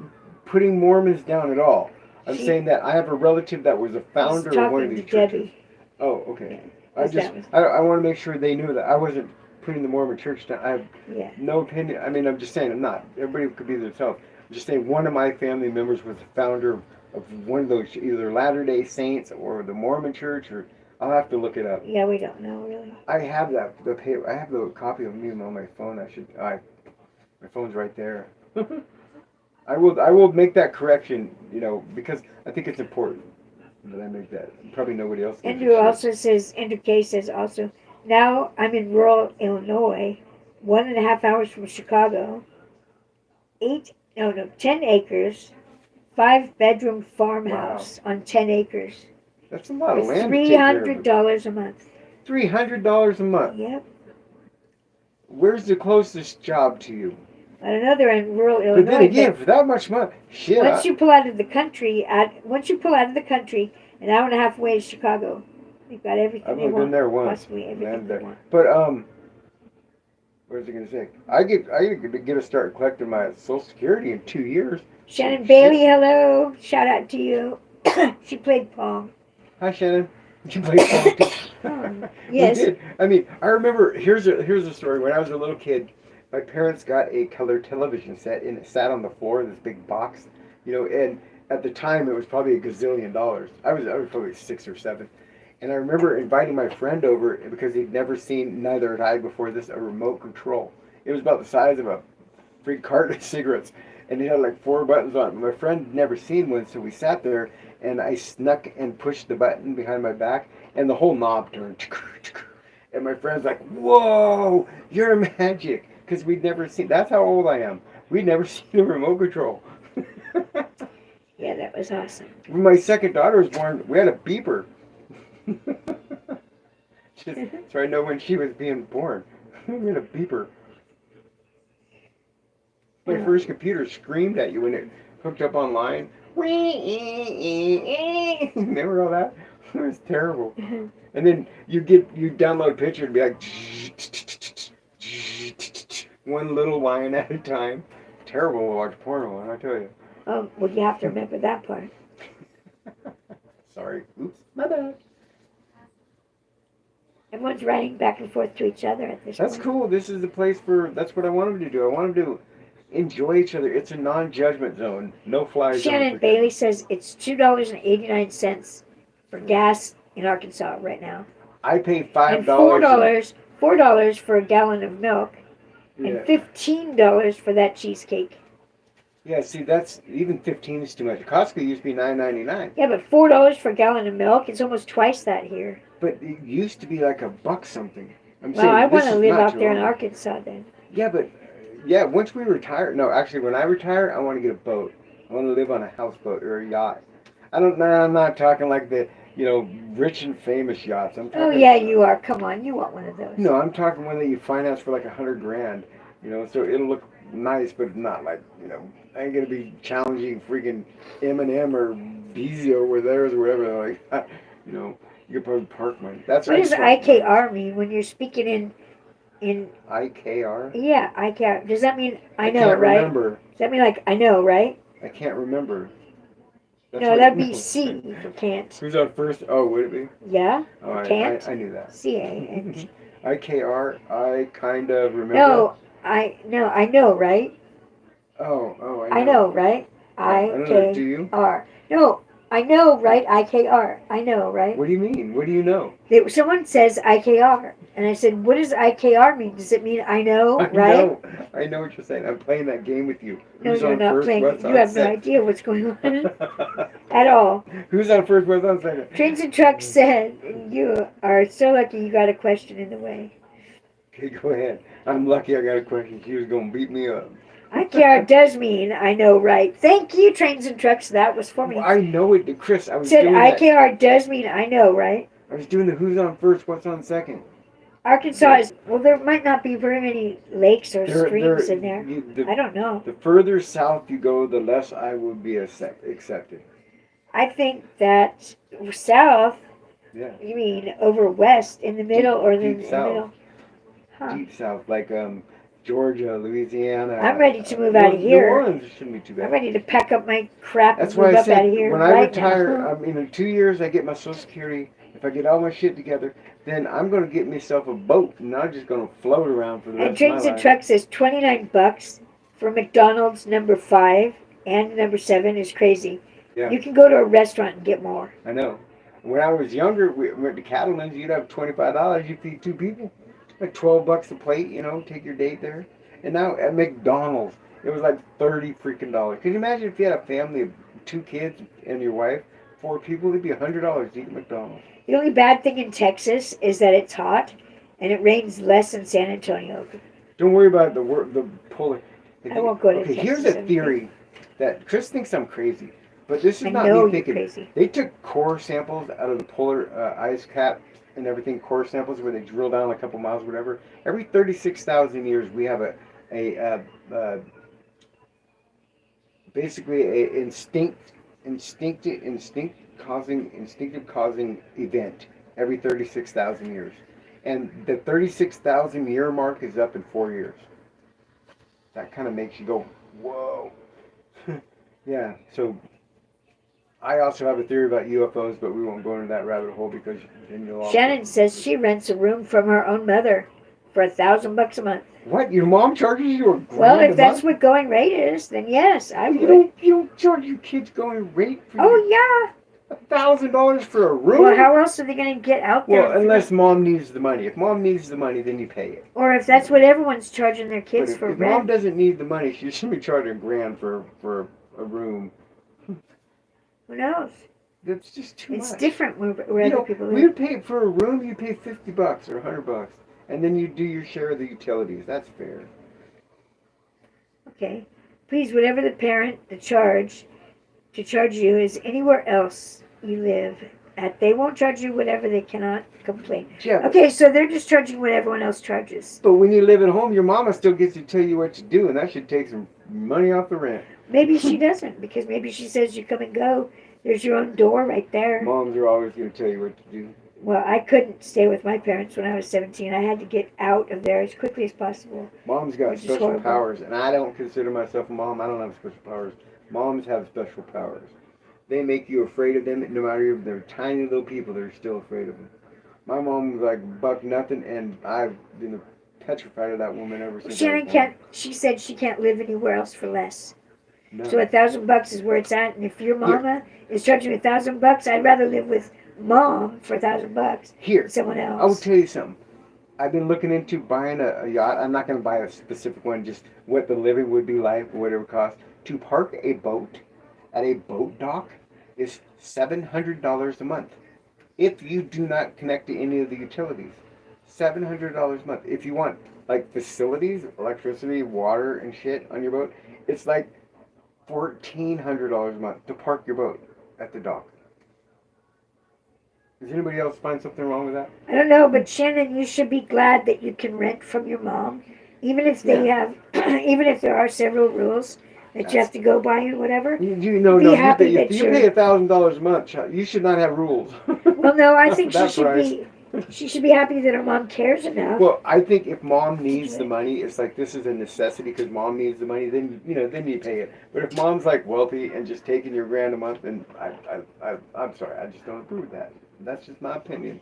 putting Mormons down at all. I'm saying that I have a relative that was a founder of one of these churches. Debbie. Oh, okay. Yeah, I want to make sure they knew that I wasn't putting the Mormon church down. I have no opinion. I mean, I'm just saying I'm not. Everybody could be themselves. I'm just saying one of my family members was the founder of one of those, either Latter-day Saints or the Mormon church, or I'll have to look it up. Yeah, we don't know really. I have I have the copy of me on my phone. My phone's right there. I will make that correction, because I think it's important that I make that. Probably nobody else. Andrew K says also, now I'm in rural Illinois, 1.5 hours from Chicago, 10 acres, 5-bedroom farmhouse on 10 acres. That's a lot of land. $300 a month. $300 a month. Yep. Where's the closest job to you? I don't know. They're in rural Illinois. But then again, for that much money, shit. Once you pull out of the country, an hour and a half away to Chicago, they've got everything I've they only want. been there once. Possibly everything they want. But what was I going to say? I get to start collecting my Social Security in 2 years. Shannon Bailey, hello. Shout out to you. She played Pong. Hi, Shannon. You played Pong. Yes. We did. I mean, I remember. Here's a story. When I was a little kid, my parents got a color television set, and it sat on the floor in this big box, and at the time it was probably $1 gazillion. I was probably 6 or 7, and I remember inviting my friend over because he'd never seen, neither had I before this, a remote control. It was about the size of a free carton of cigarettes, and it had like 4 buttons on it. My friend had never seen one, so we sat there, and I snuck and pushed the button behind my back, and the whole knob turned. And my friend's like, "Whoa, you're magic." Because we'd never seen, that's how old I am. We'd never seen a remote control. Yeah, that was awesome. When my second daughter was born, we had a beeper. So I know when she was being born. We had a beeper. My first computer screamed at you when it hooked up online. Remember all that? It was terrible. And then you download a picture and be like, one little line at a time. Terrible to watch porno on, I tell you. Well, you have to remember that part. Sorry. Oops. My bad. Everyone's writing back and forth to each other at this point. That's cool. This is the place that's what I want them to do. I want them to enjoy each other. It's a non-judgment zone. No fly zone. Shannon Bailey says it's $2.89 for gas in Arkansas right now. I pay $5. And $4 for a gallon of milk. And $15 for that cheesecake. Yeah, see, that's even 15 is too much. Costco used to be $9.99. Yeah, but $4 for a gallon of milk, it's almost twice that here. But it used to be like $1 something. Well, I want to live out there in Arkansas then. Yeah, but once we retire, no, actually, when I retire, I want to get a boat. I want to live on a houseboat or a yacht. I'm not talking like the, rich and famous yachts. I'm talking, you are. Come on, you want one of those. No, I'm talking one that you finance for like $100,000. So it'll look nice, but not like, I ain't gonna be challenging freaking M&M or Bezio or theirs or whatever. Like, you could probably park mine. That's what does IKR mean when you're speaking in IKR? Yeah, IKR. Does that mean I know, can't right? Remember. Does that mean like I know, right? I can't remember. That's No, what that'd be no. C for can't. Who's on first? Oh, would it be? Yeah? Oh, Can't? I knew that. C A N. IKR, I kind of remember. No, I know, right? Oh, I I know. know, right? I I don't know. Do K you? R. No, I know, right? IKR. I know, right? What do you mean? What do you know? Someone says IKR, and I said, "What does IKR mean? Does it mean I know, I right?" know. I know what you're saying. I'm playing that game with you. No, Who's you're on not first? playing. What's You on have no second? idea what's going on at all. Who's on first? What's on second? Trains and Trucks said, "You are so lucky you got a question in the way." Okay, go ahead. I'm lucky I got a question. She was gonna beat me up. IKR does mean I know, right? Thank you, Trains and Trucks. That was for me. I know it, Chris. I was Said doing that. IKR does mean I know, right? I was doing the who's on first, what's on second. Arkansas is, well, there might not be very many lakes or There, streams in there. the, I don't know. the further south you go, the less I will be accepted. I think that south, Yeah, you mean over west, in the middle, or deep in the south. middle? Huh. Deep south, like Georgia, Louisiana. I'm ready to move out of New here. Orleans shouldn't be too bad. I'm ready to pack up my crap That's and why move I up out of said here when I right retire, now. I mean, in 2 years I get my Social Security. If I get all my shit together, then I'm gonna get myself a boat, and I'm just gonna float around for the And rest of my Trains and life. Trucks says $29 for McDonald's number 5 and number 7 is crazy. Yeah. You can go to a restaurant and get more. I know. When I was younger, we went to Cattleman's. You'd have $25. You feed 2 people, like $12 a plate. You know, take your date there. And now at McDonald's, it was like $30 freaking dollars. Can you imagine if you had a family of 2 kids and your wife, 4 people? It'd be $100 to eat at McDonald's. The only bad thing in Texas is that it's hot and it rains less in San Antonio. Don't worry about the polar. I won't go to Okay, Texas. here's a theory that Chris thinks I'm crazy, but this is I not know me you're thinking. crazy. They took core samples out of the polar ice cap and everything. Core samples where they drill down a couple miles, whatever. Every 36,000 years, we have basically a instinctive causing event every 36,000 years, and the 36,000 year mark is up in 4 years. That kind of makes you go, whoa. Yeah. So I also have a theory about UFOs, but we won't go into that rabbit hole because then you'll also... Shannon says she rents a room from her own mother for $1,000 a month. What? Your mom charges you a grand Well, a if that's month? what going rate is, then yes, I You would. don't charge your kids going rate for Oh yeah. $1,000 for a room? Well, how else are they going to get out there? Well, unless mom needs the money. If mom needs the money, then you pay it. Or if that's what everyone's charging their But kids if for mom rent. doesn't need the money, she shouldn't be charging a grand for a room. Who knows? That's just too It's much. different where You other know, people we live. would pay for a room. You pay $50 or $100, and then you do your share of the utilities. That's fair. Okay. Please, whatever the parent, to charge you is anywhere else you live at. They won't charge you whatever they cannot complain. Yeah. Okay, so they're just charging what everyone else charges. But when you live at home, your mama still gets to tell you what to do, and that should take some money off the rent. Maybe she doesn't, because maybe she says you come and go. There's your own door right there. Moms are always going to tell you what to do. Well, I couldn't stay with my parents when I was 17. I had to get out of there as quickly as possible. Mom's got Which is special horrible. powers, and I don't consider myself a mom. I don't have special powers. Moms have special powers. They make you afraid of them, no matter if they're tiny little people, they're still afraid of them. My mom was like buck nothing, and I've been petrified of that woman ever since. Shannon can't. She said she can't live anywhere else for less. No. So $1,000 is where it's at. And if your mama is charging me $1,000, I'd rather live with mom for $1,000 Here, than someone else. I will tell you something. I've been looking into buying a yacht. I'm not going to buy a specific one, just what the living would be like, what it would cost. To park a boat at a boat dock is $700 a month. If you do not connect to any of the utilities, $700 a month. If you want like facilities, electricity, water, and shit on your boat, it's like $1,400 a month to park your boat at the dock. Does anybody else find something wrong with that? I don't know, but Shannon, you should be glad that you can rent from your mom, even if they have, even if there are several rules that you have to go by and whatever. You know, Be no, happy you that pay you're- $1,000 a month. You should not have rules. Well, no, I Not think for she that should price. be. She should be happy that her mom cares enough. Well, I think if mom needs do the it. money, it's like this is a necessity because mom needs the money. Then then you pay it. But if mom's like wealthy and just taking your grand a month, then I'm sorry, I just don't agree with that. That's just my opinion.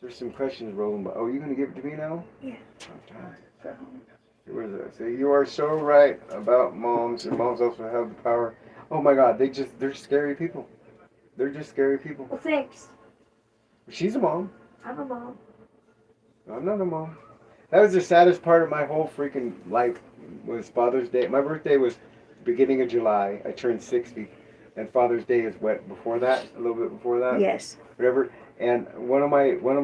There's some questions rolling by. Oh, you gonna give it to me now? Yeah. Okay. What is it? So you are so right about moms, and moms also have the power. Oh my God, they're scary people. They're just scary people. Well, thanks. She's a mom. I'm a mom. I'm not a mom. That was the saddest part of my whole freaking life was Father's Day. My birthday was beginning of July. I turned 60, and Father's Day is what before that, a little bit before that, Yes. whatever. And one of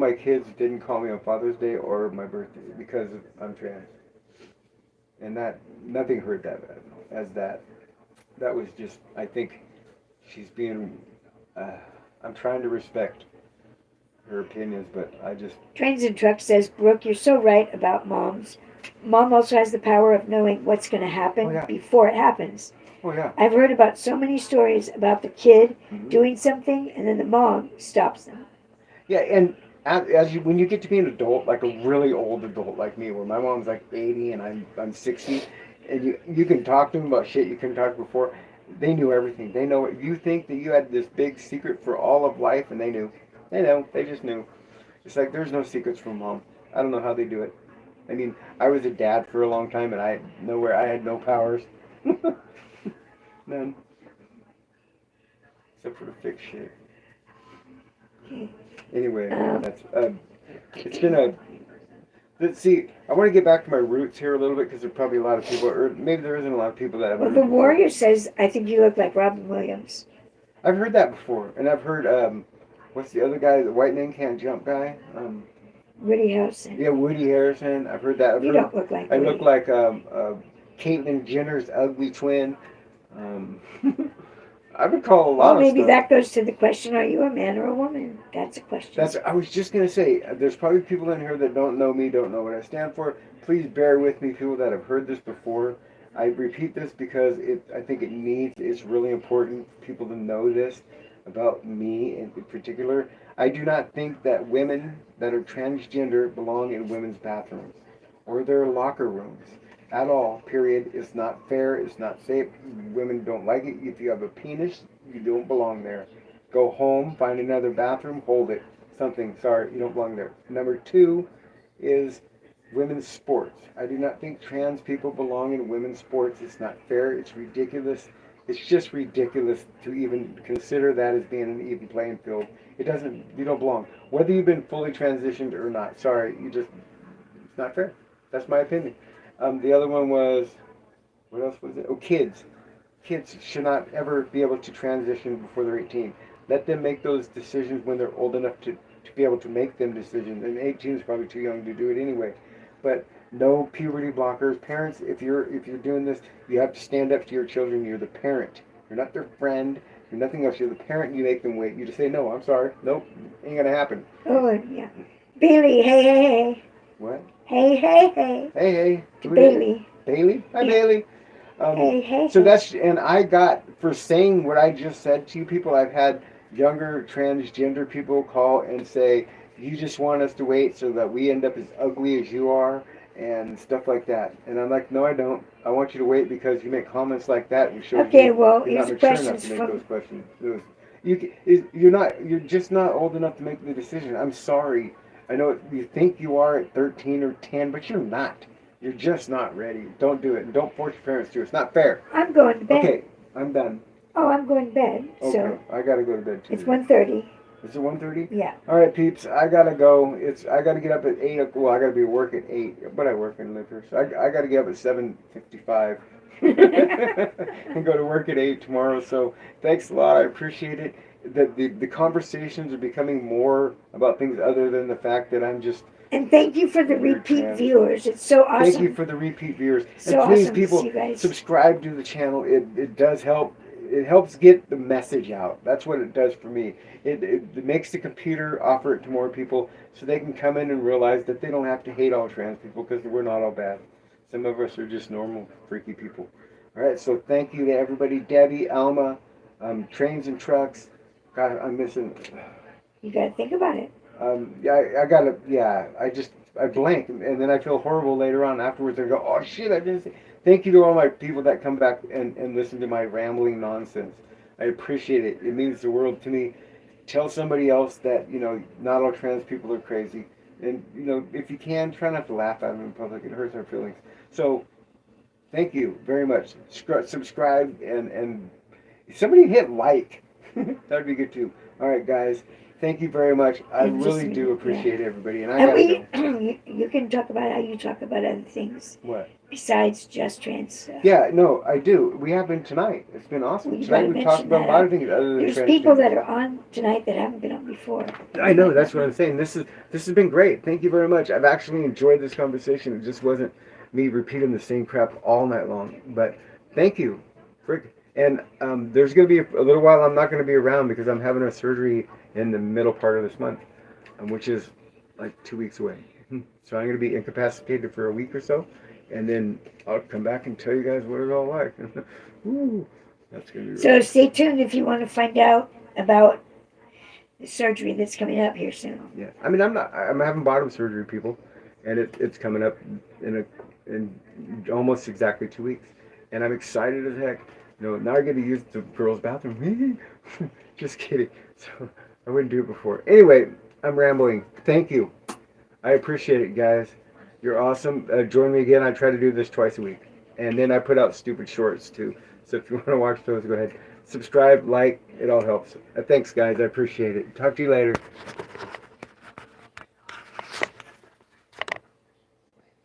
my kids didn't call me on Father's Day or my birthday because I'm trans, and that nothing hurt that bad as that. That was just I think she's being. I'm trying to respect her opinions, but I just Trains and Trucks says, Brooke, you're so right about moms. Mom also has the power of knowing what's going to happen Oh, yeah. before it happens. oh yeah. I've heard about so many stories about the kid Mhm. doing something and then the mom stops them. Yeah, and as you when you get to be an adult, like a really old adult like me, where my mom's like 80 and I'm 60, and you can talk to them about shit you couldn't talk before. They knew everything. They know it. You think that you had this big secret for all of life, and they knew. They know. They just knew. It's like there's no secrets from mom. I don't know how they do it. I mean, I was a dad for a long time, and I had no powers. None. Except for the fix shit. Okay. Anyway, Um, that's it's been a. Let's see. I want to get back to my roots here a little bit because there are probably a lot of people, or maybe there isn't a lot of people that have Well, heard the it before. warrior says, I think you look like Robin Williams. I've heard that before, and I've heard what's the other guy? The white man can't jump guy. Woody Harrelson. Yeah, Woody Harrison. I've heard that. I've You heard don't look like I Woody. look like Caitlyn Jenner's ugly twin. Um, I would call a lot Well, of maybe stuff. that goes to the question, are you a man or a woman? That's a question. That's. I was just gonna say. There's probably people in here that don't know me, don't know what I stand for. Please bear with me, people that have heard this before. I repeat this because I think it needs. It's really important for people to know this about me in particular. I do not think that women that are transgender belong in women's bathrooms or their locker rooms at all. Period. It's not fair. It's not safe. Women don't like it. If you have a penis, you don't belong there. Go home, find another bathroom, hold it. Something, sorry, you don't belong there. Number two is women's sports. I do not think trans people belong in women's sports. It's not fair. It's ridiculous. It's just ridiculous to even consider that as being an even playing field. It doesn't, you don't belong. Whether you've been fully transitioned or not, sorry, it's not fair. That's my opinion. The other one was, what else was it? Oh, kids. Kids should not ever be able to transition before they're 18. Let them make those decisions when they're old enough to be able to make them decisions. And 18 is probably too young to do it anyway. But no puberty blockers. Parents, if you're doing this, you have to stand up to your children. You're the parent. You're not their friend. You're nothing else. You're the parent. You make them wait. You just say, no, I'm sorry. Nope, ain't gonna happen. Oh, yeah. Bailey, hey, hey, hey. What? Hey, hey, hey. Hey, hey. To Who it is? Bailey. Bailey? Hi, Yeah. Bailey. Hey, hey, So hey. that's, and I got, for saying what I just said to you people, I've had younger transgender people call and say, you just want us to wait so that we end up as ugly as you are and stuff like that. And I'm like, no, I don't. I want you to wait because you make comments like that and shows Okay, you well, you're not here's the mature enough questions to make from... those questions. You're just not old enough to make the decision. I'm sorry. I know you think you are at 13 or 10, but you're not. You're just not ready. Don't do it. And don't force your parents to. It's not fair. I'm going to bed. Okay, I'm done. Oh, I'm going to bed. Okay, So I gotta go to bed too. it's 1:30. Is it 1:30? Yeah. All right, peeps. I gotta go. I gotta get up at 8. Well, I gotta be at work at 8, but I work in liquor, so I gotta get up at 7:55 and go to work at 8 tomorrow. So thanks a lot. I appreciate it. The conversations are becoming more about things other than the fact that I'm just. And thank you for the You're repeat trans. viewers. It's so awesome. Thank you for the repeat viewers. So And please, awesome to people, see you guys. subscribe to the channel. It does help. It helps get the message out. That's what it does for me. It makes the computer offer it to more people so they can come in and realize that they don't have to hate all trans people because we're not all bad. Some of us are just normal, freaky people. All right, so thank you to everybody. Debbie, Alma, Trains and Trucks. God, I'm missing. You got to think about it. I gotta, I blank, and then I feel horrible later on afterwards. I go, oh shit, I didn't say. Thank you to all my people that come back and listen to my rambling nonsense. I appreciate it. It means the world to me. Tell somebody else that, not all trans people are crazy. And, if you can, try not to laugh at them in public. It hurts our feelings. So, thank you very much. Subscribe and somebody hit like. That'd be good too. All right, guys. Thank you very much. I And just a really do minute, appreciate everybody, and I And gotta go. you can talk about how you talk about other things What? besides just trans stuff. Yeah, no, I do. We have been tonight. It's been awesome. Well, you Tonight gotta we've talked mention about a that. lot of things other than There's trans people things. that are on tonight that haven't been on before. I know, that's what I'm saying. This has been great. Thank you very much. I've actually enjoyed this conversation. It just wasn't me repeating the same crap all night long. But thank you. And there's going to be a little while I'm not going to be around because I'm having a surgery in the middle part of this month, which is like 2 weeks away. So I'm going to be incapacitated for a week or so, and then I'll come back and tell you guys what it's all like. Ooh, that's going to be So really stay tuned if you want to find out about the surgery that's coming up here soon. Yeah, I mean, I'm having bottom surgery, people, and it's coming up in almost exactly 2 weeks, and I'm excited as heck. Now I get to use the girls' bathroom. Just kidding. So I wouldn't do it before. Anyway, I'm rambling. Thank you. I appreciate it, guys. You're awesome. Join me again. I try to do this twice a week, and then I put out stupid shorts too. So if you want to watch those, go ahead. Subscribe, like, it all helps. Thanks, guys. I appreciate it. Talk to you later.